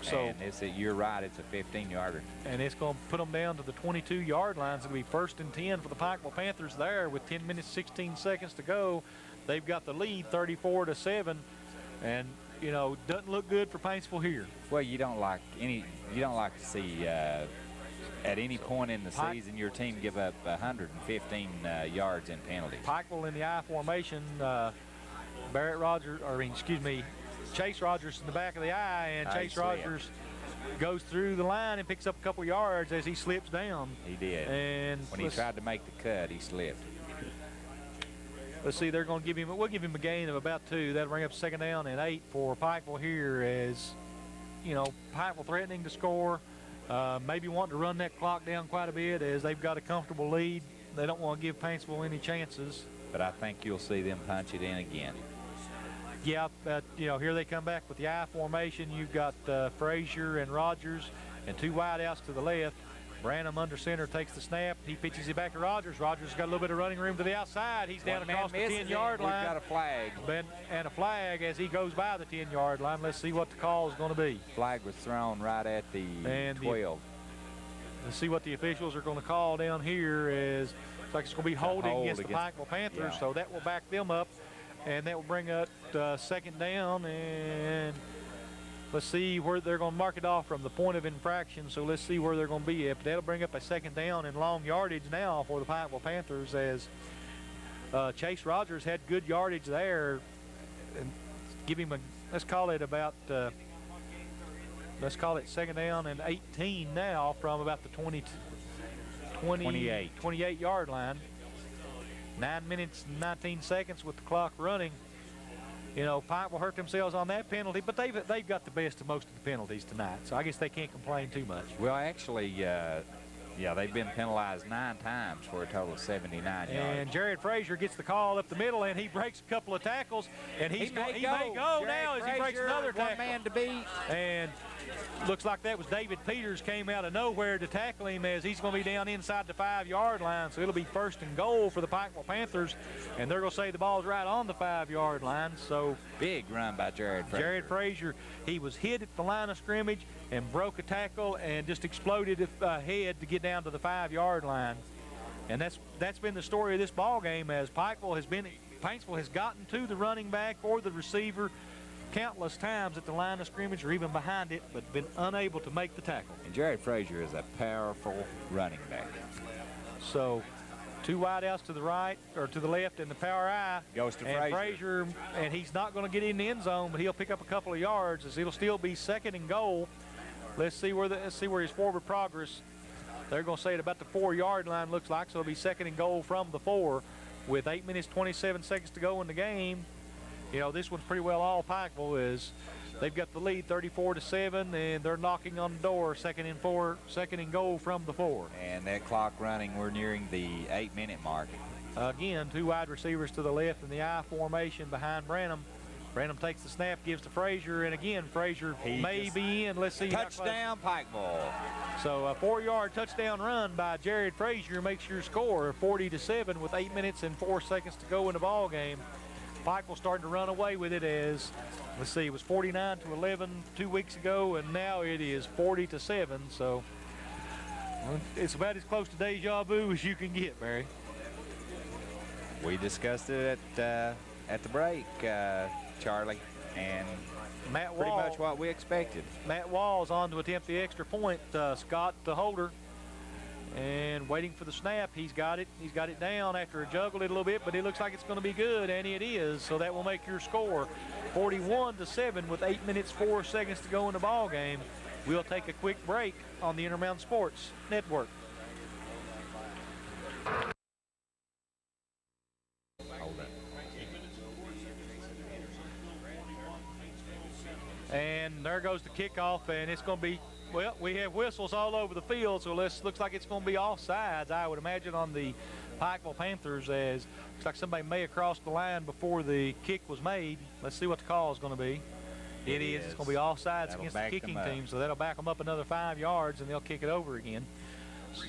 So And you're right, it's a 15-yarder. And it's going to put them down to the 22-yard line. It's going to be 1st and 10 for the Pikeville Panthers there with 10 minutes, 16 seconds to go. They've got the lead 34-7. And, you know, doesn't look good for Paintsville here. Well, you don't like to see at any point in the season your team give up 115 yards in penalties. Pikeville in the I formation. Chase Rogers in the back of the I, and Chase Rogers goes through the line and picks up a couple yards as he slips down. He did. And when he tried to make the cut, he slipped. Let's see, we'll give him a gain of about 2. That'll bring up 2nd down and 8 for Pikeville here as, you know, Pikeville threatening to score. Maybe wanting to run that clock down quite a bit as they've got a comfortable lead. They don't want to give Paintsville any chances. But I think you'll see them punch it in again. Yeah, but, you know, here they come back with the I formation. You've got Frazier and Rogers and 2 wideouts to the left. Branham under center takes the snap. He pitches it back to Rogers. Rogers got a little bit of running room to the outside. He's down across the 10-yard line. We've got a flag. And a flag as he goes by the 10-yard line. Let's see what the call is going to be. Flag was thrown right at the 12. Let's see what the officials are going to call down here. Looks like it's going to be holding against the Pikeville Panthers, so that will back them up. And that will bring up 2nd down, and let's see where they're going to mark it off from the point of infraction. So let's see where they're going to be at. But that'll bring up a 2nd down and long yardage now for the Pikeville Panthers as Chase Rogers had good yardage there. And give him let's call it 2nd down and 18 now from about the 28-yard line. 9 minutes and 19 seconds with the clock running. You know, Pikeville hurt themselves on that penalty, but they've got the best of most of the penalties tonight, so I guess they can't complain too much. Well, actually, they've been penalized 9 times for a total of 79 yards. And Jared Frazier gets the call up the middle, and he breaks a couple of tackles, and he may go now as he breaks another tackle. One man to beat. And looks like that was David Peters came out of nowhere to tackle him as he's going to be down inside the 5-yard line. So it'll be 1st and goal for the Pikeville Panthers, and they're going to say the ball's right on the 5-yard line. So big run by Jared Frazier. Jared Frazier, he was hit at the line of scrimmage and broke a tackle and just exploded ahead to get down to the 5-yard line. And that's been the story of this ball game as Paintsville has gotten to the running back or the receiver countless times at the line of scrimmage or even behind it, but been unable to make the tackle. And Jared Frazier is a powerful running back. So 2 wideouts to the right or to the left, and the power I goes to Frazier, and he's not going to get in the end zone, but he'll pick up a couple of yards as it'll still be 2nd and goal. Let's see where his forward progress. They're going to say at about the 4-yard line looks like, so it'll be 2nd and goal from the 4 with 8 minutes 27 seconds to go in the game. You know, this one's pretty well all Pikeville is. They've got the lead 34-7, and they're knocking on the door. 2nd and 4, 2nd and goal from the 4. And that clock running, we're nearing the 8-minute mark. Again, 2 wide receivers to the left in the I formation behind Branham. Branham takes the snap, gives to Frazier, and again, Frazier may be in. Let's see. Touchdown, Pikeville. So a 4-yard touchdown run by Jared Frazier makes your score 40-7 with 8 minutes and 4 seconds to go in the ball game. Pikeville starting to run away with it as, let's see, it was 49-11 2 weeks ago, and now it is 40-7. So it's about as close to deja vu as you can get, Barry. We discussed it at the break, Charlie, and Matt pretty Wall, much what we expected. Matt Wall's on to attempt the extra point. Scott, the holder, And waiting for the snap. He's got it. He's got it down after a juggled it a little bit, but it looks like it's going to be good, and it is. So that will make your score 41-7 with 8 minutes 4 seconds to go in the ball game. We'll take a quick break on the Intermountain Sports Network. And there goes the kickoff, and it's going to be, well, we have whistles all over the field, so looks like it's going to be offsides, I would imagine, on the Pikeville Panthers, as looks like somebody may have crossed the line before the kick was made. Let's see what the call is going to be. It is. It's going to be offsides against the kicking team, so that'll back them up another 5 yards, and they'll kick it over again.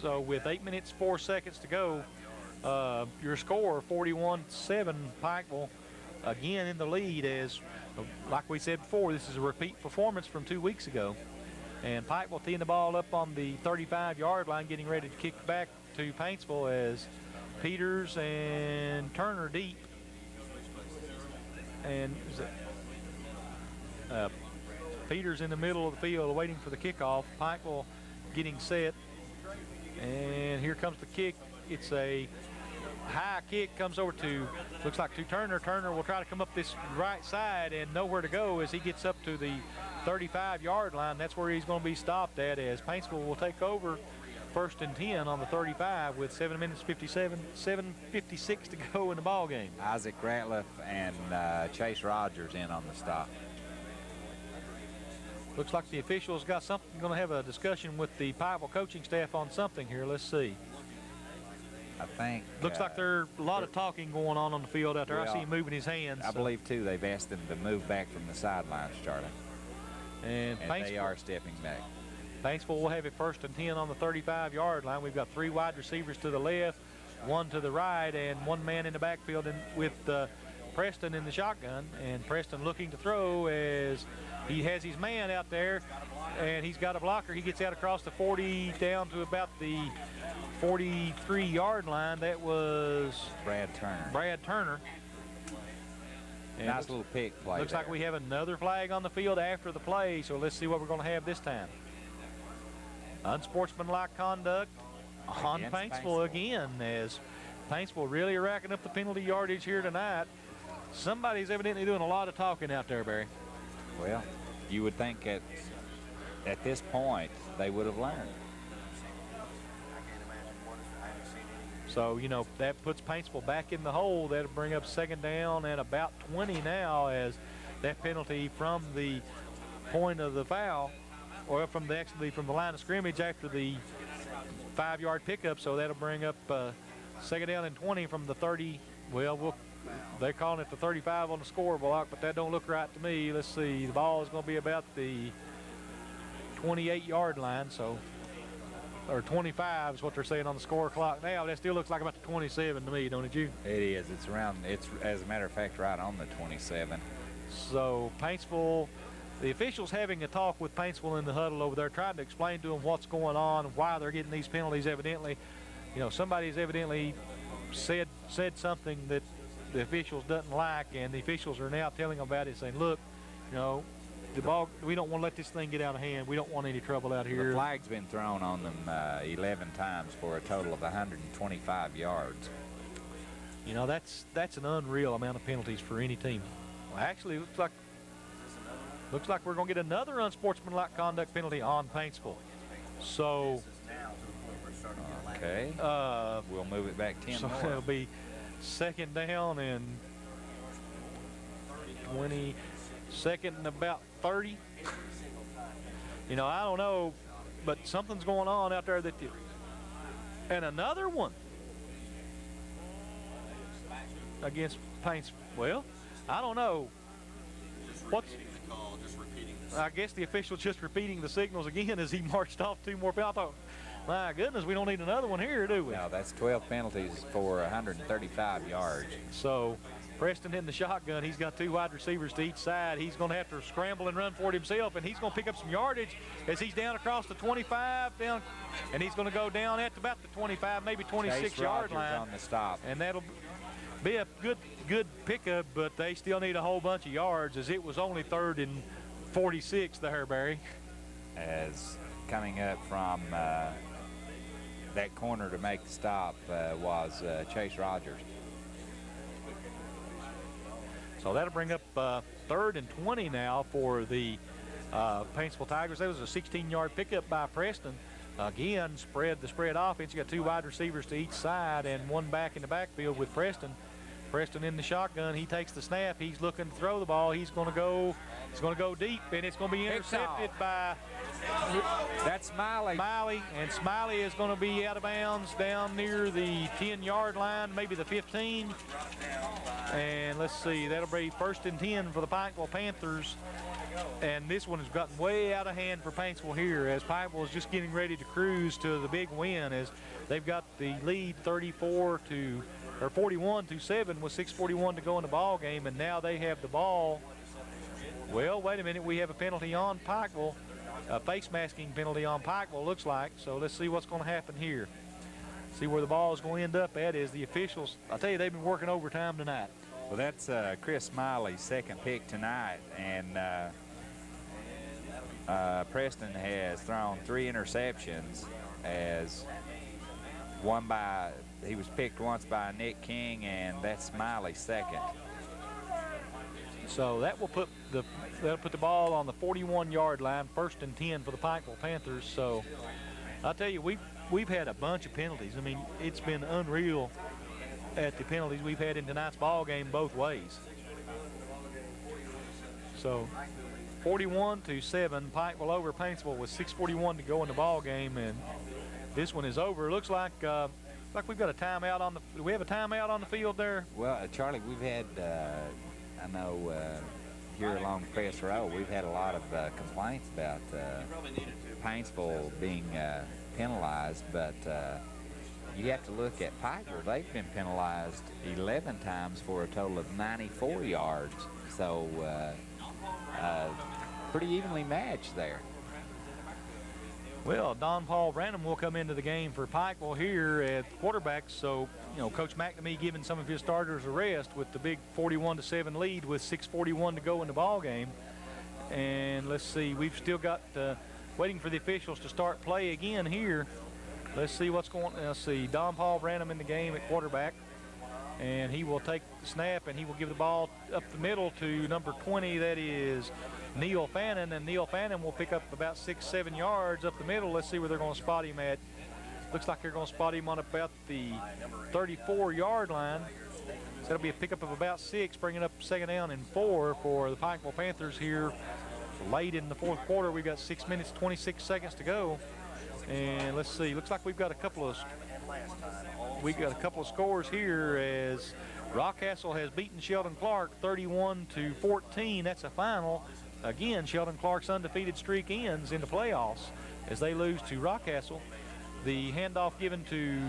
So with 8 minutes 4 seconds to go, your score 41-7, Pikeville again in the lead. As like we said before, this is a repeat performance from 2 weeks ago. And Pikeville teeing the ball up on the 35-yard line, getting ready to kick back to Paintsville as Peters and Turner deep. And Peters in the middle of the field waiting for the kickoff. Pikeville getting set. And here comes the kick. It's a high kick, comes over to, looks like to Turner. Turner will try to come up this right side and nowhere to go as he gets up to the 35-yard line. That's where he's going to be stopped at, as Paintsville will take over 1st and 10 on the 35 with 7 minutes 7:56 to go in the ball game. Isaac Ratliff and Chase Rogers in on the stop. Looks like the officials got something, going to have a discussion with the Pikeville coaching staff on something here. Let's see. I think. Looks like there's a lot of talking going on the field out there. Well, I see him moving his hands. I believe, too, they've asked him to move back from the sidelines, Charlie. And they are stepping back. Paintsville will have it 1st and 10 on the 35-yard line. We've got 3 wide receivers to the left, 1 to the right, and 1 man in the backfield with Preston in the shotgun. And Preston looking to throw as he has his man out there, and he's got a blocker. He gets out across the 40 down to about the 43-yard line. That was Brad Turner. And nice little pick play. Looks like we have another flag on the field after the play, so let's see what we're going to have this time. Unsportsmanlike conduct on Paintsville again, as Paintsville really racking up the penalty yardage here tonight. Somebody's evidently doing a lot of talking out there, Barry. Well, you would think at this point they would have learned. So, you know, that puts Paintsville back in the hole. That'll bring up 2nd down and about 20 now, as that penalty from the point of the foul, or from the line of scrimmage after the 5-yard pickup. So that'll bring up 2nd down and 20 from the 30. Well, they're calling it the 35 on the score block, but that don't look right to me. Let's see. The ball is going to be about the 28-yard line, so, or 25 is what they're saying on the score clock now. That still looks like about the 27 to me, don't it, you? It is. It's around. It's, as a matter of fact, right on the 27. So Paintsville, the officials having a talk with Paintsville in the huddle over there, trying to explain to them what's going on, why they're getting these penalties. Evidently, you know, somebody's evidently said something that the officials doesn't like, and the officials are now telling them about it, saying, look, you know, the ball, we don't want to let this thing get out of hand. We don't want any trouble out here. The flag's been thrown on them 11 times for a total of 125 yards. You know, that's an unreal amount of penalties for any team. Well, actually, looks like we're going to get another unsportsmanlike conduct penalty on Paintsville. So, okay, we'll move it back 10 so more. It'll be 2nd down and 20, 2nd and about 30. You know, I don't know, but something's going on out there and another one against Paintsville. Well, I don't know. I guess the official just repeating the signals again as he marched off 2 more. I thought, my goodness, we don't need another one here, do we? No, that's 12 penalties for 135 yards. So Preston in the shotgun. He's got 2 wide receivers to each side. He's going to have to scramble and run for it himself, and he's going to pick up some yardage as he's down across the 25 down, and he's going to go down at about the 25, maybe 26-yard line on the stop. And that'll be a good pickup, but they still need a whole bunch of yards, as it was only 3rd and 46 there, Barry. As coming up from that corner to make the stop was Chase Rogers. So that'll bring up 3rd and 20 now for the Paintsville Tigers. That was a 16-yard pickup by Preston. Again, the spread offense. You got 2 wide receivers to each side and 1 back in the backfield with Preston. Preston in the shotgun. He takes the snap. He's looking to throw the ball. He's going to go deep, and it's going to be intercepted by that's Smiley. And Smiley is going to be out of bounds down near the 10-yard line, maybe the 15. And let's see, that'll be 1st and 10 for the Pikeville Panthers. And this one has gotten way out of hand for Paintsville here, as Pikeville is just getting ready to cruise to the big win, as they've got the lead 41-7 with 6:41 to go in the ball game, and now they have the ball. Well, wait a minute, we have a penalty on Pikeville, a face masking penalty on Pikeville, looks like. So let's see what's going to happen here. See where the ball is going to end up at. Is the officials, I tell you, they've been working overtime tonight. Well, that's Chris Smiley's 2nd pick tonight, and Preston has thrown 3 interceptions, as he was picked once by Nick King, and that's Smiley's 2nd. So that will that'll put the ball on the 41-yard line, 1st and 10 for the Pikeville Panthers. So I'll tell you, we've had a bunch of penalties. I mean, it's been unreal at the penalties we've had in tonight's ball game both ways. So 41-7, Pikeville over Paintsville with 6:41 to go in the ball game, and this one is over. It looks like we've got a timeout on the. Do we have a timeout on the field there? Well, Charlie, we've had. I know here along Crest Road, we've had a lot of complaints about Paintsville being penalized, but you have to look at Piker. They've been penalized 11 times for a total of 94 yards. So pretty evenly matched there. Well, Don Paul Branham will come into the game for Pikeville here at quarterback. So, you know, Coach McNamee giving some of his starters a rest with the big 41-7 lead with 6:41 to go in the ball game. And let's see, we've still got waiting for the officials to start play again here. Let's see what's going on. Let's see, Don Paul Branham in the game at quarterback. And he will take the snap, and he will give the ball up the middle to number 20. That is Neil Fannin, and Neil Fannin will pick up about 6-7 yards up the middle. Let's see where they're going to spot him at. Looks like they're going to spot him on about the 34-yard line. So that'll be a pickup of about 6, bringing up 2nd down and 4 for the Pikeville Panthers here late in the 4th quarter. We've got 6 minutes, 26 seconds to go. And let's see, looks like we've got a couple of scores here, as Rockcastle has beaten Sheldon Clark 31-14. That's a final. Again, Sheldon Clark's undefeated streak ends in the playoffs as they lose to Rockcastle. The handoff given to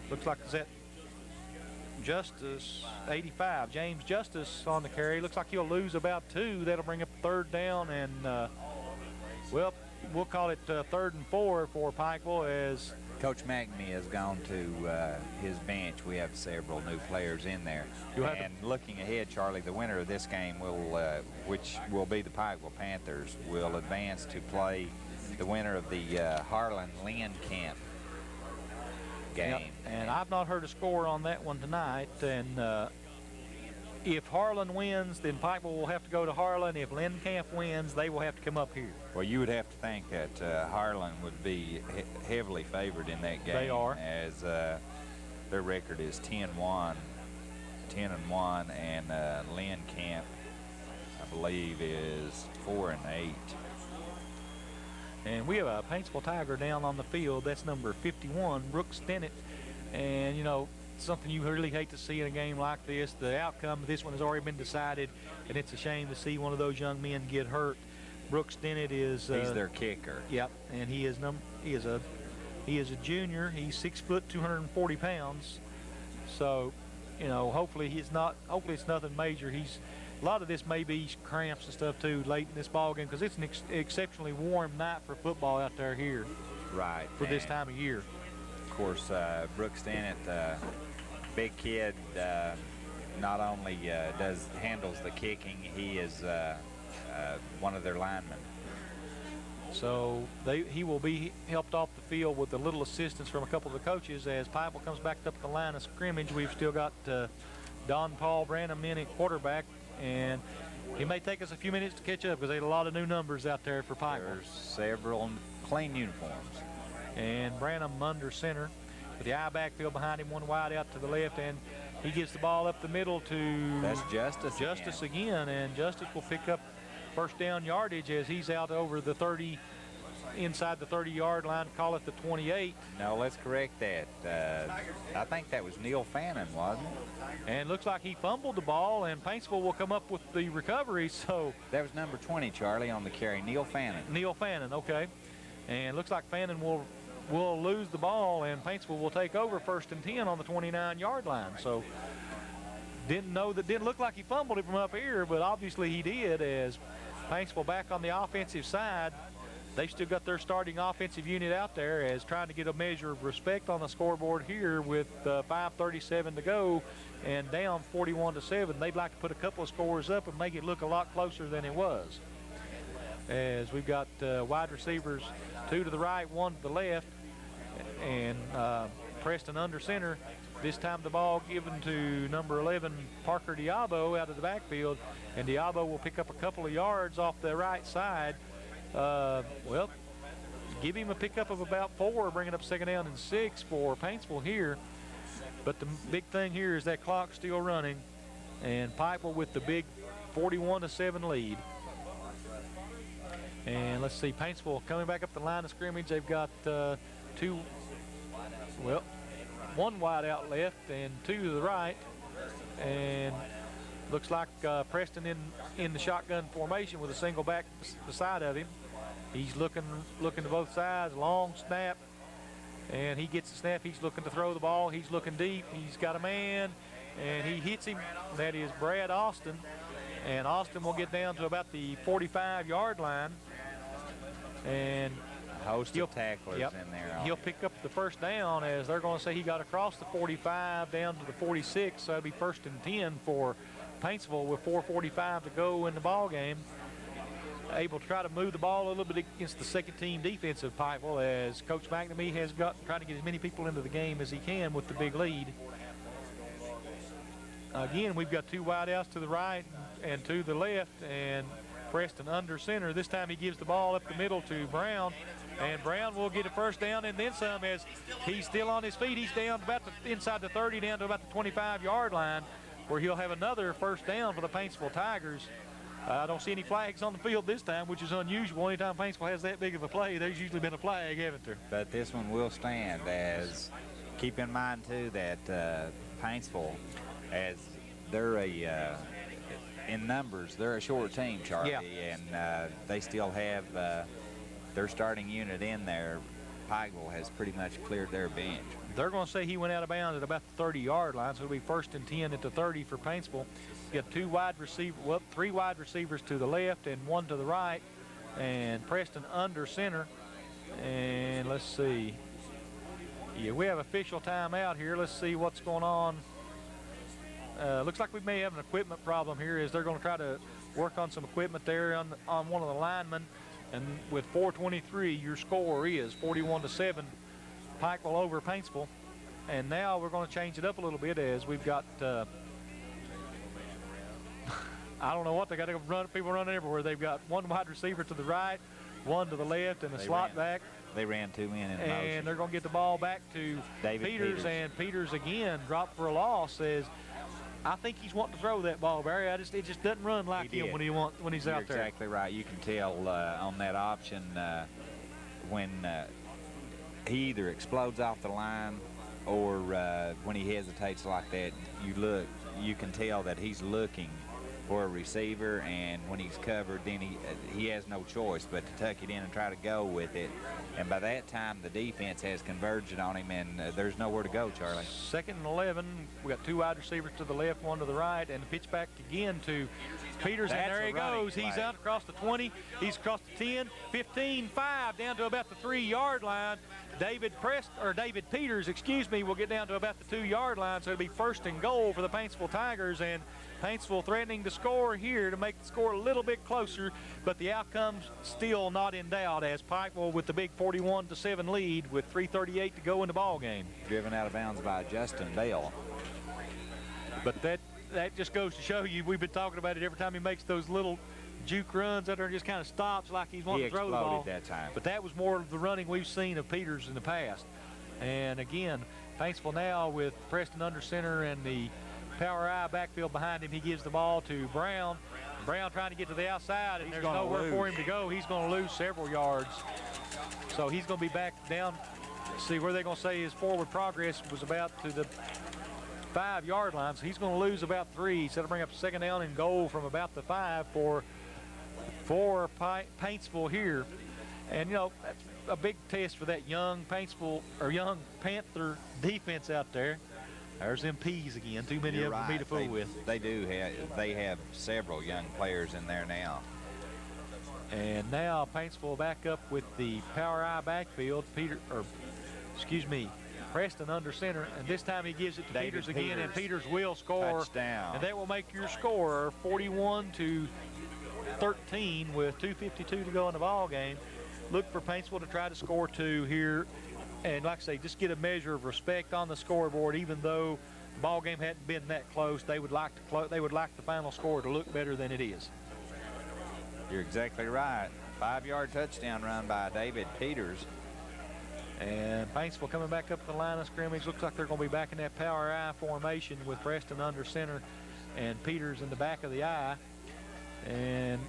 looks like is that Justice 85, James Justice on the carry. Looks like he'll lose about 2. That'll bring up 3rd down, and well, we'll call it 3rd and 4 for Pikeville, as Coach McNamee has gone to his bench. We have several new players in there. And looking ahead, Charlie, the winner of this game will, which will be the Pikeville Panthers, will advance to play the winner of the Harlan-Lynn Camp game. Yep. And I've not heard a score on that one tonight. And if Harlan wins, then Pikeville will have to go to Harlan. If Lynn Camp wins, they will have to come up here. Well, you would have to think that Harlan would be heavily favored in that game. They are. As their record is 10-1, and Lynn Camp, I believe, is 4-8. And we have a Paintsville Tiger down on the field. That's number 51, Brooks Dennett. And, you know, something you really hate to see in a game like this. The outcome of this one has already been decided, and it's a shame to see one of those young men get hurt. Brooks Dennett is he's their kicker. Yep, and he is a junior. He's 6 foot, 240 pounds. So, you know, hopefully it's nothing major. A lot of this may be cramps and stuff too late in this ball game, because it's an exceptionally warm night for football out there here. Right. For this time of year. Of course, Brooks Dennett, big kid, not only handles the kicking, he is one of their linemen. So he will be helped off the field with a little assistance from a couple of the coaches as Pikeville comes back up the line of scrimmage. We've still got Don Paul Branham in at quarterback, and he may take us a few minutes to catch up because there's a lot of new numbers out there for Pikeville. There's several clean uniforms. And Branham under center with the I backfield behind him, one wide out to the left, and he gets the ball up the middle to That's Justice again, and Justice will pick up first down yardage as he's out over the 30, inside the 30-yard line, call it the 28. No, let's correct that. I think that was Neil Fannin, wasn't it? And looks like he fumbled the ball, and Paintsville will come up with the recovery. So that was number 20, Charlie, on the carry, Neil Fannin. Neil Fannin, okay. And looks like Fannin will lose the ball, and Paintsville will take over 1st and 10 on the 29-yard line. So didn't look like he fumbled it from up here, but obviously he did, as Paintsville back on the offensive side. They've still got their starting offensive unit out there as trying to get a measure of respect on the scoreboard here with 5:37 to go and down 41-7. They'd like to put a couple of scores up and make it look a lot closer than it was. As we've got wide receivers, 2 to the right, 1 to the left, and Preston under center. This time the ball given to number 11, Parker Diabo, out of the backfield, and Diabo will pick up a couple of yards off the right side. Well, give him a pickup of about 4, bringing up 2nd down and 6 for Paintsville here. But the big thing here is that clock's still running, and Pikeville with the big 41-7 lead. And let's see, Paintsville coming back up the line of scrimmage. They've got 1 wide out left and 2 to the right, and looks like Preston in the shotgun formation with a single back beside of him. He's looking to both sides, long snap, and he gets the snap. He's looking to throw the ball. He's looking deep. He's got a man, and he hits him. That is Brad Austin, and Austin will get down to about the 45-yard line. And A host of tacklers in there. He'll pick up the 1st down, as they're going to say he got across the 45 down to the 46, so that'll be 1st and 10 for Paintsville with 4:45 to go in the ball game. Able to try to move the ball a little bit against the second-team defense of Pikeville, as Coach McNamee has got trying to get as many people into the game as he can with the big lead. Again, we've got 2 wideouts to the right and 2 to the left, and Preston under center. This time he gives the ball up the middle to Brown, and Brown will get a 1st down and then some, as he's still on his feet. He's down about inside the 30, down to about the 25-yard line, where he'll have another 1st down for the Paintsville Tigers. I don't see any flags on the field this time, which is unusual. Anytime Paintsville has that big of a play, there's usually been a flag, haven't there? But this one will stand, as keep in mind, too, that Paintsville, as they're in numbers, they're a short team, Charlie, and they still have their starting unit in there. Pikeville has pretty much cleared their bench. They're going to say he went out of bounds at about the 30-yard line, so it'll be 1st and 10 at the 30 for Paintsville. You got 3 wide receivers to the left and 1 to the right, and Preston under center. And let's see. Yeah, we have official timeout here. Let's see what's going on. Looks like we may have an equipment problem here, as they're going to try to work on some equipment there on one of the linemen. And with 4:23, your score is 41-7, Pikeville over Paintsville. And now we're going to change it up a little bit, as we've got I don't know what they got. People running everywhere. They've got 1 wide receiver to the right, 1 to the left, and a slot back. They ran 2 men in motion. And they're going to get the ball back to Peters, and Peters again dropped for a loss. Says, I think he's wanting to throw that ball, Barry. It just doesn't run like him when he's You're out there. Exactly right. You can tell on that option when he either explodes off the line, or when he hesitates like that, you can tell that he's looking for a receiver, and when he's covered, then he has no choice but to tuck it in and try to go with it. And by that time, the defense has converged on him, and there's nowhere to go, Charlie. 2nd and 11. We got 2 wide receivers to the left, 1 to the right, and the pitch back again to Peters, and there he goes. He's out across the 20. He's across the 10, 15, 5, down to about the 3-yard line. David Peters, excuse me, will get down to about the 2-yard line, so it'll be 1st and goal for the Paintsville Tigers, and Paintsville threatening to score here to make the score a little bit closer, but the outcome's still not in doubt as Pikeville with the big 41-7 lead with 3:38 to go in the ball game. Driven out of bounds by Justin Bell. But that just goes to show you, we've been talking about it every time he makes those little juke runs that are just kind of stops like he's wanting to throw the ball. That time. But that was more of the running we've seen of Peters in the past. And again, Paintsville now with Preston under center and the Power I backfield behind him. He gives the ball to Brown. Brown trying to get to the outside, and there's nowhere for him to go. He's going to lose several yards. So he's going to be back down. See where they're going to say his forward progress was about to the 5-yard line. So he's going to lose about 3. So that'll bring up 2nd down and goal from about the 5 for Paintsville here. And, you know, that's a big test for that young Paintsville or young Panther defense out there. There's them P's again. Too many of them for me to fool with. They do. They have several young players in there now. And now Paintsville back up with the Power I backfield. Preston under center, and this time he gives it to Peters again, and Peters will score. Touchdown. And that will make your score 41-13 with 2:52 to go in the ball game. Look for Paintsville to try to score 2 here. And like I say, just get a measure of respect on the scoreboard. Even though the ball game hadn't been that close, they would like the final score to look better than it is. You're exactly right. 5-yard touchdown run by David Peters. And Paintsville coming back up the line of scrimmage. Looks like they're going to be back in that Power I formation with Preston under center and Peters in the back of the I. And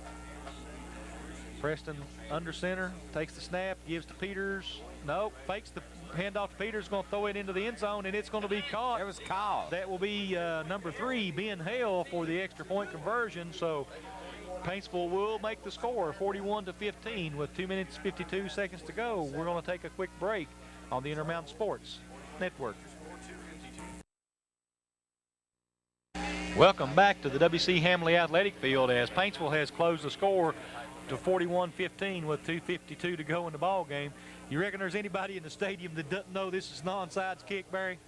Preston under center, takes the snap, gives to Peters. Nope, fakes the handoff to Peters, going to throw it into the end zone, and it's going to be caught. It was caught. That will be number 3, Ben Hale, for the extra point conversion. So Paintsville will make the score 41-15 with 2 minutes 52 seconds to go. We're going to take a quick break on the Intermountain Sports Network. Welcome back to the W.C. Hamley Athletic Field as Paintsville has closed the score to 41-15 with 2:52 to go in the ball game. You reckon there's anybody in the stadium that doesn't know this is an onside kick, Barry?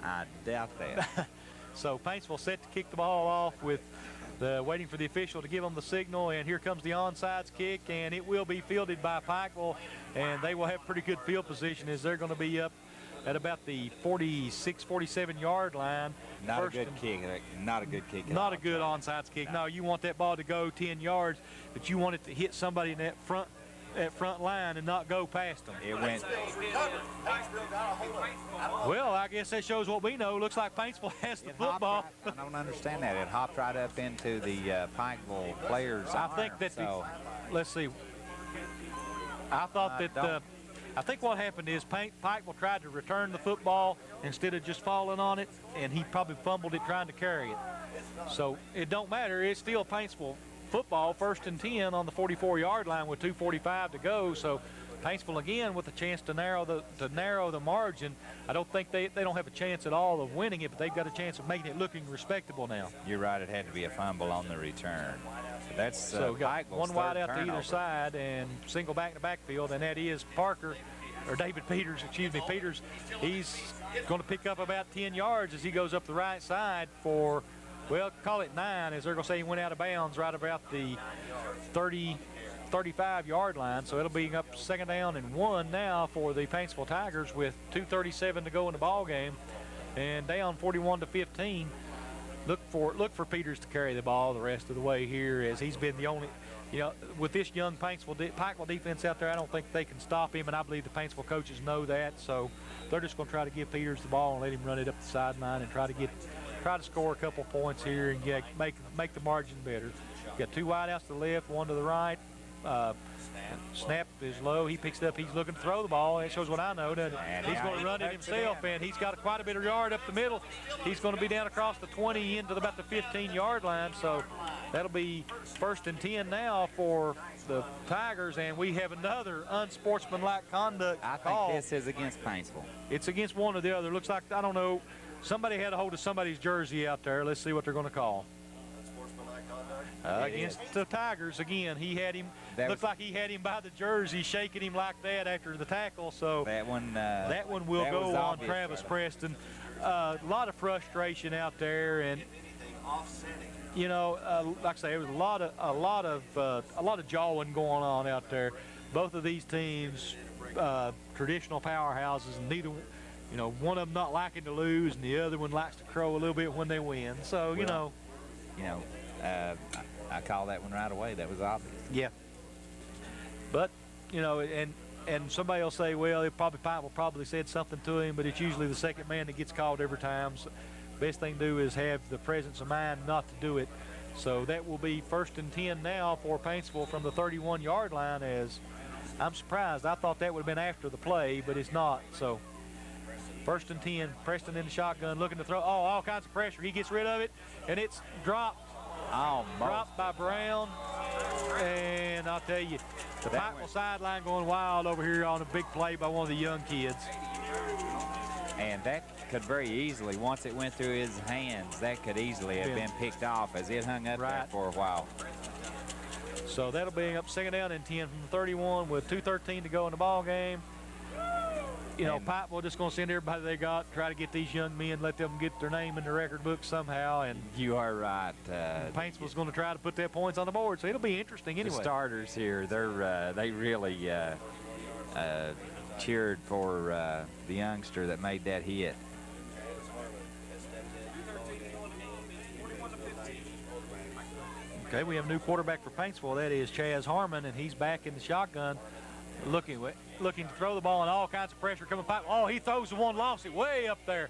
I doubt that. So Paintsville set to kick the ball off with waiting for the official to give them the signal, and here comes the onside kick, and it will be fielded by Pikeville, and they will have pretty good field position as they're going to be up at about the 46-47 yard line. Not a good kick. Not a good kick. Not a good onside kick. No, you want that ball to go 10 yards, but you want it to hit somebody in that front line and not go past them. It went. Well, I guess that shows what we know. Looks like Paintsville has the football. I don't understand that. It hopped right up into the Pikeville players' I think arm, that so. let's see. I thought that I think what happened is Pikeville tried to return the football instead of just falling on it, and he probably fumbled it trying to carry it. So it don't matter. It's still Paintsville football, 1st and 10 on the 44-yard line with 2:45 to go. So Paintsville again with a chance to narrow the margin. I don't think they don't have a chance at all of winning it, but they've got a chance of making it looking respectable now. You're right. It had to be a fumble on the return. That's so got Pikeville's one wide third out to either side and single back in the backfield, and that is David Peters, excuse me. Peters, he's going to pick up about 10 yards as he goes up the right side for, well, call it 9, as they're going to say he went out of bounds right about the 35-yard line. So it'll be up 2nd down and 1 now for the Paintsville Tigers with 2:37 to go in the ball game, and down 41-15. Look for Peters to carry the ball the rest of the way here, as he's been the only, with this young Pikeville defense out there, I don't think they can stop him, and I believe the Paintsville coaches know that. So they're just going to try to give Peters the ball and let him run it up the sideline and try to score a couple points here and make the margin better. You got 2 wideouts to the left, 1 to the right. Snap is low. He picks it up. He's looking to throw the ball. That shows what I know. He's going to run it himself, and he's got quite a bit of yard up the middle. He's going to be down across the 20 into about the 15-yard line. So that'll be 1st and 10 now for the Tigers, and we have another unsportsmanlike conduct call. I think this is against Paintsville. It's against one or the other. Looks like, I don't know, somebody had a hold of somebody's jersey out there. Let's see what they're going to call. against the Tigers. Again, he had him, looked like he had him by the jersey, shaking him like that after the tackle. So that one will that go was on obvious, Travis brother. Preston. A lot of frustration out there, and you know, like I say, there was a lot of jawing going on out there. Both of these teams, traditional powerhouses, and neither, you know, one of them not liking to lose, and the other one likes to crow a little bit when they win. So I call that one right away. That was obvious. Yeah. But, you know, and somebody will say, well, Pikeville probably said something to him, but it's usually the second man that gets called every time. So best thing to do is have the presence of mind not to do it. So that will be 1st and 10 now for Paintsville from the 31-yard line. As I'm surprised. I thought that would have been after the play, but it's not. So 1st and 10, Preston in the shotgun, looking to throw. Oh, all kinds of pressure. He gets rid of it, and it's dropped. Dropped by Brown. And I'll tell you, the Pikeville sideline going wild over here on a big play by one of the young kids. And that could very easily, once it went through his hands, that could easily have been picked off as it hung up there for a while. So that'll be up 2nd down and 10 from the 31 with 2:13 to go in the ball game. You know, Pikeville just going to send everybody they got, try to get these young men, let them get their name in the record book somehow. And you are right. Paintsville's going to try to put their points on the board, so it'll be interesting anyway. The starters here, they really cheered for the youngster that made that hit. Okay, we have a new quarterback for Paintsville. That is Chaz Harmon, and he's back in the shotgun, looking to throw the ball, and all kinds of pressure coming. Oh, he throws the one, lost it way up there,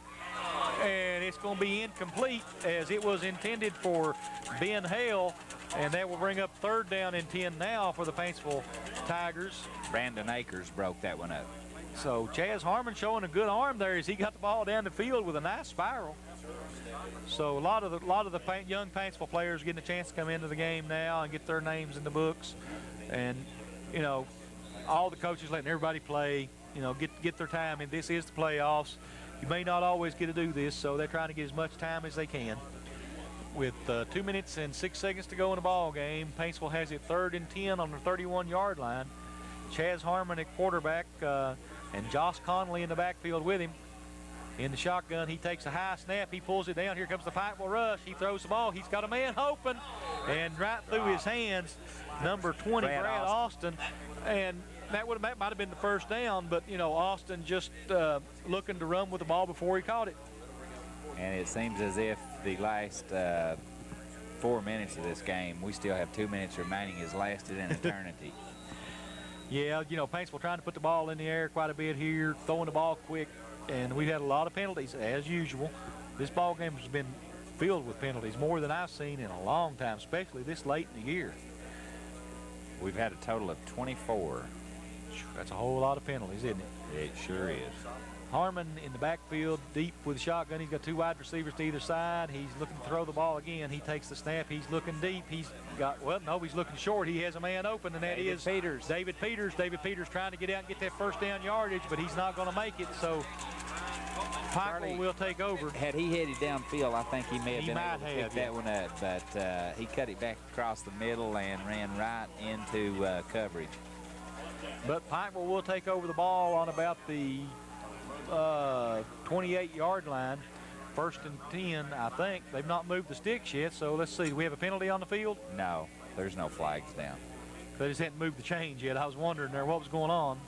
and it's going to be incomplete as it was intended for Ben Hale, and that will bring up 3rd down and 10 now for the Paintsville Tigers. Brandon Akers broke that one up. So Chaz Harmon showing a good arm there as he got the ball down the field with a nice spiral. So a lot of the young Paintsville players getting a chance to come into the game now and get their names in the books, and you know, all the coaches letting everybody play. You know, get their time in. This is the playoffs. You may not always get to do this, so they're trying to get as much time as they can. With 2 minutes and 6 seconds to go in the ball game, Paintsville has it 3rd and 10 on the 31-yard line. Chaz Harmon at quarterback, and Josh Conley in the backfield with him. In the shotgun, he takes a high snap. He pulls it down. Here comes the Pikeville rush. He throws the ball. He's got a man open, and right through his hands, number 20, Brad Austin. And that might have been the 1st down, but you know, Austin just looking to run with the ball before he caught it. And it seems as if the last 4 minutes of this game, we still have 2 minutes remaining, has lasted an eternity. Yeah, you know, Paintsville trying to put the ball in the air quite a bit here, throwing the ball quick, and we've had a lot of penalties as usual. This ball game has been filled with penalties, more than I've seen in a long time, especially this late in the year. We've had a total of 24. That's a whole lot of penalties, isn't it? It sure is. Harmon in the backfield, deep with the shotgun. He's got 2 wide receivers to either side. He's looking to throw the ball again. He takes the snap. He's looking deep. He's looking short. He has a man open, and that is David Peters. David Peters trying to get out and get that 1st down yardage, but he's not going to make it. So Pikeville will take over. Had he headed downfield, I think he may have been able to pick that one up, but he cut it back across the middle and ran right into coverage. But Pikeville will take over the ball on about the 28-yard line. 1st and 10, I think. They've not moved the sticks yet, so let's see. Do we have a penalty on the field? No, there's no flags down. They just hadn't moved the chains yet. I was wondering there what was going on.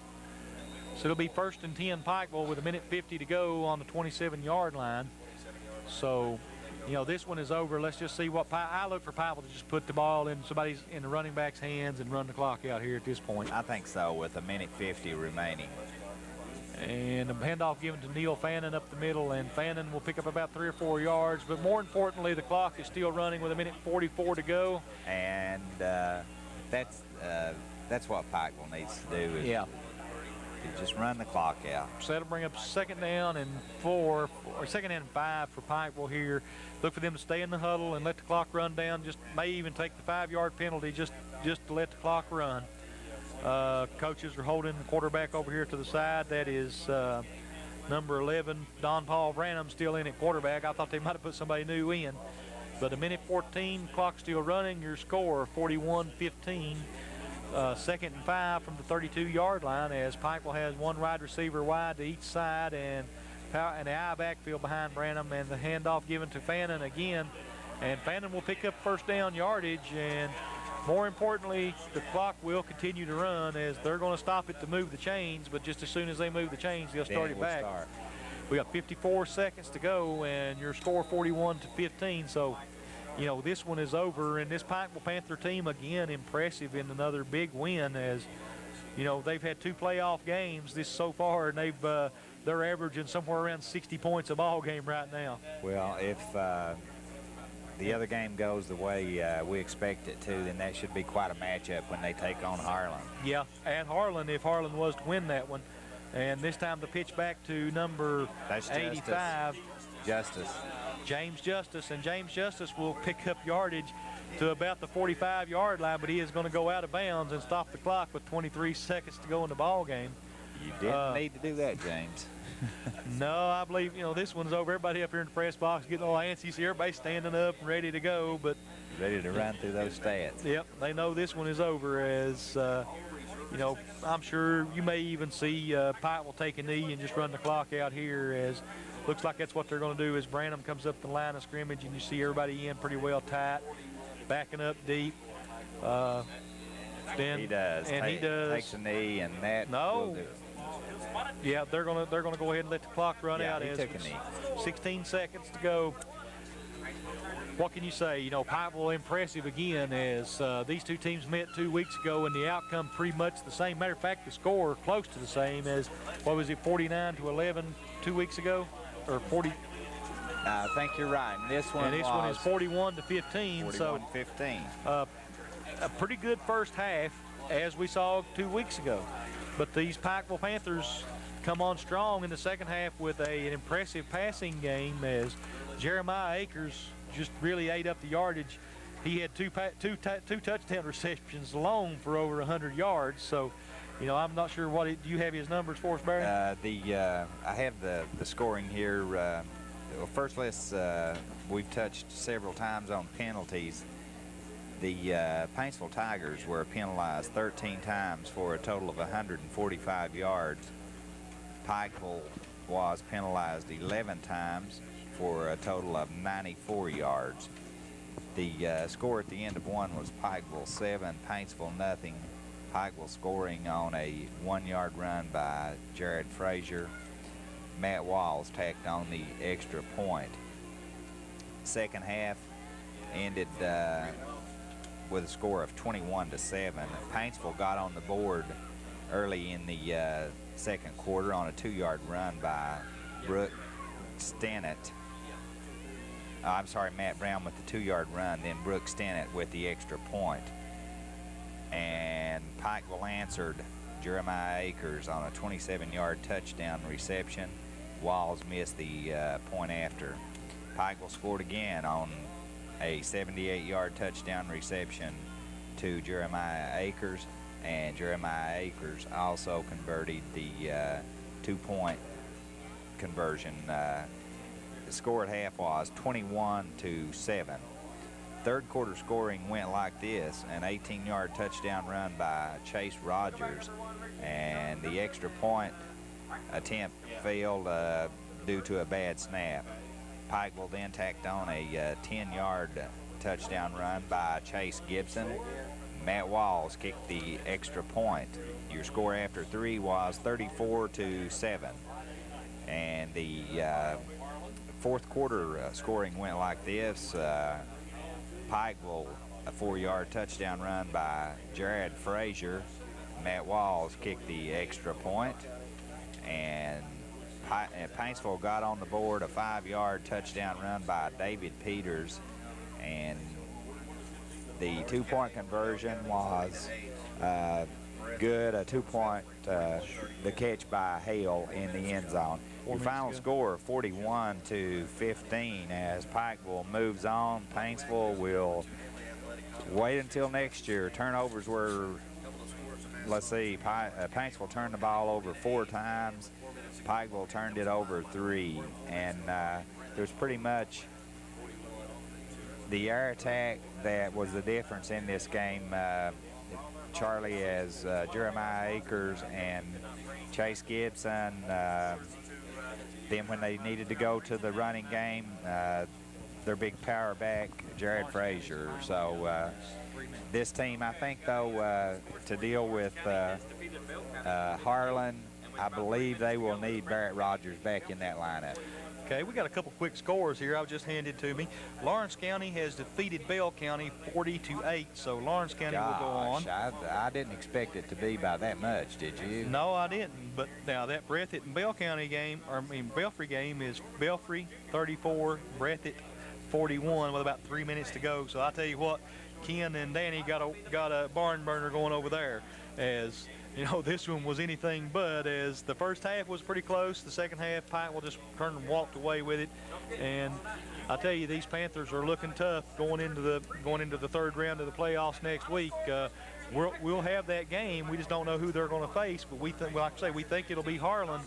So it'll be 1st and 10 Pikeville with 1:50 to go on the 27-yard line. So, you know, this one is over. Let's just see what I look for Pikeville to just put the ball in somebody's in the running back's hands and run the clock out here at this point. I think so, with 1:50 remaining. And the handoff given to Neil Fannin up the middle, and Fannin will pick up about 3 or 4 yards. But more importantly, the clock is still running with 1:44 to go. And that's what Pikeville needs to do. Is just run the clock out. So that'll bring up 2nd down and 4, or 2nd and 5 for Pikeville here. Look for them to stay in the huddle and let the clock run down. Just may even take the 5-yard penalty just to let the clock run. Coaches are holding the quarterback over here to the side. That is number 11, Don Paul Branham, still in at quarterback. I thought they might have put somebody new in. But a minute 14, clock still running. Your score 41-15. 2nd and 5 from the 32-yard line as Pikeville has one wide receiver wide to each side and the I backfield behind Branham, and the handoff given to Fannin again. And Fannin will pick up first down yardage, and more importantly, the clock will continue to run as they're going to stop it to move the chains, but just as soon as they move the chains, they'll start it back. We got 54 seconds to go, and your score 41-15. So, you know, this one is over, and this Pikeville Panther team, again, impressive in another big win as, you know, they've had 2 playoff games this so far, and they're averaging somewhere around 60 points a ball game right now. Well, if the other game goes the way we expect it to, then that should be quite a matchup when they take on Harlan. Yeah, and Harlan, if Harlan was to win that one. And this time the pitch back to number 85. Justice. James Justice, and James Justice will pick up yardage to about the 45-yard line, but he is going to go out of bounds and stop the clock with 23 seconds to go in the ball game. You didn't need to do that, James. No, I believe, you know, this one's over. Everybody up here in the press box getting all antsy. See everybody standing up and ready to go, but ready to run through those stats. Yep, they know this one is over as, you know, I'm sure you may even see Pikeville take a knee and just run the clock out here as looks like that's what they're going to do as Branham comes up the line of scrimmage and you see everybody in pretty well tight, backing up deep. Then he does. And he does. Takes a knee, and that will do it. Yeah, they're gonna go ahead and let the clock run out. He took a knee. 16 seconds to go. What can you say? You know, Pikeville impressive again as these two teams met 2 weeks ago, and the outcome pretty much the same. Matter of fact, the score close to the same as, what was it, 49-11 2 weeks ago, or 40? I think you're right. And this one is 41-15. 41-15. So a pretty good first half, as we saw 2 weeks ago. But these Pikeville Panthers come on strong in the second half with an impressive passing game as Jeremiah Akers just really ate up the yardage. He had two touchdown receptions alone for over 100 yards. So, you know, I'm not sure do you have his numbers for us, Barry? I have the scoring here. Well, first we've touched several times on penalties. The Paintsville Tigers were penalized 13 times for a total of 145 yards. Pikeville was penalized 11 times for a total of 94 yards. The score at the end of one was Pikeville 7, Paintsville nothing. Pikeville scoring on a 1-yard run by Jared Frazier. Matt Walls tacked on the extra point. Second half ended with a score of 21-7. Paintsville got on the board early in the second quarter on a 2-yard run by Brooke Stennett. I'm sorry, Matt Brown with the 2-yard run, then Brooke Stennett with the extra point. And Pikeville answered Jeremiah Akers on a 27-yard touchdown reception. Walls missed the point after. Pikeville scored again on a 78-yard touchdown reception to Jeremiah Akers, and Jeremiah Akers also converted the 2-point conversion. The score at half was 21-7. Third quarter scoring went like this: an 18-yard touchdown run by Chase Rogers, and the extra point attempt failed due to a bad snap. Pikeville then tacked on a 10-yard touchdown run by Chase Gibson. Matt Walls kicked the extra point. Your score after 3 was 34-7. And the fourth quarter scoring went like this. Pikeville, a 4-yard touchdown run by Jared Frazier. Matt Walls kicked the extra point. And Paintsville got on the board a 5-yard touchdown run by David Peters, and the 2-point conversion was good. A 2-point the catch by Hale in the end zone. Your final score 41-15 as Pikeville moves on. Paintsville will wait until next year. Turnovers were, let's see, Paintsville turned the ball over 4 times. Pikeville turned it over 3, and there's pretty much the air attack that was the difference in this game. Charlie as Jeremiah Akers and Chase Gibson. Then when they needed to go to the running game, their big power back, Jared Frazier. So this team, I think, though, to deal with Harlan, I believe they will need Barrett Rogers back in that lineup. Okay, we got a couple quick scores here. I was just handed to me. Lawrence County has defeated Bell County 40-8, so Lawrence County will go on. I didn't expect it to be by that much, did you? No, I didn't. But now that Breathitt and Bell County game, Belfry game is Belfry 34, Breathitt 41 with about 3 minutes to go. So I tell you what, Ken and Danny got a barn burner going over there. As you know, this one was anything but. As the first half was pretty close, the second half, Pikeville just turned and walked away with it. And I tell you, these Panthers are looking tough going into the third round of the playoffs next week. We'll have that game. We just don't know who they're going to face. But we think, like I say, we think it'll be Harlan.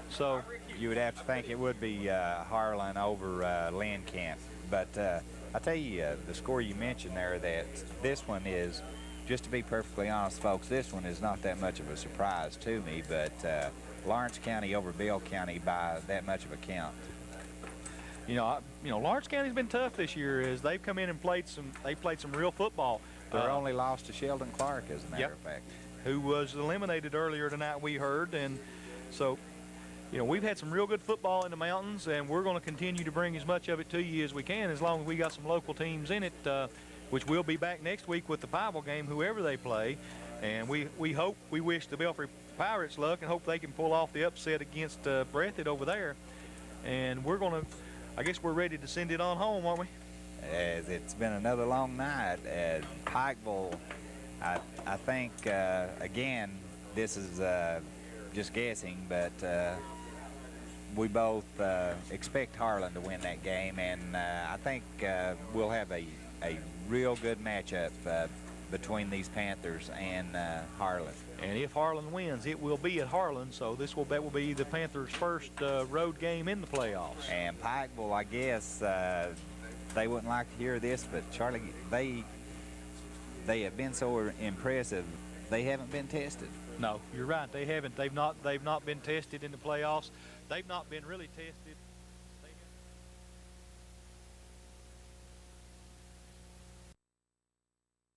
So you would have to think it would be Harlan over Lynn Camp. But I tell you, the score you mentioned there, that this one is, just to be perfectly honest, folks, this one is not that much of a surprise to me, but Lawrence County over Bell County by that much of a count. You know, Lawrence County's been tough this year as they've come in and played some real football. Their only loss to Sheldon Clark, as a matter of fact. Who was eliminated earlier tonight, we heard. And so, you know, we've had some real good football in the mountains, and we're going to continue to bring as much of it to you as we can, as long as we got some local teams in it, which we'll be back next week with the Pikeville game, whoever they play. And we wish the Belfry Pirates luck and hope they can pull off the upset against Breathitt over there. And I guess we're ready to send it on home, aren't we? As it's been another long night at Pikeville. I think, again, this is just guessing, but we both expect Harlan to win that game, and I think we'll have a real good matchup between these Panthers and Harlan. And if Harlan wins, it will be at Harlan, so that will be the Panthers' first road game in the playoffs. And Pikeville, I guess, they wouldn't like to hear this, but Charlie, they have been so impressive. They haven't been tested. No, you're right. They haven't. They've not been tested in the playoffs. They've not been really tested.